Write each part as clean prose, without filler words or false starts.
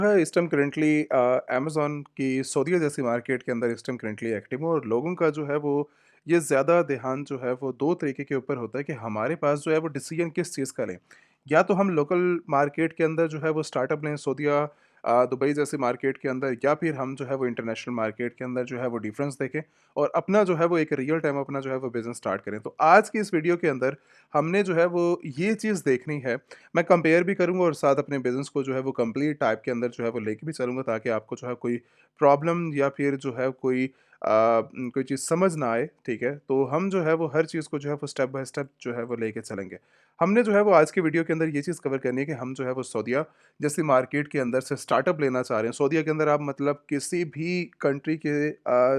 है इस time currently Amazon की सऊदीया जैसी मार्केट के अंदर इस टाइम करेंटली एक्टिव हूँ और लोगों का जो है वो ये ज़्यादा ध्यान जो है वो 2 तरीके के ऊपर होता है कि हमारे पास जो है वो डिसीज़न किस चीज़ का लें। या तो हम लोकल मार्केट के अंदर जो है वो स्टार्टअप लें सऊदीया दुबई जैसी मार्केट के अंदर या फिर हम जो है वो इंटरनेशनल मार्केट के अंदर जो है वो डिफ़रेंस देखें और अपना जो है वो एक रियल टाइम अपना जो है वो बिज़नेस स्टार्ट करें। तो आज की इस वीडियो के अंदर हमने जो है वो ये चीज़ देखनी है। मैं कंपेयर भी करूँगा और साथ अपने बिज़नेस को जो है वो कंप्लीट टाइप के अंदर जो है वो लेके भी चलूँगा ताकि आपको जो है कोई प्रॉब्लम या फिर जो है कोई चीज़ समझ ना आए, ठीक है? तो हम जो है वो हर चीज़ को जो है वो स्टेप बाय स्टेप जो है वो लेके चलेंगे। हमने जो है वो आज की वीडियो के अंदर ये चीज़ कवर करनी है कि हम जो है वो सऊदीया जैसी मार्केट के अंदर से स्टार्टअप लेना चाह रहे हैं। सऊदीया के अंदर आप मतलब किसी भी कंट्री के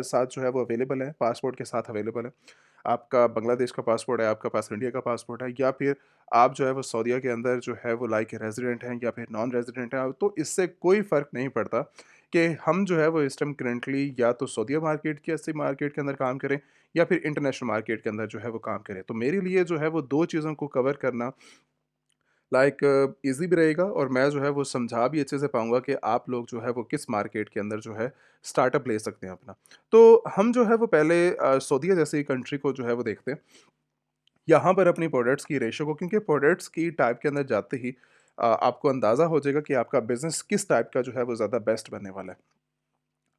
साथ जो है वो अवेलेबल है, पासपोर्ट के साथ अवेलेबल है। आपका बांग्लादेश का पासपोर्ट है, आपका पास इंडिया का पासपोर्ट है या फिर आप जो है वो सऊदीया के अंदर जो है वो लाइक रेज़िडेंट हैं या फिर नॉन रेज़िडेंट हैं, तो इससे कोई फ़र्क नहीं पड़ता कि हम जो है वो इस टाइम करंटली या तो सऊदीया मार्केट की ऐसी मार्केट के अंदर काम करें या फिर इंटरनेशनल मार्केट के अंदर जो है वो काम करें। तो मेरे लिए जो है वो 2 चीज़ों को कवर करना ईज़ी भी रहेगा और मैं जो है वो समझा भी अच्छे से पाऊँगा कि आप लोग जो है वो किस मार्केट के अंदर जो है स्टार्टअप ले सकते हैं अपना। तो हम जो है वो पहले सऊदीया जैसी कंट्री को जो है वो देखते हैं। यहाँ पर अपनी प्रोडक्ट्स की रेशो को क्योंकि प्रोडक्ट्स की टाइप के अंदर जाते ही आपको अंदाज़ा हो जाएगा कि आपका बिज़नेस किस टाइप का जो है वो ज़्यादा बेस्ट बनने वाला है।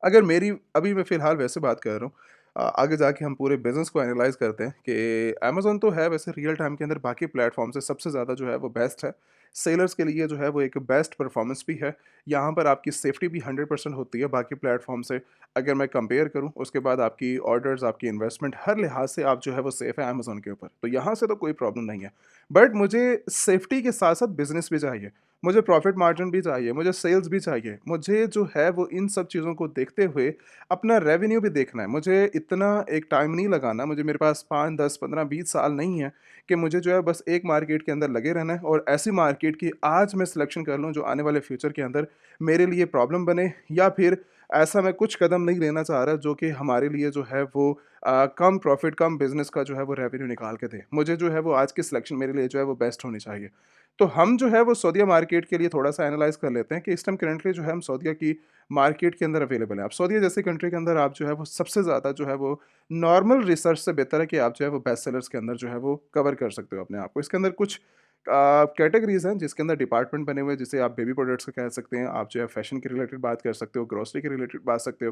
अगर मेरी अभी मैं फ़िलहाल वैसे बात कर रहा हूँ आगे जाके हम पूरे बिज़नेस को एनालाइज़ करते हैं कि अमेज़न तो है वैसे रियल टाइम के अंदर बाकी प्लेटफ़ॉर्म से सबसे ज़्यादा जो है वो बेस्ट है। सेलर्स के लिए जो है वो एक बेस्ट परफ़ॉर्मेंस भी है। यहाँ पर आपकी सेफ्टी भी 100% होती है बाकी प्लेटफ़ॉर्म से। अगर मैं कंपेयर करूँ उसके बाद आपकी ऑर्डर्स, आपकी इन्वेस्टमेंट हर लिहाज से आप जो है वो सेफ़ है अमेज़न के ऊपर। तो यहाँ से तो कोई प्रॉब्लम नहीं है। बट मुझे सेफ्टी के साथ-साथ बिज़नेस भी चाहिए। मुझे प्रॉफ़िट मार्जिन भी चाहिए, मुझे सेल्स भी चाहिए। मुझे जो है वो इन सब चीज़ों को देखते हुए अपना रेवेन्यू भी देखना है। मुझे इतना एक टाइम नहीं लगाना, मुझे मेरे पास 5, 10, 15, 20 साल नहीं है कि मुझे जो है बस एक मार्केट के अंदर लगे रहना है और ऐसी मार्केट की आज मैं सिलेक्शन कर लूँ जो आने वाले फ्यूचर के अंदर मेरे लिए प्रॉब्लम बने या फिर ऐसा मैं कुछ कदम नहीं लेना चाह रहा जो कि हमारे लिए जो है वो कम प्रॉफ़िट, कम बिज़नेस का जो है वो रेवेन्यू निकाल के दे। मुझे जो है वो आज की सिलेक्शन मेरे लिए जो है वो बेस्ट होनी चाहिए। तो हम जो है वो सऊदीया मार्केट के लिए थोड़ा-सा एनालाइज़ कर लेते हैं कि इस टाइम करंटली जो है हम सऊदीया की मार्केट के अंदर अवेलेबल है। अब सऊदीया जैसी कंट्री के अंदर आप जो है वो सबसे ज़्यादा जो है वो नॉर्मल रिसर्च से बेहतर है कि आप जो है वो बेस्ट सेलर्स के अंदर जो है वो कवर कर सकते हो अपने आप को। इसके अंदर कुछ कैटेगरीज़ हैं जिसके अंदर डिपार्टमेंट बने हुए हैं जिसे आप बेबी प्रोडक्ट्स का कह सकते हैं, आप जो है फैशन के रिलेटेड बात कर सकते हो, ग्रोसरी के रिलेटेड बात सकते हो,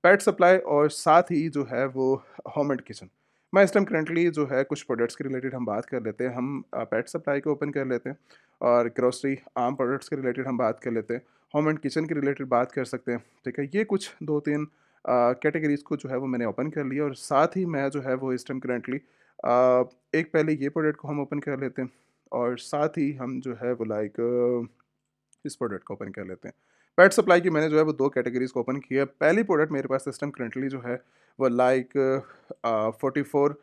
पेट सप्लाई और साथ ही जो है वो होम एंड किचन। मैं इस टाइम करंटली जो है कुछ प्रोडक्ट्स के रिलेटेड हम बात कर लेते हैं। हम पेट सप्लाई को ओपन कर लेते हैं और ग्रोसरी आम प्रोडक्ट्स के रिलेटेड हम बात कर लेते हैं। होम एंड किचन के रिलेटेड बात कर सकते हैं, ठीक है? ये कुछ 2-3 कैटेगरीज़ को जो है वो मैंने ओपन कर लिया और साथ ही मैं जो है वो इस टाइम करंटली एक पहले ये प्रोडक्ट को हम ओपन कर लेते हैं और साथ ही हम जो है वो इस प्रोडक्ट को ओपन कर लेते हैं। पेट सप्लाई की मैंने जो है वो 2 कैटेगरीज़ को ओपन किया। पहली प्रोडक्ट मेरे पास सिस्टम करंटली जो है वो 44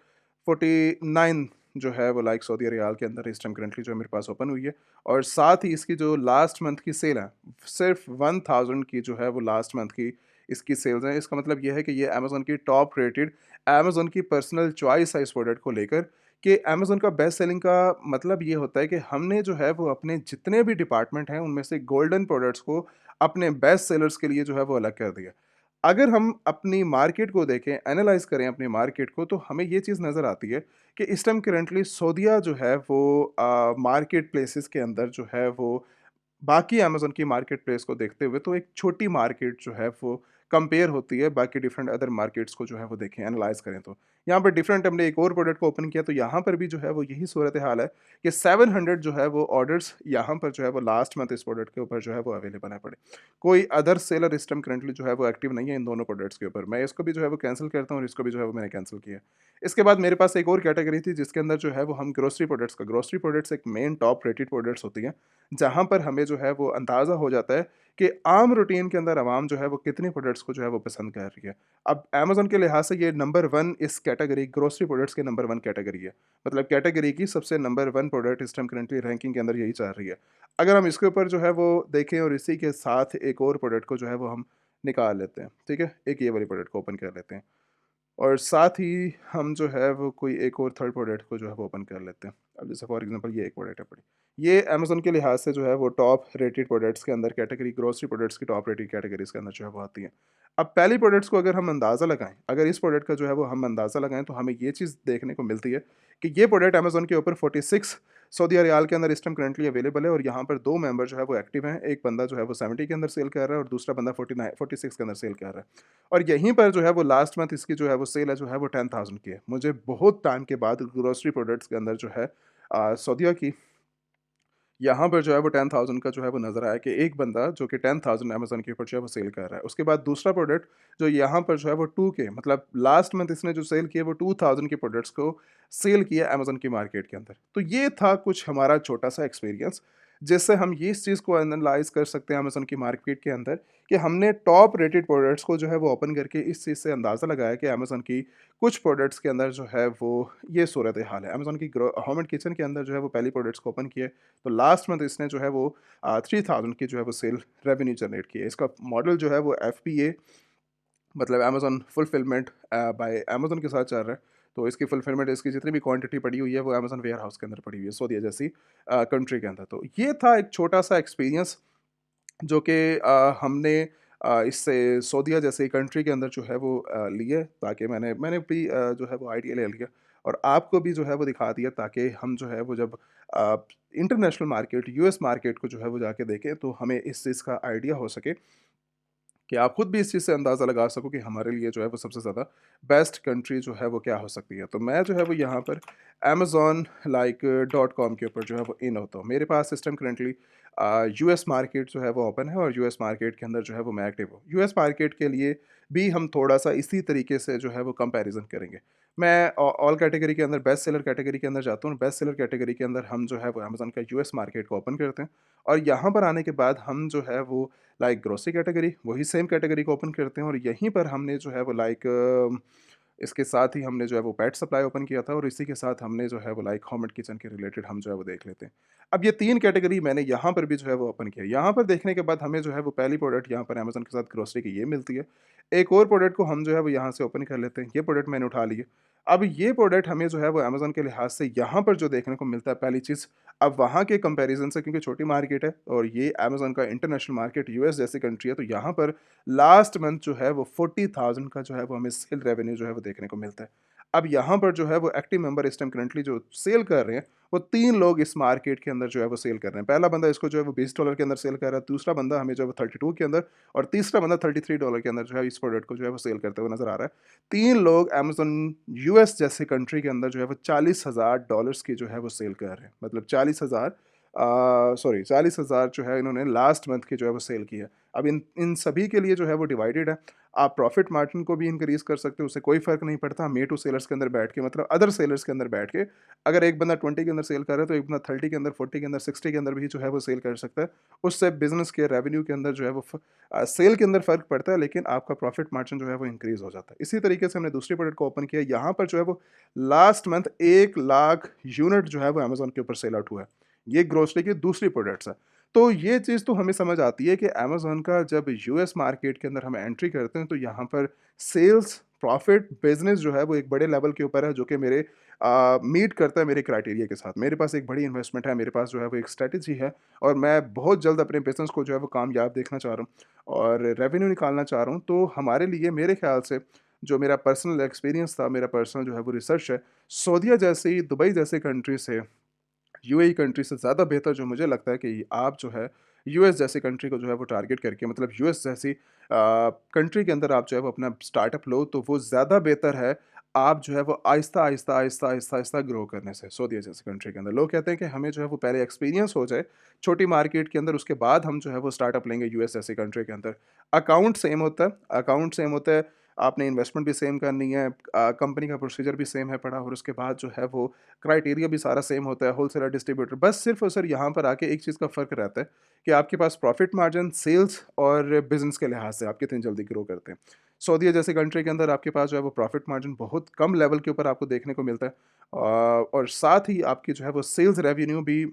49 जो है वो सऊदी रियाल के अंदर इस टाइम करंटली जो है मेरे पास ओपन हुई है और साथ ही इसकी जो लास्ट मंथ की सेल है, सिर्फ़ 1000 की जो है वो लास्ट मंथ की इसकी सेल्स हैं। इसका मतलब ये है कि ये अमेज़न की टॉप रेटेड अमेज़न की पर्सनल चॉइस है इस प्रोडक्ट को लेकर कि अमेज़न का बेस्ट सेलिंग का मतलब ये होता है कि हमने जो है वो अपने जितने भी डिपार्टमेंट हैं उनमें से गोल्डन प्रोडक्ट्स को अपने बेस्ट सेलर्स के लिए जो है वो अलग कर दिया। अगर हम अपनी मार्केट को देखें, एनालाइज़ करें अपनी मार्केट को तो हमें ये चीज़ नज़र आती है कि इस टाइम करंटली सऊदीया जो है वो मार्केट प्लेसेस के अंदर जो है वो बाकी अमेज़न की मार्केट प्लेस को देखते हुए तो एक छोटी मार्केट जो है वो कंपेयर होती है बाकी डिफरेंट अदर मार्केट्स को जो है वो देखें एनालाइज़ करें तो। यहाँ पर डिफरेंट हमने एक और प्रोडक्ट को ओपन किया तो यहाँ पर भी जो है वो यही सूरत-ए-हाल है कि 700 जो है वो ऑर्डर्स यहाँ पर जो है वो लास्ट मंथ इस प्रोडक्ट के ऊपर जो है वो अवेलेबल है पड़े। कोई अदर सेलर इस टाइम करंटली जो है वो एक्टिव नहीं है इन दोनों प्रोडक्ट्स के ऊपर। मैं इसको भी जो है वो कैंसल करता हूँ और इसको भी जो है वो मैंने कैंसल किया। इसके बाद मेरे पास एक और कैटेगरी थी जिसके अंदर जो है वो हम ग्रोसरी प्रोडक्ट्स एक मेन टॉप रेटेड प्रोडक्ट्स होती हैं। जहाँ पर हमें जो है वो अंदाज़ा हो जाता है कि आम रूटीन के अंदर आवाम जो है वो कितनी प्रोडक्ट्स को जो है वो पसंद कर रही है। अब अमेज़न के लिहाज से ये नंबर 1 इस कैटेगरी ग्रोसरी प्रोडक्ट्स के नंबर 1 कैटेगरी है। मतलब कैटेगरी की सबसे नंबर 1 प्रोडक्ट इस टाइम करंटली रैंकिंग के अंदर यही चल रही है। अगर हम इसके ऊपर जो है वो देखें और इसी के साथ एक और प्रोडक्ट को जो है वो हम निकाल लेते हैं, ठीक है? एक ये वाली प्रोडक्ट को ओपन कर लेते हैं। और साथ ही हम जो है वो कोई एक और थर्ड प्रोडक्ट को जो है वो ओपन कर लेते हैं। अब जैसे फॉर एग्ज़ाम्पल ये एक प्रोडक्ट है पड़ी, ये अमेज़न के लिहाज़ से जो है वो टॉप रेटेड प्रोडक्ट्स के अंदर कैटेगरी, ग्रोसरी प्रोडक्ट्स की टॉप रेटेड कैटेगरीज़ के अंदर जो है वो आती है। अब पहली प्रोडक्ट्स को अगर हम अंदाज़ा लगाएँ, अगर इस प्रोडक्ट का जो है वो हम अंदाज़ा लगाएँ, तो हमें ये चीज़ देखने को मिलती है कि ये प्रोडक्ट अमेज़न के ऊपर 46 सऊदी रियाल के अंदर इस टाइम करंटली अवेलेबल है, और यहाँ पर 2 मेंबर जो है वो एक्टिव हैं। एक बंदा जो है वो 70 के अंदर सेल कर रहा है और दूसरा बंदा 46 के अंदर सेल कर रहा है। और यहीं पर जो है वो लास्ट मंथ इसकी जो है वो सेल है जो है वो 10,000 की है। मुझे बहुत टाइम के बाद ग्रोसरी प्रोडक्ट्स के अंदर जो है सऊदीया की, यहाँ पर जो है वो 10,000 का जो है वो नज़र आया कि एक बंदा जो कि 10,000 अमेज़न के ऊपर जो है वो सेल कर रहा है। उसके बाद दूसरा प्रोडक्ट जो यहाँ पर जो है वो 2 के, मतलब लास्ट मंथ इसने जो सेल किया वो 2000 के प्रोडक्ट्स को सेल किया अमेज़न की मार्केट के अंदर। तो ये था कुछ हमारा छोटा-सा एक्सपीरियंस, जिससे हम ये इस चीज़ को एनालाइज़ कर सकते हैं अमेज़न की मार्केट के अंदर कि हमने टॉप रेटेड प्रोडक्ट्स को जो है वो ओपन करके इस चीज़ से अंदाज़ा लगाया कि अमेज़न की कुछ प्रोडक्ट्स के अंदर जो है वो ये सूरत-ए-हाल है। अमेज़न की होम एंड किचन के अंदर जो है वो पहली प्रोडक्ट्स को ओपन किया, तो लास्ट मंथ इसने जो है वो 3000 की जो है वो सेल रेवेन्यू जनरेट की है। इसका मॉडल जो है वो एफपीए, मतलब अमेज़न फुलफिलमेंट बाय अमेज़न के साथ चल रहा है। तो इसकी फुलफिलमेंट, इसकी जितनी भी क्वांटिटी पड़ी हुई है वो अमेज़न वेयर हाउस के अंदर पड़ी हुई है, सऊदीया जैसी कंट्री के अंदर। तो ये था एक छोटा-सा एक्सपीरियंस जो कि हमने इससे सऊदीया जैसे कंट्री के अंदर जो है वो लिए, ताकि मैंने मैंने भी जो है वो आइडिया ले लिया और आपको भी जो है वो दिखा दिया, ताकि हम जो है वो जब अ, इंटरनेशनल मार्केट, यूएस मार्केट को जो है वो जाके देखें, तो हमें इस चीज़ का आइडिया हो सके कि आप खुद भी इस चीज़ से अंदाज़ा लगा सको कि हमारे लिए जो है वो सबसे ज़्यादा बेस्ट कंट्री जो है वो क्या हो सकती है। तो मैं जो है वो यहाँ पर अमेज़न लाइक डॉट कॉम के ऊपर जो है वो इन होता हूँ। मेरे पास सिस्टम करंटली यूएस मार्केट जो है वो ओपन है और यूएस मार्केट के अंदर जो है वो मैं एक्टिव हूँ। यूएस मार्केट के लिए भी हम थोड़ा-सा इसी तरीके से जो है वो कंपैरिज़न करेंगे। मैं ऑल कैटेगरी के अंदर बेस्ट सेलर कैटेगरी के अंदर जाता हूँ। बेस्ट सेलर कैटेगरी के अंदर हम जो है वो अमेज़न का यूएस मार्केट को ओपन करते हैं और यहाँ पर आने के बाद हम जो है वो लाइक ग्रोसरी कैटेगरी, वही सेम कैटेगरी को ओपन करते हैं और यहीं पर हमने जो है वो लाइक इसके साथ ही हमने जो है वो पेट सप्लाई ओपन किया था और इसी के साथ हमने जो है वो लाइक होम एंड किचन के रिलेटेड हम जो है वो देख लेते हैं। अब ये 3 कैटेगरी मैंने यहाँ पर भी जो है वो ओपन किया। यहाँ पर देखने के बाद हमें जो है वो पहली प्रोडक्ट यहाँ पर अमेज़न के साथ ग्रोसरी की ये मिलती है। एक और प्रोडक्ट को हम जो है वो यहाँ से ओपन कर लेते हैं। ये प्रोडक्ट मैंने उठा लिया। अब ये प्रोडक्ट हमें जो है वो अमेज़न के लिहाज़ से यहाँ पर जो देखने को मिलता है, पहली चीज़, अब वहाँ के कंपैरिज़न से, क्योंकि छोटी मार्केट है और ये अमेज़न का इंटरनेशनल मार्केट यूएस जैसी कंट्री है, तो यहाँ पर लास्ट मंथ जो है वो 40,000 का जो है वो हमें सेल रेवेन्यू जो है वो देखने को मिलता है। अब यहाँ पर जो है वो एक्टिव मेंबर इस टाइम करंटली जो सेल कर रहे हैं, वो 3 लोग इस मार्केट के अंदर जो है वो सेल कर रहे हैं। पहला बंदा इसको जो है वो $20 के अंदर सेल कर रहा है, दूसरा बंदा हमें जो है वो 32 के अंदर और तीसरा बंदा $33 के अंदर जो है इस प्रोडक्ट को जो है वो सेल करते हुए नज़र आ रहा है। 3 लोग अमेज़न यूएस जैसे कंट्री के अंदर जो है वो $40,000 की जो है वो सेल कर रहे हैं। मतलब 40,000 सॉरी 40,000 जो है इन्होंने लास्ट मंथ की जो है वो सेल की है। अब इन इन सभी के लिए जो है वो डिवाइडेड है। आप प्रॉफिट मार्जिन को भी इंक्रीज़ कर सकते हो, उससे कोई फ़र्क नहीं पड़ता। मे टू सेलर्स के अंदर बैठ के, मतलब अदर सेलर्स के अंदर बैठ के, अगर एक बंदा 20 के अंदर सेल कर रहा है, तो एक बंदा 30 के अंदर, 40 के अंदर, 60 के अंदर भी जो है वो सेल कर सकता है। उससे बिज़नेस के रेवेन्यू के अंदर जो है वो सेल के अंदर फ़र्क पड़ता है, लेकिन आपका प्रॉफिट मार्जिन जो है वो इंक्रीज़ हो जाता है। इसी तरीके से हमने दूसरी प्रोडक्ट को ओपन किया। यहाँ पर जो है वो लास्ट मंथ 1 लाख यूनिट जो है वो अमेज़न के ऊपर सेल आउट हुआ है। ये ग्रोसरी की दूसरी प्रोडक्ट्स है। तो ये चीज़ तो हमें समझ आती है कि अमेज़न का जब यूएस मार्केट के अंदर हम एंट्री करते हैं, तो यहाँ पर सेल्स, प्रॉफ़िट, बिज़नेस जो है वो एक बड़े लेवल के ऊपर है, जो कि मेरे मीट करता है मेरे क्राइटेरिया के साथ। मेरे पास एक बड़ी इन्वेस्टमेंट है, मेरे पास जो है वो एक स्ट्रैटेजी है और मैं बहुत जल्द अपने बिज़नेस को जो है वो कामयाब देखना चाह रहा हूँ और रेवेन्यू निकालना चाह रहा हूँ। तो हमारे लिए मेरे ख़्याल से जो मेरा पर्सनल एक्सपीरियंस था, मेरा पर्सनल जो है वो रिसर्च है, सऊदीया जैसी, दुबई जैसी कंट्री से, यूएई कंट्री से ज़्यादा बेहतर जो मुझे लगता है कि आप जो है यूएस जैसी कंट्री को जो है वो टारगेट करके, मतलब यूएस जैसी कंट्री के अंदर आप जो है वो अपना स्टार्टअप लो, तो वो ज़्यादा बेहतर है। आप जो है वो आहिस्ता आहिस्ता आहिस्ता आहिस्ता आहिस्ता ग्रो करने से, सऊदीया जैसी कंट्री के अंदर लोग कहते हैं कि हमें जो है वो पहले एक्सपीरियंस हो जाए छोटी मार्केट के अंदर, उसके बाद हम जो है वो स्टार्टअप लेंगे यूएस जैसी कंट्री के अंदर। अकाउंट सेम होता है, अकाउंट सेम होता है, आपने इन्वेस्टमेंट भी सेम करनी है, कंपनी का प्रोसीजर भी सेम है पड़ा, और उसके बाद जो है वो क्राइटेरिया भी सारा सेम होता है, होलसेलर, डिस्ट्रीब्यूटर। बस सिर्फ़ और सिर्फ़ यहाँ पर आके एक चीज़ का फ़र्क रहता है कि आपके पास प्रॉफ़िट मार्जिन, सेल्स और बिज़नेस के लिहाज़ से आप कितनी जल्दी ग्रो करते हैं। सऊदीया जैसी कंट्री के अंदर आपके पास जो है वो प्रॉफ़िट मार्जिन बहुत कम लेवल के ऊपर आपको देखने को मिलता है और साथ ही आपकी जो है वो सेल्स रेवेन्यू भी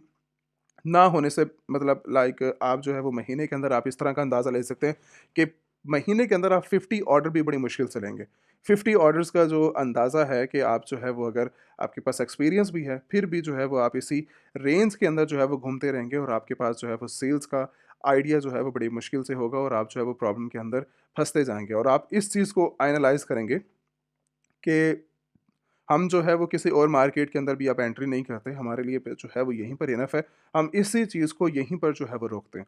ना होने से, मतलब लाइक आप जो है वो महीने के अंदर आप इस तरह का अंदाज़ा ले सकते हैं कि महीने के अंदर आप 50 ऑर्डर भी बड़ी मुश्किल से लेंगे। 50 ऑर्डर्स का जो अंदाज़ा है कि आप जो है वो अगर आपके पास एक्सपीरियंस भी है, फिर भी जो है वो आप इसी रेंज के अंदर जो है वो घूमते रहेंगे और आपके पास जो है वो सेल्स का आइडिया जो है वो बड़ी मुश्किल से होगा और आप जो है वो प्रॉब्लम के अंदर फँसते जाएँगे और आप इस चीज़ को एनालाइज़ करेंगे कि हम जो है वो किसी और मार्केट के अंदर भी आप एंट्री नहीं करते, हमारे लिए पे जो है वो यहीं पर इनफ है। हम इसी चीज़ को यहीं पर जो है वो रोकते हैं।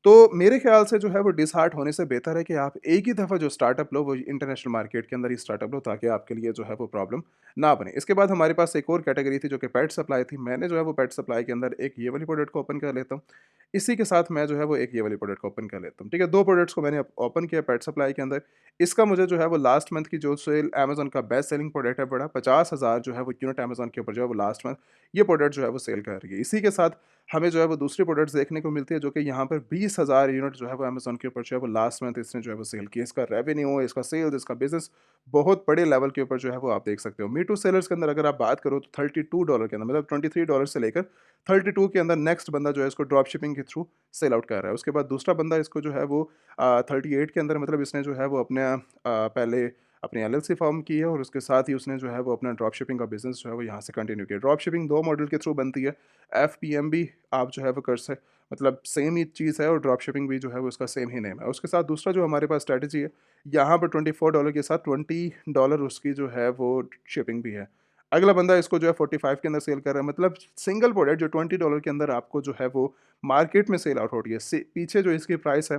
तो मेरे ख़्याल से जो है वो डिसहार्ट होने से बेहतर है कि आप एक ही दफ़ा जो स्टार्टअप लो वो इंटरनेशनल मार्केट के अंदर ही स्टार्टअप लो ताकि आपके लिए जो है वो प्रॉब्लम ना बने। इसके बाद हमारे पास एक और कैटेगरी थी जो कि पेट सप्लाई थी। मैंने जो है वो पेट सप्लाई के अंदर एक ये वाली प्रोडक्ट को ओपन कर लेता हूँ। इसी के साथ मैं जो है वो एक ये वाली प्रोडक्ट को ओपन कर लेता हूँ। ठीक है, 2 प्रोडक्ट्स को मैंने ओपन किया पेट सप्लाई के अंदर। इसका मुझे जो है वो लास्ट मंथ की जो सेल अमेज़न का बेस्ट सेलिंग प्रोडक्ट है बड़ा 50,000 जो है वो यूनिट अमेज़न के ऊपर जो है वो लास्ट मंथ ये प्रोडक्ट जो है वो सेल कर रही है। इसी के साथ हमें जो है वो दूसरी प्रोडक्ट्स देखने को मिलती है जो कि यहाँ पर 20,000 यूनिट जो है वो अमेज़न के ऊपर जो है वो लास्ट मंथ इसने जो है वो सेल की है। इसका रेवेन्यू, इसका सेल्स, इसका बिज़नेस बहुत बड़े लेवल के ऊपर जो है वो आप देख सकते हो। मी टू सेलर्स के अंदर अगर आप बात करो तो $32 के अंदर मतलब $23 से लेकर 32 के अंदर नेक्स्ट बंदा जो है इसको ड्रॉप शिपिंग के थ्रू सेल आउट कर रहा है। उसके बाद दूसरा बंदा इसको जो है वो 38 के अंदर मतलब इसने जो है वो अपने पहले अपनी एलएलसी फॉर्म की है और उसके साथ ही उसने जो है वो अपना ड्रॉप शिपिंग का बिज़नेस जो है वो यहाँ से कंटिन्यू किया। ड्रॉप शिपिंग 2 मॉडल के थ्रू बनती है। एफपीएम भी आप जो है वो कर सक मतलब सेम ही चीज़ है और ड्रॉप शिपिंग भी जो है वो उसका सेम ही नेम है। उसके साथ दूसरा जो हमारे पास स्ट्रैटेजी है, यहाँ पर $24 के साथ $20 उसकी जो है वो शिपिंग भी है। अगला बंदा इसको जो है 45 के अंदर सेल कर रहा है मतलब सिंगल प्रोडक्ट जो $20 के अंदर आपको जो है वो मार्केट में सेल आउट हो रही है। से पीछे जो इसकी प्राइस है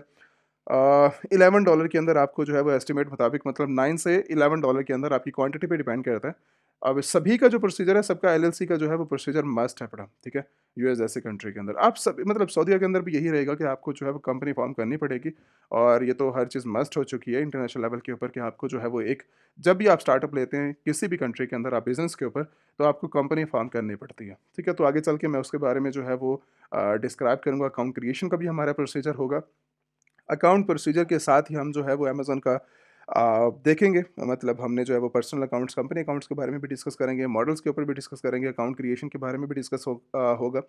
$11 के अंदर आपको जो है वो एस्टिमेट मुताबिक मतलब 9 से $11 के अंदर आपकी क्वांटिटी पे डिपेंड करता है। अब सभी का जो प्रोसीजर है, सबका एलएलसी का जो है वो प्रोसीजर मस्ट है पड़ा, ठीक है? यूएस जैसे कंट्री के अंदर। आप सब मतलब सऊदीया के अंदर भी यही रहेगा कि आपको जो है वो कंपनी फ़ॉर्म करनी पड़ेगी और ये तो हर चीज़ मस्ट हो चुकी है इंटरनेशनल लेवल के ऊपर कि आपको जो है वो एक जब भी आप स्टार्टअप लेते हैं, किसी भी कंट्री के अंदर आप बिज़नेस के ऊपर, तो आपको कंपनी फ़ॉर्म करनी पड़ती है, ठीक है? तो आगे चल के मैं उसके बारे में जो है वो डिस्क्राइब करूँगा। अकाउंट क्रिएशन का भी हमारा प्रोसीजर होगा। अकाउंट प्रोसीजर के साथ ही हम जो है वो अमेज़न का देखेंगे मतलब हमने जो है वो पर्सनल अकाउंट्स, कंपनी अकाउंट्स के बारे में भी डिस्कस करेंगे, मॉडल्स के ऊपर भी डिस्कस करेंगे, अकाउंट क्रिएशन के बारे में भी डिस्कस होगा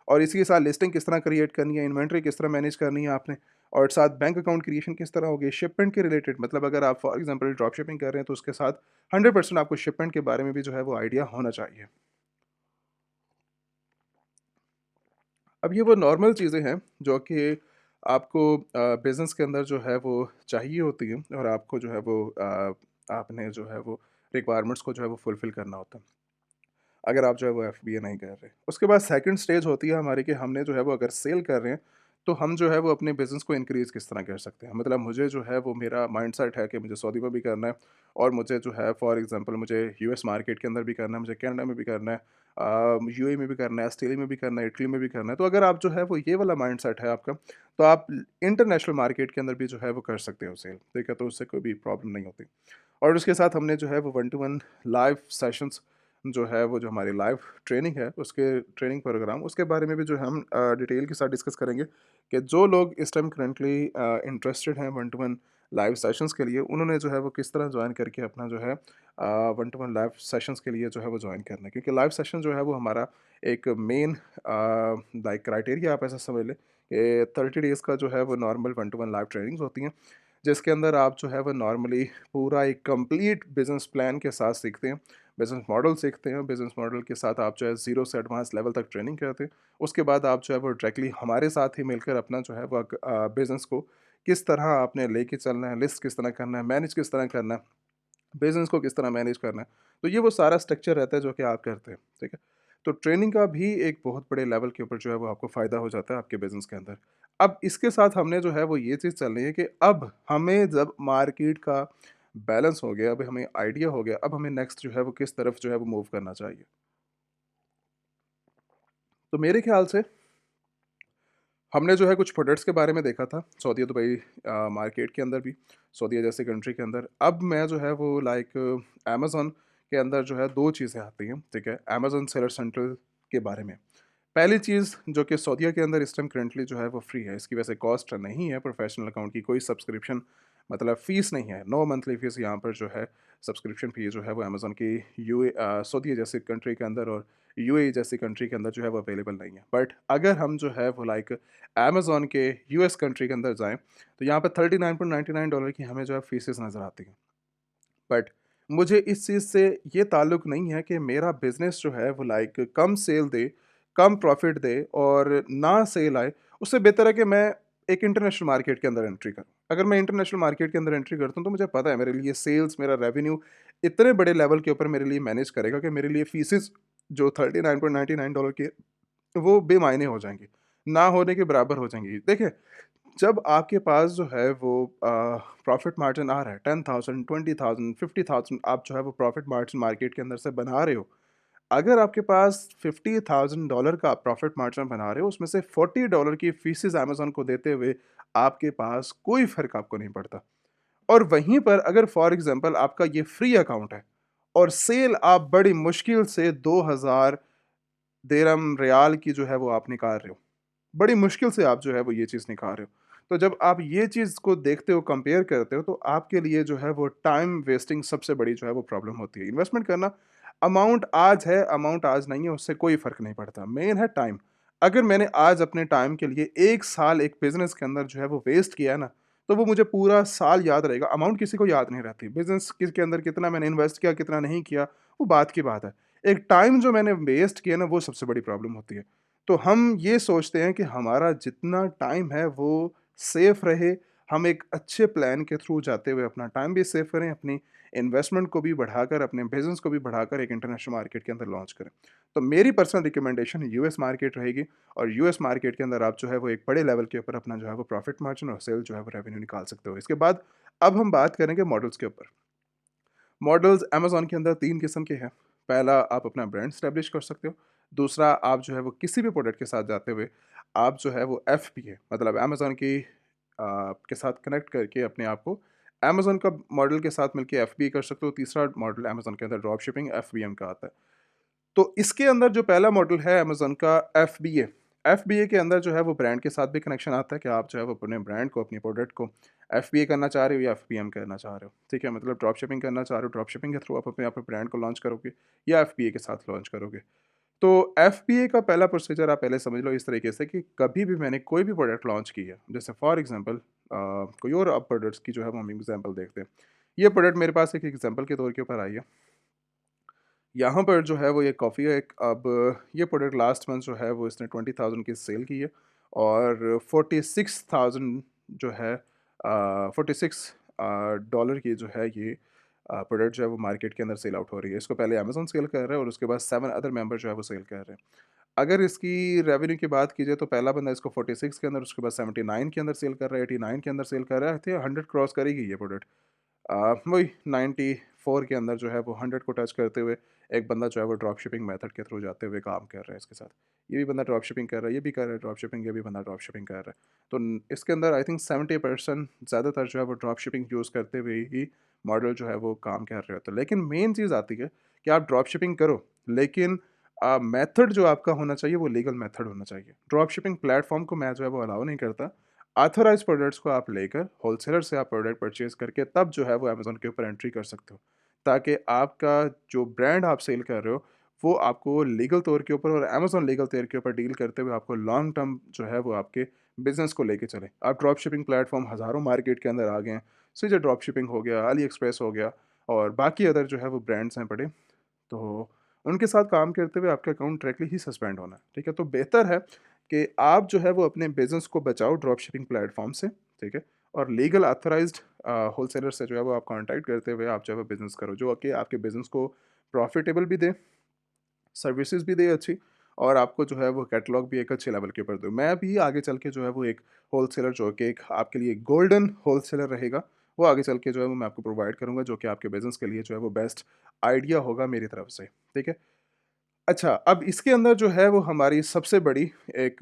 और इसी के साथ लिस्टिंग किस तरह क्रिएट करनी है, इन्वेंटरी किस तरह मैनेज करनी है आपने और साथ बैंक अकाउंट क्रिएशन किस तरह होगी, शिपमेंट के रिलेटेड मतलब अगर आप फॉर एग्जांपल ड्रॉप शिपिंग कर रहे हैं तो उसके साथ 100% आपको शिपमेंट के बारे में भी जो है वो आइडिया होना चाहिए। अब ये वो नॉर्मल चीज़ें हैं जो कि आपको बिज़नेस के अंदर जो है वो चाहिए होती हैं और आपको जो है वो आपने जो है वो रिक्वायरमेंट्स को जो है वो फुलफ़िल करना होता है। अगर आप जो है वो एफबीए नहीं कर रहे। उसके बाद सेकंड स्टेज होती है हमारी कि हमने जो है वो अगर सेल कर रहे हैं, तो हम जो है वो अपने बिज़नेस को इंक्रीज़ किस तरह कर सकते हैं। मतलब मुझे जो है वो मेरा माइंडसेट है कि मुझे सऊदी में भी करना है और मुझे जो है फॉर एग्ज़ाम्पल मुझे यूएस मार्केट के अंदर भी करना है, मुझे कनाडा में भी करना है, यूएई में भी करना है, ऑस्ट्रेलिया में भी करना है, इटली में भी करना है। तो अगर आप जो है वो ये वाला माइंडसेट है आपका, तो आप इंटरनेशनल मार्केट के अंदर भी जो है वो कर सकते हो सेल, ठीक है? तो उससे कोई भी प्रॉब्लम नहीं होती। और उसके साथ हमने जो है वो 1 टू 1 लाइव सेशंस जो है वो जो हमारी लाइव ट्रेनिंग है, उसके ट्रेनिंग प्रोग्राम उसके बारे में भी जो है हम डिटेल के साथ डिस्कस करेंगे कि जो लोग इस टाइम करंटली इंटरेस्टेड हैं 1 टू 1 लाइव सेशंस के लिए, उन्होंने जो है वो किस तरह जॉइन करके अपना जो है 1 टू 1 लाइव सेशंस के लिए जो है वो जॉइन करना है। क्योंकि लाइव सेशन जो है वो हमारा एक मेन लाइक क्राइटेरिया आप ऐसा समझ लें कि 30 डेज़ का जो है वो नॉर्मल 1 टू 1 लाइव ट्रेनिंग्स होती हैं, जिसके अंदर आप जो है वो नॉर्मली पूरा एक कंप्लीट बिज़नेस प्लान के साथ सीखते हैं। बिज़नेस मॉडल सीखते हैं, बिज़नेस मॉडल के साथ आप जो है ज़ीरो से एडवांस लेवल तक ट्रेनिंग करते हैं। उसके बाद आप जो है वो डायरेक्टली हमारे साथ ही मिलकर अपना जो है वो बिज़नेस को किस तरह आपने लेके चलना है, लिस्ट किस तरह करना है, मैनेज किस तरह करना है, बिज़नेस को किस तरह मैनेज करना है। तो ये वो सारा स्ट्रक्चर रहता है जो कि आप करते हैं, ठीक है? तो ट्रेनिंग का भी एक बहुत बड़े लेवल के ऊपर जो है वो आपको फ़ायदा हो जाता है आपके बिज़नेस के अंदर। अब इसके साथ हमने जो है वो ये चीज़ चलनी है कि अब हमें जब मार्केट का बैलेंस हो गया, अब हमें आइडिया हो गया, अब हमें नेक्स्ट जो है वो किस तरफ जो है वो मूव करना चाहिए। तो मेरे ख़्याल से हमने जो है कुछ प्रोडक्ट्स के बारे में देखा था, सऊदी दुबई मार्केट के अंदर भी, सऊदीया जैसी कंट्री के अंदर। अब मैं जो है वो लाइक अमेज़न के अंदर जो है 2 चीज़ें आती हैं, ठीक है? अमेज़न सेलर सेंट्रल के बारे में। पहली चीज़ जो कि सऊदीया के अंदर इस टाइम करंटली जो है वो फ्री है, इसकी वैसे कॉस्ट नहीं है प्रोफेशनल अकाउंट की, कोई सब्सक्रिप्शन मतलब फ़ीस नहीं है, नो मंथली फ़ीस यहाँ पर जो है, सब्सक्रिप्शन फ़ी जो है वो अमेज़न की सऊदीया जैसी कंट्री के अंदर और यूएई जैसी कंट्री के अंदर जो है वो अवेलेबल नहीं है। बट अगर हम जो है वो लाइक अमेज़न के यूएस कंट्री के अंदर जाएँ, तो यहाँ पर $39.99 की हमें जो है फ़ीसेस नज़र आती हैं। बट मुझे इस चीज़ से ये ताल्लुक नहीं है कि मेरा बिज़नेस जो है वो लाइक कम सेल दे, कम प्रॉफ़िट दे और ना सेल आए, उससे बेहतर है कि मैं एक इंटरनेशनल मार्केट के अंदर एंट्री करूँ। अगर मैं इंटरनेशनल मार्केट के अंदर एंट्री करता हूँ तो मुझे पता है मेरे लिए सेल्स, मेरा रेवेन्यू इतने बड़े लेवल के ऊपर मेरे लिए मैनेज करेगा कि मेरे लिए फ़ीसेस जो $39.99 की वो बेमायने हो जाएँगी, ना होने के बराबर हो जाएँगी। देखिए, जब आपके पास जो है वो प्रॉफ़िट मार्जिन आ रहा है 10,000, 20,000, 50,000 आप जो है वो प्रॉफ़िट मार्जिन मार्केट के अंदर से बना रहे हो। अगर आपके पास $50,000 का आप प्रॉफ़िट मार्जिन बना रहे हो, उसमें से $40 की फ़ीसेस अमेज़न को देते हुए आपके पास कोई फ़र्क आपको नहीं पड़ता। और वहीं पर अगर फ़ॉर एग्ज़ाम्पल आपका ये फ्री अकाउंट है और सेल आप बड़ी मुश्किल से 2,000 दिरहम रियाल की जो है वो आप निकाल रहे हो। बड़ी मुश्किल से आप जो है वो ये चीज़ निकाल रहे हो। तो जब आप ये चीज़ को देखते हो, कंपेयर करते हो, तो आपके लिए जो है वो टाइम वेस्टिंग सबसे बड़ी जो है वो प्रॉब्लम होती है। इन्वेस्टमेंट करना, अमाउंट आज है, अमाउंट आज नहीं है, उससे कोई फ़र्क नहीं पड़ता। मेन है टाइम। अगर मैंने आज अपने टाइम के लिए 1 साल एक बिज़नेस के अंदर जो है वो वेस्ट किया है ना, तो वो मुझे पूरा साल याद रहेगा। अमाउंट किसी को याद नहीं रहती। बिज़नेस के अंदर कितना मैंने इन्वेस्ट किया, कितना नहीं किया, वो बात की बात है। एक टाइम जो मैंने वेस्ट किया ना, वो सबसे बड़ी प्रॉब्लम होती है। तो हम ये सोचते हैं कि हमारा जितना टाइम है वो सेफ रहे, हम एक अच्छे प्लान के थ्रू जाते हुए अपना टाइम भी सेव करें, अपनी इन्वेस्टमेंट को भी बढ़ाकर, अपने बिज़नेस को भी बढ़ाकर एक इंटरनेशनल मार्केट के अंदर लॉन्च करें। तो मेरी पर्सनल रिकमेंडेशन यूएस मार्केट रहेगी और यूएस मार्केट के अंदर आप जो है वो एक बड़े लेवल के ऊपर अपना जो है वो प्रॉफिट मार्जिन और सेल जो है वो रेवेन्यू निकाल सकते हो। इसके बाद अब हम बात करेंगे मॉडल्स के ऊपर। मॉडल्स अमेज़न के अंदर 3 किस्म के हैं। पहला, आप अपना ब्रांड एस्टेब्लिश कर सकते हो। दूसरा, आप जो है वो किसी भी प्रोडक्ट के साथ जाते हुए आप जो है वो एफबीए मतलब अमेज़न की के साथ कनेक्ट करके अपने आप को अमेज़न का मॉडल के साथ मिलके एफबीए कर सकते हो। तीसरा मॉडल अमेज़न के अंदर ड्रॉप शिपिंग एफबीएम का आता है। तो इसके अंदर जो पहला मॉडल है अमेज़न का एफबीए, एफबीए के अंदर जो है वो ब्रांड के साथ भी कनेक्शन आता है कि आप जो है वो अपने ब्रांड को, अपनी प्रोडक्ट को एफबीए करना चाह रहे हो या एफबीएम करना चाह रहे हो। ठीक है? मतलब ड्रॉप शिपिंग करना चाह रहे हो, ड्रॉप शिपिंग के थ्रू आप अपने ब्रांड को लॉन्च करोगे या एफबीए के साथ लॉन्च करोगे। तो एफबीए का पहला प्रोसीजर आप पहले समझ लो इस तरीके से कि कभी भी मैंने कोई भी प्रोडक्ट लॉन्च की है, जैसे फॉर एग्ज़ाम्पल कोई और अब प्रोडक्ट्स की जो है वो हम एग्ज़ाम्पल देखते हैं। ये प्रोडक्ट मेरे पास एक एग्ज़ाम्पल के तौर के ऊपर आई है। यहाँ पर जो है वो ये कॉफ़ी है एक। अब ये प्रोडक्ट लास्ट मंथ जो है वो इसने 20,000 की सेल की है और 46,000 जो है 46 डॉलर की जो है ये प्रोडक्ट जो है वो मार्केट के अंदर सेल आउट हो रही है। इसको पहले अमेज़न सेल कर रहा है और उसके बाद 7 अदर मेंबर जो है वो सेल कर रहे हैं। अगर इसकी रेवेन्यू की बात की जाए तो पहला बंदा इसको 46 के अंदर, उसके बाद 79 के अंदर सेल कर रहा है, 89 के अंदर सेल कर रहा है। आई थिंक 100 क्रॉस करेगी ये प्रोडक्ट। वही 94 के अंदर जो है वो 100 को टच करते हुए एक बंदा जो है वो ड्रॉप शिपिंग मेथड के थ्रू जाते हुए काम कर रहा है इसके साथ। ये भी बंदा ड्रॉप शिपिंग कर रहा है, ये भी कर रहा है ड्रॉप शिपिंग, ये भी बंदा ड्रॉप शिपिंग कर रहा है। तो इसके अंदर आई थिंक 70% ज़्यादातर जो है वो ड्रॉप शिपिंग यूज़ करते हुए ही मॉडल जो है वो काम कर रहे होते हैं। लेकिन मेन चीज़ आती है कि आप ड्रॉप शिपिंग करो, लेकिन मेथड जो आपका होना चाहिए वो लीगल मेथड होना चाहिए। ड्रॉप शिपिंग प्लेटफॉर्म को मैं जो है वो अलाउ नहीं करता। ऑथराइज़्ड प्रोडक्ट्स को आप लेकर होलसेलर से आप प्रोडक्ट परचेज़ करके तब जो है वो अमेज़न के ऊपर एंट्री कर सकते हो। ताकि आपका जो ब्रांड आप सेल कर रहे हो, वो आपको लीगल तौर के ऊपर और अमेज़न लीगल तौर के ऊपर डील करते हुए आपको लॉन्ग टर्म जो है वो आपके बिज़नेस को लेके चले। अब ड्रॉप शिपिंग प्लेटफ़ॉर्म हज़ारों मार्केट के अंदर आ गए हैं। सीधे ड्रॉप शिपिंग हो गया, अली एक्सप्रेस हो गया और बाकी अदर जो है वो ब्रांड्स हैं बड़े। तो उनके साथ काम करते हुए आपका अकाउंट डायरेक्टली ही सस्पेंड होना है, ठीक है? तो बेहतर है कि आप जो है वो अपने बिज़नेस को बचाओ ड्रॉप शिपिंग प्लेटफ़ॉर्म से, ठीक है? और लीगल ऑथराइज़्ड होलसेलर से जो है वो आप कॉन्टैक्ट करते हुए आप जो है वो बिज़नेस करो, जो कि आपके बिज़नेस को प्रॉफ़िटेबल भी दे, सर्विसेज़ भी दे अच्छी और आपको जो है वो कैटलॉग भी एक अच्छे लेवल के ऊपर दे। मैं भी आगे चल के जो है वो एक होलसेलर जो कि एक आपके लिए गोल्डन होलसेलर रहेगा, वो आगे चल के जो है वो मैं आपको प्रोवाइड करूँगा, जो कि आपके बिज़नेस के लिए जो है वो बेस्ट आइडिया होगा मेरी तरफ से, ठीक है? अच्छा, अब इसके अंदर जो है वो हमारी सबसे बड़ी एक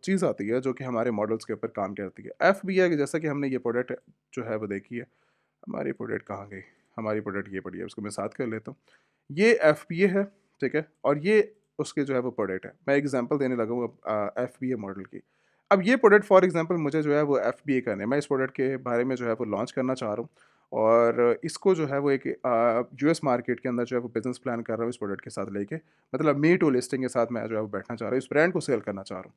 चीज़ आती है जो कि हमारे मॉडल्स के ऊपर काम करती है। एफबीआई की, जैसा कि हमने ये प्रोडक्ट जो है वो देखी है। हमारी प्रोडक्ट कहाँ गई? हमारी प्रोडक्ट ये पड़ी है, उसको मैं साथ कर लेता हूँ। ये एफबीए है, ठीक है? और ये उसके जो है वो प्रोडक्ट है। मैं एग्ज़ाम्पल देने लगा हूँ एफबीए मॉडल की। अब ये प्रोडक्ट फॉर एग्ज़ाम्पल मुझे जो है वो एफबीए करना है, मैं इस प्रोडक्ट के बारे में जो है वो लॉन्च करना चाह रहा हूँ और इसको जो है वो एक यूएस मार्केट के अंदर जो है वो बिज़नेस प्लान कर रहा हूँ इस प्रोडक्ट के साथ लेके, मतलब मी टू लिस्टिंग के साथ मैं जो है वो बैठना चाह रहा हूँ, इस ब्रांड को सेल करना चाह रहा हूँ।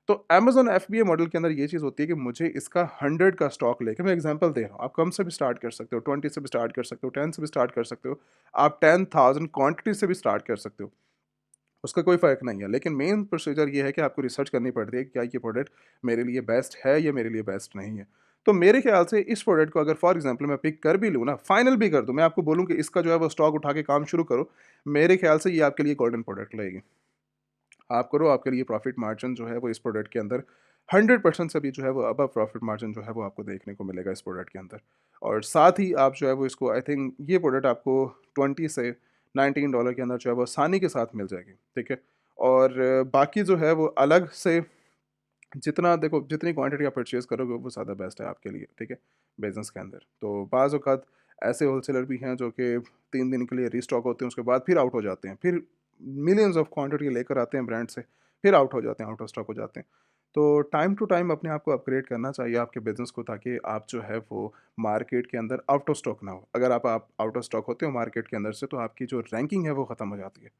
तो अमेज़न एफबीए मॉडल के अंदर ये चीज़ होती है कि मुझे इसका 100 का स्टॉक लेके, मैं एग्ज़ाम्पल दे रहा हूँ, आप कम से भी स्टार्ट कर सकते हो, 20 से भी स्टार्ट कर सकते हो, 10 से भी स्टार्ट कर सकते हो, आप 10,000 क्वांटिटी से भी स्टार्ट कर सकते हो। उसका कोई फ़र्क नहीं है, लेकिन मेन प्रोसीजर ये है कि आपको रिसर्च करनी पड़ती है कि क्या ये प्रोडक्ट मेरे लिए बेस्ट है या मेरे लिए बेस्ट नहीं है। तो मेरे ख़्याल से इस प्रोडक्ट को अगर फॉर एग्ज़ाम्पल मैं पिक कर भी लूँ ना, फाइनल भी कर दूँ, मैं आपको बोलूँ कि इसका जो है वो स्टॉक उठा के काम शुरू करो, मेरे ख़्याल से ये आपके लिए गोल्डन प्रोडक्ट रहेगी। आप करो, आपके लिए प्रॉफ़िट मार्जिन जो है वो इस प्रोडक्ट के अंदर 100% से भी जो है वो अबव प्रॉफ़िट मार्जिन जो है वो आपको देखने को मिलेगा इस प्रोडक्ट के अंदर। और साथ ही आप जो है वो इसको आई थिंक ये प्रोडक्ट आपको 20 से $19 के अंदर जो है वो आसानी के साथ मिल जाएगी, ठीक है? और बाकी जो है वो अलग से जितना देखो जितनी क्वांटिटी आप परचेज़ करोगे वो ज़्यादा बेस्ट है आपके लिए, ठीक है? बिज़नेस के अंदर। तो बाज़ औक़ात ऐसे होलसेलर भी हैं जो कि 3 दिन के लिए रीस्टॉक होते हैं, उसके बाद फिर आउट हो जाते हैं। फिर मिलियंस ऑफ क्वांटिटी लेकर आते हैं ब्रांड से, फिर आउट हो जाते हैं, आउट ऑफ स्टॉक हो जाते हैं। तो टाइम टू टाइम अपने आप को अपग्रेड करना चाहिए आपके बिज़नेस को, ताकि आप जो है वो मार्केट के अंदर आउट ऑफ स्टॉक ना हो। अगर आप आउट ऑफ स्टॉक होते हो मार्केट के अंदर से, तो आपकी जो रैंकिंग है वो ख़त्म हो जाती है।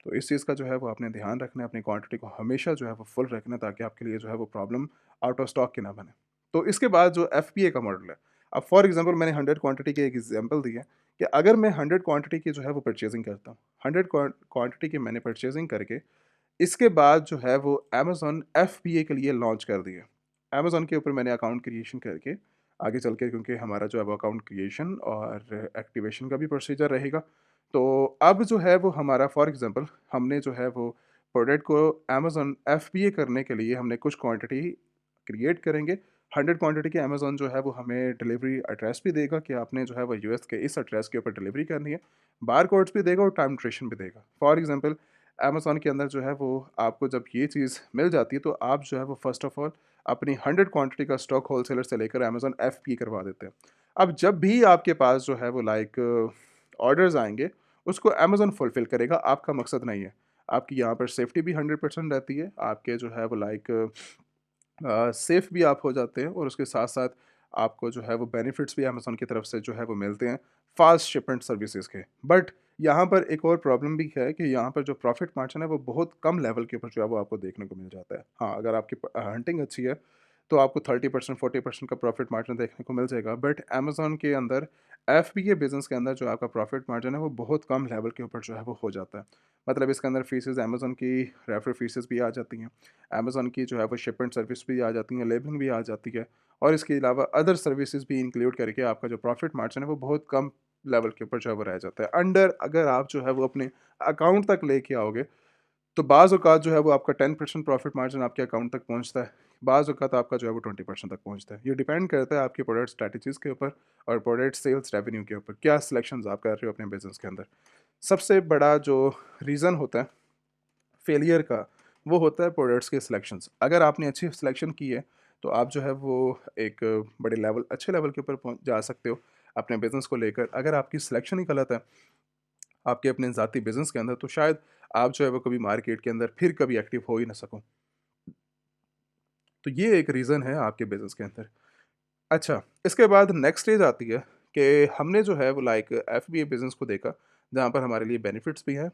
तो इस चीज़ का जो है वो आपने ध्यान रखना है, अपनी क्वांटिटी को हमेशा जो है वो फुल रखना है, ताकि आपके लिए जो है वो प्रॉब्लम आउट ऑफ स्टॉक की ना बने। तो इसके बाद जो एफपीए का मॉडल है, अब फॉर एग्ज़ाम्पल मैंने 100 क्वांटिटी की एक एग्ज़ाम्पल दी है कि अगर मैं 100 क्वांटिटी की जो है वो परचेज़िंग करता हूँ, 100 क्वांटिटी की मैंने परचेज़िंग करके इसके बाद जो है वो अमेज़न एफबीए के लिए लॉन्च कर दिया। अमेज़न के ऊपर मैंने अकाउंट क्रिएशन करके आगे चल के, क्योंकि हमारा जो है वो अकाउंट क्रिएशन और एक्टिवेशन का भी प्रोसीजर रहेगा। तो अब जो है वो हमारा फॉर एग्ज़ाम्पल हमने जो है वो प्रोडक्ट को अमेज़न एफबीए करने के लिए हमने कुछ क्वांटिटी क्रिएट करेंगे। 100 क्वांटिटी की अमेज़न जो है वो हमें डिलीवरी एड्रेस भी देगा कि आपने जो है वो यूएस के इस एड्रेस के ऊपर डिलीवरी करनी है। बारकोड्स भी देगा और टाइम न्यूट्रिशन भी देगा। फॉर एग्ज़ाम्पल अमेज़न के अंदर जो है वो आपको जब ये चीज़ मिल जाती है, तो आप जो है वो फ़र्स्ट ऑफ़ ऑल अपनी 100 क्वांटिटी का स्टॉक होलसेलर से लेकर अमेज़न एफपी करवा देते हैं। अब जब भी आपके पास जो है वो लाइक ऑर्डर्स आएँगे, उसको अमेज़न फुलफ़िल करेगा, आपका मकसद नहीं है। आपकी यहाँ पर सेफ्टी भी 100% रहती है, आपके जो है वो लाइक सेफ़ भी आप हो जाते हैं और उसके साथ-साथ आपको जो है वो बेनिफिट्स भी अमेज़न की तरफ से जो है वो मिलते हैं, फ़ास्ट शिपमेंट सर्विसेज़ के। बट यहाँ पर एक और प्रॉब्लम भी है कि यहाँ पर जो प्रॉफ़िट मार्जिन है वो बहुत कम लेवल के ऊपर जो है वो आपको देखने को मिल जाता है। हाँ, अगर आपकी हंटिंग अच्छी है, तो आपको 30% 40% का प्रॉफ़िट मार्जिन देखने को मिल जाएगा। बट अमेज़न के अंदर एफ़बीए बिज़नेस के अंदर जो आपका प्रॉफ़िट मार्जिन है वो बहुत कम लेवल के ऊपर जो है वो हो जाता है। मतलब इसके अंदर फ़ीसेज़ अमेज़न की रेफ़रल फ़ीसेज़ भी आ जाती हैं। अमेज़न की जो है वो शिपमेंट सर्विस भी आ जाती है, लेबलिंग भी आ जाती है और इसके अलावा अदर सर्विसेज़ भी इंक्लूड करके आपका जो प्रॉफ़िट मार्जिन है वो बहुत कम लेवल के ऊपर जो है वो रह जाता है। अंडर अगर आप जो है वो अपने अकाउंट तक लेके आओगे, तो बाज़ औक़ात जो है वो आपका 10% प्रॉफ़िट मार्जिन आपके अकाउंट तक पहुँचता है। बाज़ औक़ात आपका जो है वो 20% तक पहुँचता है। ये डिपेंड करता है आपकी प्रोडक्ट स्ट्रैटेजीज़ के ऊपर और प्रोडक्ट सेल्स रेवेन्यू के ऊपर, क्या सिलेक्शंस आप कर रहे हो अपने बिज़नेस के अंदर। सबसे बड़ा जो रीज़न होता है फेलियर का, वो होता है प्रोडक्ट्स के सिलेक्शंस। अगर आपने अच्छी सिलेक्शन की है, तो आप जो है वो एक बड़े लेवल अच्छे लेवल के ऊपर पहुँच जा सकते हो अपने बिज़नेस को लेकर। अगर आपकी सिलेक्शन ही गलत है, आपके अपने ज़ाती बिज़नेस के अंदर, तो शायद आप जो है वो कभी मार्केट के अंदर फिर कभी एक्टिव हो ही ना सको। तो ये एक रीज़न है आपके बिज़नेस के अंदर। अच्छा, इसके बाद नेक्स्ट स्टेज आती है कि हमने जो है वो लाइक एफ़बीए बिज़नेस को देखा, जहाँ पर हमारे लिए बेनिफिट्स भी हैं,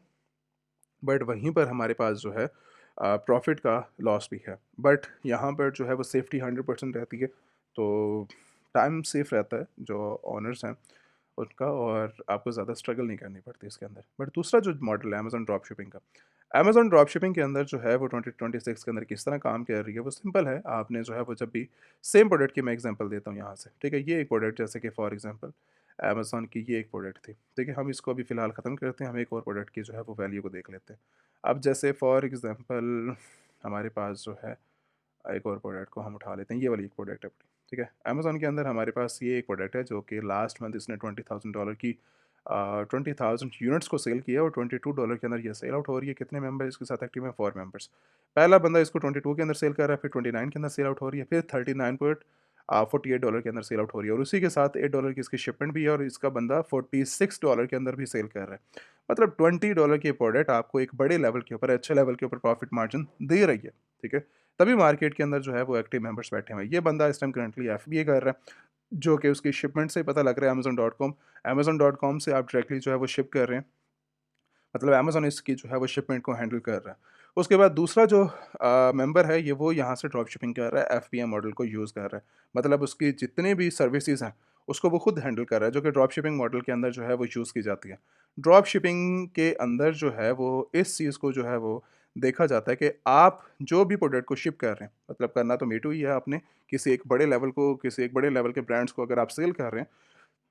बट वहीं पर हमारे पास जो है प्रॉफ़िट का लॉस भी है। बट यहाँ पर जो है वो सेफ्टी 100% रहती है, तो टाइम सेफ रहता है जो ओनर्स हैं उनका, और आपको ज़्यादा स्ट्रगल नहीं करनी पड़ती इसके अंदर। बट दूसरा जो मॉडल है अमेज़न ड्रॉप शिपिंग का, अमेज़न ड्रॉप शिपिंग के अंदर जो है वो 2026 के अंदर किस तरह काम कर रही है, वो सिंपल है। आपने जो है वो जब भी सेम प्रोडक्ट की मैं एग्ज़ाम्पल देता हूँ यहाँ से, ठीक है? ये एक प्रोडक्ट जैसे कि फॉर एग्ज़ाम्पल अमेज़न की ये एक प्रोडक्ट थी, ठीक है? हम इसको अभी फ़िलहाल ख़त्म करते हैं, हम एक और प्रोडक्ट की जो है वो वैल्यू को देख लेते हैं। अब जैसे फॉर एग्ज़ाम्पल हमारे पास जो है एक और प्रोडक्ट को हम उठा लेते हैं, ये वाली एक प्रोडक्ट है, ठीक है? अमेज़न के अंदर हमारे पास ये एक प्रोडक्ट है जो कि लास्ट मंथ इसने $20,000 की 20,000 यूनिट्स को सेल किया और $22 के अंदर ये सेल आउट हो रही है। कितने मेंबर इसके साथ एक्टिव हैं? 4 मेंबर्स। पहला बंदा इसको 22 के अंदर सेल कर रहा है, फिर 29 के अंदर सेल आउट हो रही है, फिर $39.48 के अंदर सेल आउट हो रही है और उसी के साथ $8 की इसकी शिपमेंट भी है और इसका बंदा $46 के अंदर भी सेल कर रहा है। मतलब $20 की प्रोडक्ट आपको एक बड़े लेवल के ऊपर, अच्छे लेवल के ऊपर प्रॉफिट मार्जिन दे रही है, ठीक है? तभी मार्केट के अंदर जो है वो एक्टिव मेंबर्स बैठे हुए हैं। ये बंदा इस टाइम करंटली एफबीए कर रहा है, जो कि उसकी शिपमेंट से पता लग रहा है अमेज़न डॉट कॉम से आप डायरेक्टली जो है वो शिप कर रहे हैं। मतलब अमेज़न इसकी जो है वो शिपमेंट को हैंडल कर रहा है। उसके बाद दूसरा जो मेंबर है ये वो यहाँ से ड्रॉप शिपिंग कर रहा है, एफबीएम मॉडल को यूज़ कर रहा है। मतलब उसकी जितनी भी सर्विसेज़ हैं, उसको वो खुद हैंडल कर रहा है, जो कि ड्रॉप शिपिंग मॉडल के अंदर जो है वो यूज़ की जाती है। ड्रॉप शिपिंग के अंदर जो है वो इस चीज़ को जो है वो देखा जाता है कि आप जो भी प्रोडक्ट को शिप कर रहे हैं, मतलब करना तो मी टू ही है आपने, किसी एक बड़े लेवल के ब्रांड्स को अगर आप सेल कर रहे हैं,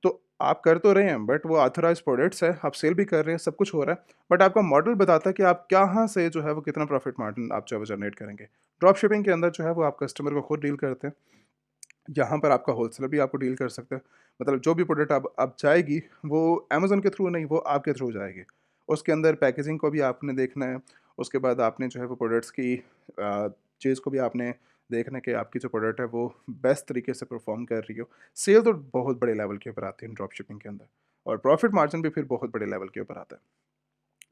तो आप कर तो रहे हैं बट वो ऑथराइज़्ड प्रोडक्ट्स है, आप सेल भी कर रहे हैं, सब कुछ हो रहा है, बट आपका मॉडल बताता है कि आप कहाँ से जो है वो कितना प्रॉफ़िट मार्जिन आप जो है वो जनरेट करेंगे। ड्रॉप शिपिंग के अंदर जो है वो आप कस्टमर को खुद डील करते हैं, यहाँ पर आपका होलसेलर भी आपको डील कर सकता है। मतलब जो भी प्रोडक्ट अब जाएगी, वो अमेज़न के थ्रू नहीं, वो आपके थ्रू जाएगी। उसके अंदर पैकेजिंग को भी आपने देखना है, उसके बाद आपने जो है वो प्रोडक्ट्स की चीज़ को भी आपने देखना है कि आपकी जो प्रोडक्ट है वो बेस्ट तरीके से परफ़ॉर्म कर रही हो। सेल तो बहुत बड़े लेवल के ऊपर आती है ड्रॉप शिपिंग के अंदर, और प्रॉफ़िट मार्जिन भी फिर बहुत बड़े लेवल के ऊपर आता है।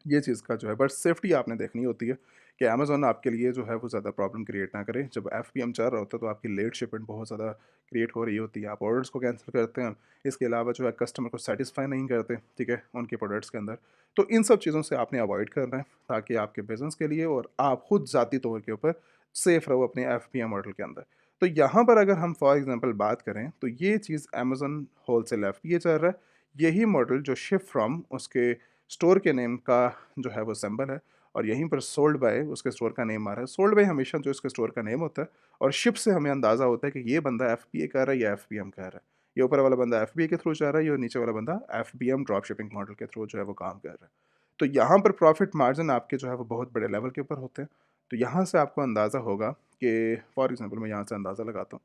ये चीज़ का जो है बट सेफ्टी आपने देखनी होती है कि अमेज़न आपके लिए जो है वो ज़्यादा प्रॉब्लम क्रिएट ना करे। जब एफपीएम चल रहा होता है तो आपकी लेट शिपमेंट बहुत ज़्यादा क्रिएट हो रही होती है। आप ऑर्डर्स को कैंसिल करते हैं, इसके अलावा जो है कस्टमर को सैटिस्फाई नहीं करते, ठीक है, उनके प्रोडक्ट्स के अंदर। तो इन सब चीज़ों से आपने अवॉइड करना है ताकि आपके बिज़नेस के लिए और आप खुद ज़ाती तौर के ऊपर सेफ़ रहो अपने एफपीएम मॉडल के अंदर। तो यहाँ पर अगर हम फॉर एग्ज़ाम्पल बात करें तो ये चीज़ अमेज़न होलसेल एफपीए चल रहा है। यही मॉडल जो शिप फ्रॉम उसके स्टोर के नेम का जो है वो सिंबल है, और यहीं पर सोल्ड बाय उसके स्टोर का नेम आ रहा है। सोल्ड बाय हमेशा जो इसके स्टोर का नेम होता है, और शिप से हमें अंदाज़ा होता है कि ये बंदा एफबीए कर रहा है या एफबीएम कर रहा है। ये ऊपर वाला बंदा एफबीए के थ्रू जा रहा है, ये नीचे वाला बंदा एफबीएम ड्रॉप शिपिंग मॉडल के थ्रू जो है वो काम कर रहा है। तो यहाँ पर प्रॉफिट मार्जिन आपके जो है वो बहुत बड़े लेवल के ऊपर होते हैं। तो यहाँ से आपको अंदाज़ा होगा कि फॉर एग्ज़ाम्पल मैं यहाँ से अंदाज़ा लगाता हूँ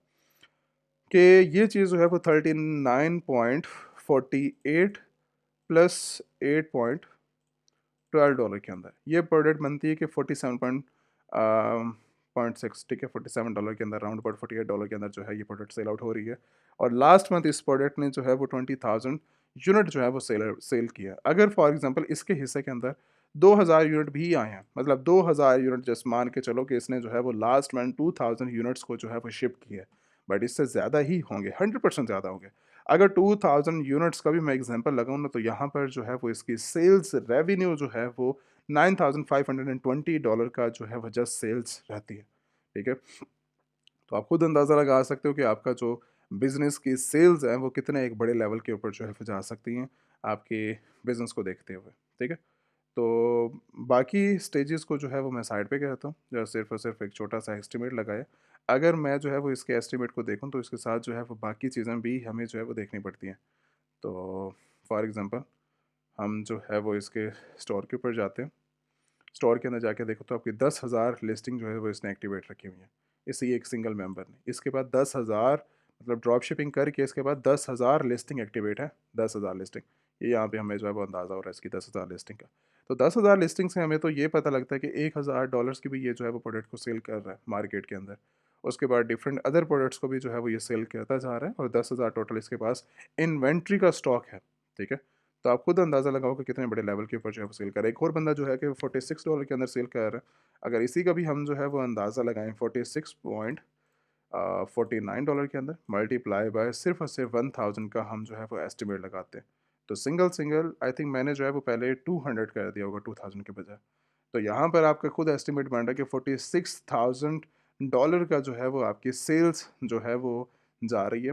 कि ये चीज़ जो है वो 39.48 प्लस 8.12 के अंदर ये प्रोडक्ट बनती है कि 47.6, ठीक है, $47 के अंदर, राउंड अबाउट $48 के अंदर जो है ये प्रोडक्ट सेल आउट हो रही है। और लास्ट मंथ इस प्रोडक्ट ने जो है वो 20,000 यूनिट जो है वो सेल किया। अगर फॉर एग्जांपल इसके हिस्से के अंदर 2,000 यूनिट भी आए हैं, मतलब 2,000 यूनिट जस्ट मान के चलो कि इसने जो है वो लास्ट मंथ 2,000 यूनिट्स को जो है वो शिप किया है, बट इससे ज़्यादा ही होंगे, 100% ज़्यादा होंगे। अगर 2000 यूनिट्स का भी मैं एग्जांपल लगाऊँ ना, तो यहाँ पर जो है वो इसकी सेल्स रेवेन्यू जो है वो $9,520 का जो है वो जस्ट सेल्स रहती है, ठीक है। तो आप खुद अंदाज़ा लगा सकते हो कि आपका जो बिज़नेस की सेल्स हैं वो कितने एक बड़े लेवल के ऊपर जो है वो जा सकती हैं आपके बिज़नेस को देखते हुए, ठीक है। तो बाकी स्टेजेस को जो है वो मैं साइड पे कहता हूँ, जो सिर्फ़ और सिर्फ़ एक छोटा-सा एस्टिमेट लगाया। अगर मैं जो है वो इसके एस्टिमेट को देखूँ तो इसके साथ जो है वो बाकी चीज़ें भी हमें जो है वो देखनी पड़ती हैं। तो फॉर एग्ज़ाम्पल हम जो है वो इसके स्टोर के ऊपर जाते हैं। स्टोर के अंदर जाके देखो तो आपकी 10,000 लिस्टिंग जो है वो इसने एक्टिवेट रखी हुई है। इसी एक सिंगल मेंबर ने। इसके बाद 10,000 मतलब ड्रॉप शिपिंग करके इसके बाद 10,000 लिस्टिंग एक्टिवेट है, 10,000 लिस्टिंग। ये यहाँ पे हमें जो है वो अंदाज़ा हो रहा है इसकी 10,000 लिस्टिंग का। तो 10,000 लिस्टिंग से हमें तो ये पता लगता है कि $1,000 की भी ये जो है वो प्रोडक्ट को सेल कर रहा है मार्केट के अंदर। उसके बाद डिफरेंट अदर प्रोडक्ट्स को भी जो है वो ये सेल करता जा रहा है, और 10,000 टोटल इसके पास इन्वेंट्री का स्टॉक है, ठीक है। तो आप खुद अंदाज़ा लगाओ कि कितने बड़े लेवल के ऊपर जो है वो सेल कर रहा है। एक और बंदा जो है कि $46 के अंदर सेल कर रहा है। अगर इसी का भी हम जो है वो अंदाज़ा लगाएँ 46.49 के अंदर मल्टीप्लाई बाय सिर्फ़ और सिर्फ 1000 का हम जो है वो एस्टिमेट लगाते हैं। तो सिंगल आई थिंक मैंने जो है वो पहले 200 कर दिया होगा 2000 के बजाय। तो यहाँ पर आपका खुद एस्टिमेट बन रहा है कि $46,000 का जो है वो आपकी सेल्स जो है वो जा रही है,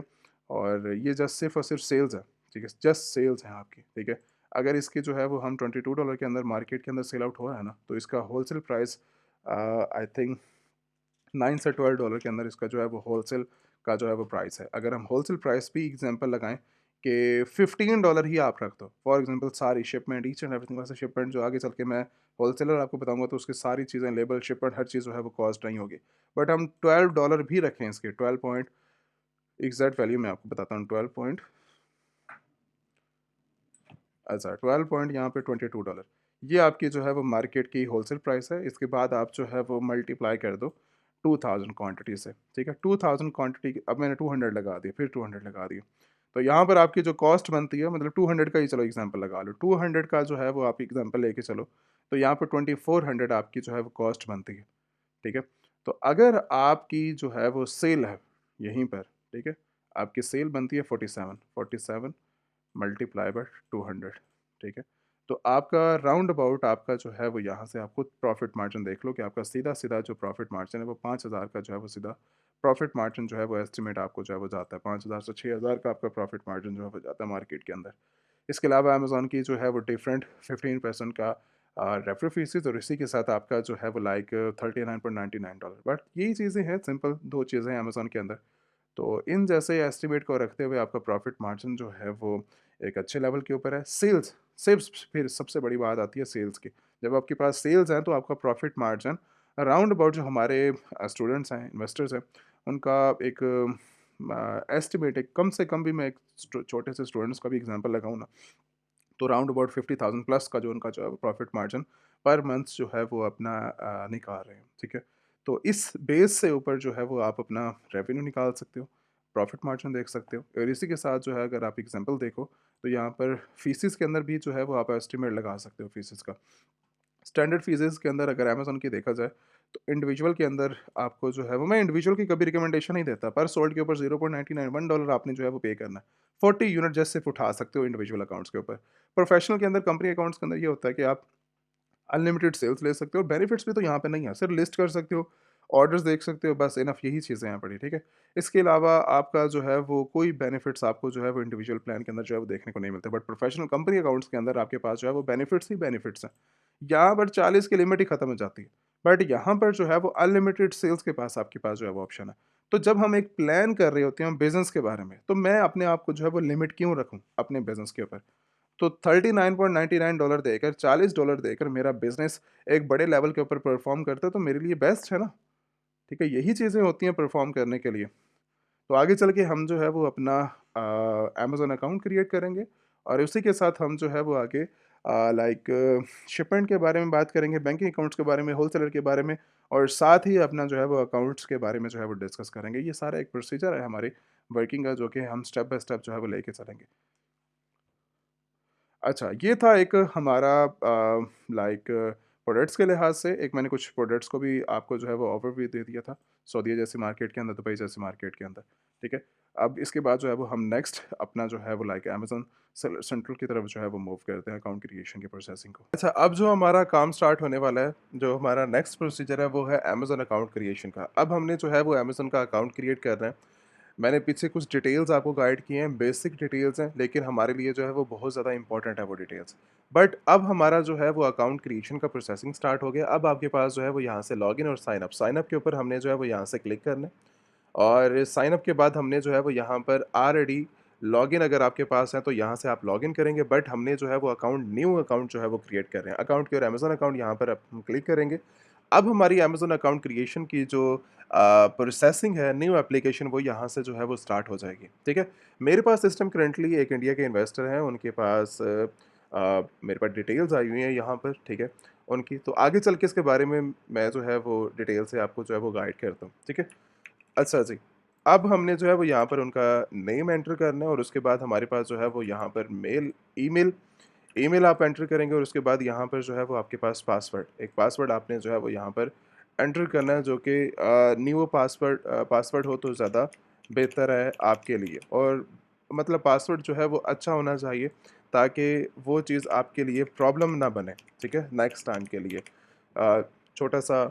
और ये जस्ट सिर्फ़ और सिर्फ सेल्स है, ठीक है? जस्ट सेल्स हैं आपकी, ठीक है? अगर इसकी जो है वो हम $22 के अंदर मार्केट के अंदर सेल आउट हो रहा है ना, तो इसका होलसेल प्राइस आई थिंक 9 से $12 के अंदर इसका जो है वो होलसेल का जो है वो प्राइस है। अगर हम होलसेल प्राइस भी एग्ज़ाम्पल लगाएँ कि $15 ही आप रख दो, फॉर एग्ज़ाम्पल सारी शिपमेंट ईच एंड एवरीथिंग, वैसे शिपमेंट जो आगे चल के मैं होलसेलर आपको बताऊँगा तो उसकी सारी चीज़ें लेबर, शिपमेंट, हर चीज़ जो है वो कॉस्ट नहीं होगी। बट हम $12 भी रखें इसके 12 पॉइंट एग्ज़ैक्ट वैल्यू मैं आपको बताता हूँ 12 पॉइंट, अच्छा 12 पॉइंट यहाँ पे $22, ये आपकी जो है वो मार्केट की होलसेल प्राइस है। इसके बाद आप जो है वो मल्टीप्लाई कर दो 2000 क्वांटिटी से, ठीक है। 2000 क्वांटिटी, अब मैंने 200 लगा दिए, फिर 200 लगा दिए, तो यहाँ पर आपकी जो कॉस्ट बनती है, मतलब 200 का ही चलो एग्जांपल लगा लो, 200 का जो है वो आप एग्जांपल लेके चलो, तो यहाँ पर 2400 आपकी जो है वो कॉस्ट बनती है, ठीक है। तो अगर आपकी जो है वो सेल है यहीं पर, ठीक है? आपकी सेल बनती है 47, 47 मल्टीप्लाई बाय 200, ठीक है? तो आपका राउंड अबाउट आपका जो है वो यहाँ से आप खुद प्रॉफ़िट मार्जिन देख लो कि आपका सीधा-सीधा जो प्रॉफ़िट मार्जिन है वो 5,000 का जो है वो सीधा प्रॉफ़िट मार्जिन जो है वो एस्टिमेट आपको जो है वो जाता है। 5,000 से 6,000 का आपका प्रॉफ़िट मार्जिन जो है वो जाता है मार्केट के अंदर। इसके अलावा अमेज़न की जो है वो डिफरेंट 15% का रेफरल फीसेस और इसी के साथ आपका जो है वो लाइक $39.99। बट यही चीज़ें हैं, सिंपल 2 चीज़ें हैं अमेज़न के अंदर। तो इन जैसे एस्टिमेट को रखते हुए आपका प्रॉफिट मार्जिन जो है वो एक अच्छे लेवल के ऊपर है। सेल्स फिर सबसे बड़ी बात आती है सेल्स की। जब आपके पास सेल्स हैं तो आपका प्रॉफिट मार्जिन अराउंड अबाउट जो हमारे स्टूडेंट्स हैं, इन्वेस्टर्स हैं, उनका एक एस्टिमेट एक कम से कम भी मैं एक छोटे से स्टूडेंट्स का भी एग्जांपल लगाऊँ ना, तो राउंड अबाउट 50,000 प्लस का जो उनका जो प्रॉफिट मार्जिन पर मंथ जो है वो अपना निकाल रहे हैं, ठीक है? तो इस बेस से ऊपर जो है वो आप अपना रेवेन्यू निकाल सकते हो, प्रॉफिट मार्जिन देख सकते हो और इसी के साथ जो है अगर आप एग्जांपल देखो, तो यहाँ पर फीसेस के अंदर भी जो है वो आप एस्टिमेट लगा सकते हो फीसेस का। स्टैंडर्ड फीसेस के अंदर अगर अमेज़न की देखा जाए, तो इंडिविजुअल के अंदर आपको जो है वो मैं इंडिविजुअल की कभी रिकमेंडेशन नहीं देता, पर सोल्ड के ऊपर 0.99 $1 आपने जो है वो पे करना है। 40 यूनिट जस्ट सिर्फ उठा सकते हो इंडिविजुअल अकाउंट्स के ऊपर। प्रोफेशनल के अंदर, कंपनी अकाउंट्स के अंदर ये होता है कि आप अनलिमिटेड सेल्स ले सकते हो और बेनिफिट्स भी तो यहाँ पे नहीं है, सिर्फ लिस्ट कर सकते हो, ऑर्डर्स देख सकते हो, बस इनफ यही चीज़ें हैं पड़ी, ठीक है? इसके अलावा आपका जो है वो कोई बेनिफिट्स आपको जो है वो इंडिविजुअल प्लान के अंदर जो है वो देखने को नहीं मिलते, बट प्रोफेशनल कंपनी अकाउंट्स के अंदर आपके पास जो है वो बेनिफिट्स ही बेनिफिट्स हैं। यहाँ पर 40 की लिमिट ही खत्म हो जाती है, बट यहाँ पर जो है वो अनलिमिटेड सेल्स के पास आपके पास जो है वो ऑप्शन है। तो जब हम एक प्लान कर रहे होते हैं बिज़नेस के बारे में, तो मैं अपने आप को जो है वो लिमिट क्यों रखूँ अपने बिज़नेस के ऊपर? तो $39.99 देकर, $40 देकर मेरा बिज़नेस एक बड़े लेवल के ऊपर परफ़ॉर्म करता है, तो मेरे लिए बेस्ट है ना, ठीक है? यही चीज़ें होती हैं परफ़ॉर्म करने के लिए। तो आगे चल के हम जो है वो अपना अमेज़न अकाउंट क्रिएट करेंगे और उसी के साथ हम जो है वो आगे लाइक शिपमेंट के बारे में बात करेंगे, बैंकिंग अकाउंट्स के बारे में, होलसेलर के बारे में और साथ ही अपना जो है वो अकाउंट्स के बारे में जो है वो डिस्कस करेंगे। ये सारा एक प्रोसीजर है हमारी वर्किंग का, जो कि हम स्टेप बाय स्टेप जो है वो लेके चलेंगे। अच्छा, ये था एक हमारा लाइक प्रोडक्ट्स के लिहाज से, एक मैंने कुछ प्रोडक्ट्स को भी आपको जो है वो ओवरव्यू दे दिया था, सऊदीया जैसी मार्केट के अंदर, दुबई जैसी मार्केट के अंदर, ठीक है? अब इसके बाद जो है वो हम नेक्स्ट अपना जो है वो लाइक अमेज़न सेंट्रल की तरफ जो है वो मूव करते हैं अकाउंट क्रिएशन की प्रोसेसिंग को। अच्छा, अब जो हमारा काम स्टार्ट होने वाला है, जो हमारा नेक्स्ट प्रोसीजर है वो है अमेज़न अकाउंट क्रिएशन का। अब हमने जो है वो अमेज़न का अकाउंट क्रिएट करना है। मैंने पीछे कुछ डिटेल्स आपको गाइड किए हैं, बेसिक डिटेल्स हैं, लेकिन हमारे लिए जो है वो बहुत ज़्यादा इंपॉर्टेंट है वो डिटेल्स। बट अब हमारा जो है वो अकाउंट क्रिएशन का प्रोसेसिंग स्टार्ट हो गया। अब आपके पास जो है वो यहाँ से लॉगिन और साइन अप के ऊपर हमने जो है वो यहाँ से क्लिक करना है और साइन अप के बाद हमने जो है वो यहाँ पर ऑलरेडी लॉगिन अगर आपके पास है तो यहाँ से आप लॉगिन करेंगे, बट हमने जो है वो अकाउंट न्यू अकाउंट जो है वो क्रिएट कर रहे हैं। अकाउंट की और अमेज़न अकाउंट यहाँ पर हम क्लिक करेंगे। अब हमारी अमेज़न अकाउंट क्रिएशन की जो प्रोसेसिंग है, न्यू एप्लीकेशन, वो यहाँ से जो है वो स्टार्ट हो जाएगी, ठीक है? मेरे पास सिस्टम करंटली एक इंडिया के इन्वेस्टर हैं, उनके पास मेरे पास डिटेल्स आई हुई हैं यहाँ पर, ठीक है? उनकी तो आगे चल के इसके बारे में मैं जो है वो डिटेल से आपको जो है वो गाइड करता हूँ, ठीक है? अच्छा जी। अब हमने जो है वो यहाँ पर उनका नेम एंटर करना है और उसके बाद हमारे पास जो है वो यहाँ पर ईमेल ईमेल आप एंटर करेंगे और उसके बाद यहाँ पर जो है वो आपके पास एक पासवर्ड आपने जो है वो यहाँ पर एंटर करना है, जो कि न्यू पासवर्ड हो तो ज़्यादा बेहतर है आपके लिए, और मतलब पासवर्ड जो है वो अच्छा होना चाहिए ताकि वो चीज़ आपके लिए प्रॉब्लम ना बने, ठीक है? नेक्स्ट टाइम के लिए अ, छोटा-सा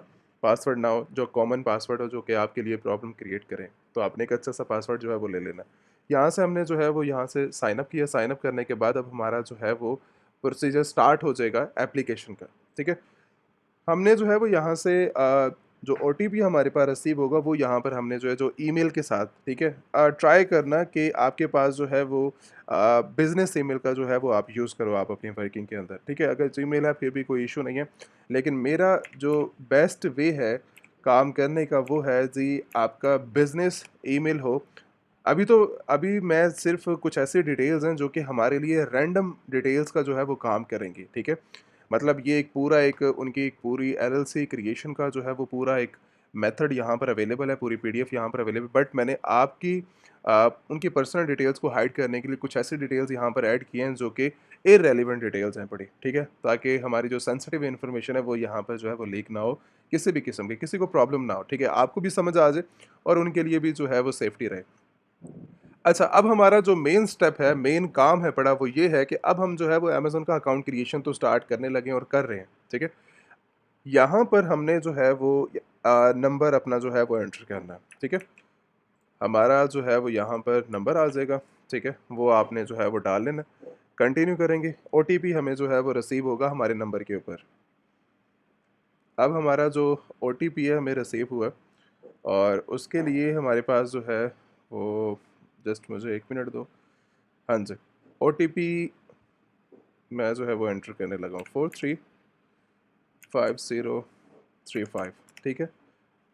पासवर्ड ना हो, जो कॉमन पासवर्ड हो, जो कि आपके लिए प्रॉब्लम क्रिएट करे। तो आपने एक अच्छा-सा पासवर्ड जो है वो ले लेना है। यहाँ से हमने जो है वो यहाँ से साइन अप किया, साइन अप करने के बाद अब हमारा जो है वो प्रोसीजर स्टार्ट हो जाएगा एप्लीकेशन का, ठीक है? हमने जो है वो यहाँ से जो ओटीपी हमारे पास रिसीव होगा वो यहाँ पर हमने जो है जो ईमेल के साथ, ठीक है? ट्राई करना कि आपके पास जो है वो बिज़नेस ईमेल का जो है वो आप यूज़ करो आप अपनी वर्किंग के अंदर, ठीक है? अगर जीमेल है फिर भी कोई इश्यू नहीं है। लेकिन मेरा जो बेस्ट वे है काम करने का वो है जी आपका बिज़नेस ईमेल हो। अभी मैं सिर्फ़ कुछ ऐसी डिटेल्स हैं जो कि हमारे लिए रैंडम डिटेल्स का जो है वो काम करेंगी, ठीक है? मतलब ये एक पूरा एक उनकी एक पूरी एलएलसी क्रिएशन का जो है वो पूरा एक मेथड यहाँ पर अवेलेबल है, पूरी पीडीएफ यहाँ पर अवेलेबल, बट मैंने आपकी उनकी पर्सनल डिटेल्स को हाइड करने के लिए कुछ ऐसी डिटेल्स यहाँ पर ऐड किए हैं जो कि इर्रेलेवेंट डिटेल्स हैं बड़ी, ठीक है? ताकि हमारी जो सेंसिटिव इन्फॉर्मेशन है वो यहाँ पर जो है वो लीक ना हो किसी भी किस्म की, किसी को प्रॉब्लम ना हो, ठीक है? आपको भी समझ आ जाए और उनके लिए भी जो है वो सेफ्टी रहे। अच्छा, अब हमारा जो मेन स्टेप है, मेन काम है पड़ा, वो ये है कि अब हम जो है वो अमेज़न का अकाउंट क्रिएशन तो स्टार्ट करने लगे और कर रहे हैं, ठीक है? यहाँ पर हमने जो है वो नंबर अपना जो है वो एंटर करना है, ठीक है? हमारा जो है वो यहाँ पर नंबर आ जाएगा, ठीक है? वो आपने जो है वो डाल लेना है। कंटिन्यू करेंगे, ओटीपी हमें जो है वो रिसीव होगा हमारे नंबर के ऊपर। अब हमारा जो ओटीपी है हमें रिसीव हुआ और उसके लिए हमारे पास जो है वो, जस्ट मुझे 1 मिनट दो। हाँ जी, ओटीपी मैं जो है वो एंटर करने लगा हूँ 435035, ठीक है?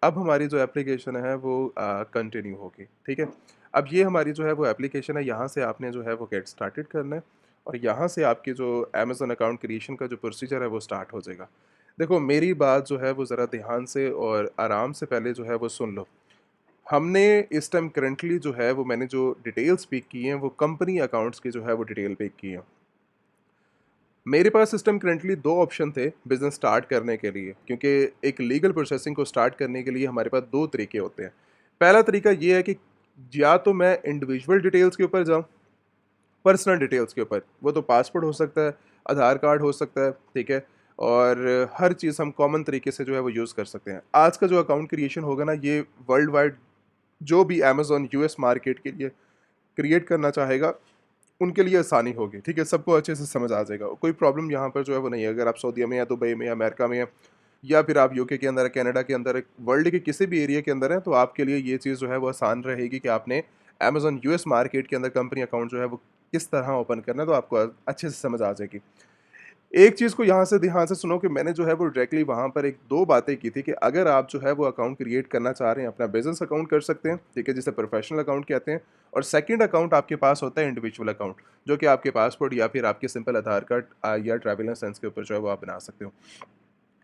अब हमारी जो एप्लीकेशन है वो कंटिन्यू होगी, ठीक है? अब ये हमारी जो है वो एप्लीकेशन है, यहाँ से आपने जो है वो गेट स्टार्टेड करना है और यहाँ से आपकी जो अमेज़न अकाउंट क्रिएशन का जो प्रोसीजर है वो स्टार्ट हो जाएगा। देखो, मेरी बात जो है वो ज़रा ध्यान से और आराम से पहले जो है वो सुन लो। हमने इस टाइम करंटली जो है वो, मैंने जो डिटेल्स पिक की हैं वो कंपनी अकाउंट्स की जो है वो डिटेल पिक की हैं। मेरे पास इस टाइम करंटली 2 ऑप्शन थे बिज़नेस स्टार्ट करने के लिए, क्योंकि एक लीगल प्रोसेसिंग को स्टार्ट करने के लिए हमारे पास 2 तरीके होते हैं। पहला तरीका ये है कि या तो मैं इंडिविजुअल डिटेल्स के ऊपर जाऊँ, पर्सनल डिटेल्स के ऊपर, वो तो पासपोर्ट हो सकता है, आधार कार्ड हो सकता है, ठीक है? और हर चीज़ हम कॉमन तरीके से जो है वो यूज़ कर सकते हैं। आज का जो अकाउंट क्रिएशन होगा ना, ये वर्ल्ड वाइड जो भी अमेज़न यूएस मार्केट के लिए क्रिएट करना चाहेगा, उनके लिए आसानी होगी, ठीक है? सबको अच्छे से समझ आ जाएगा। कोई प्रॉब्लम यहाँ पर जो है वो नहीं है। अगर आप सऊदीया में या दुबई में या अमेरिका में हैं या फिर आप यूके के अंदर, कनाडा के अंदर, वर्ल्ड के किसी भी एरिया के अंदर हैं, तो आपके लिए ये चीज़ जो है वो आसान रहेगी कि आपने अमेज़न यूएस मार्केट के अंदर कंपनी अकाउंट जो है वो किस तरह ओपन करना है, तो आपको अच्छे से समझ आ जाएगी। एक चीज़ को यहाँ से ध्यान से सुनो कि मैंने जो है वो डायरेक्टली वहाँ पर एक 2 बातें की थी कि अगर आप जो है वो अकाउंट क्रिएट करना चाह रहे हैं, अपना बिज़नेस अकाउंट कर सकते हैं, ठीक है? जिसे प्रोफेशनल अकाउंट कहते हैं। और सेकंड अकाउंट आपके पास होता है इंडिविजुअल अकाउंट, जो कि आपके पासपोर्ट या फिर आपके सिंपल आधार कार्ड या ट्रैवल लाइसेंस के ऊपर जो है वो आप बना सकते हो।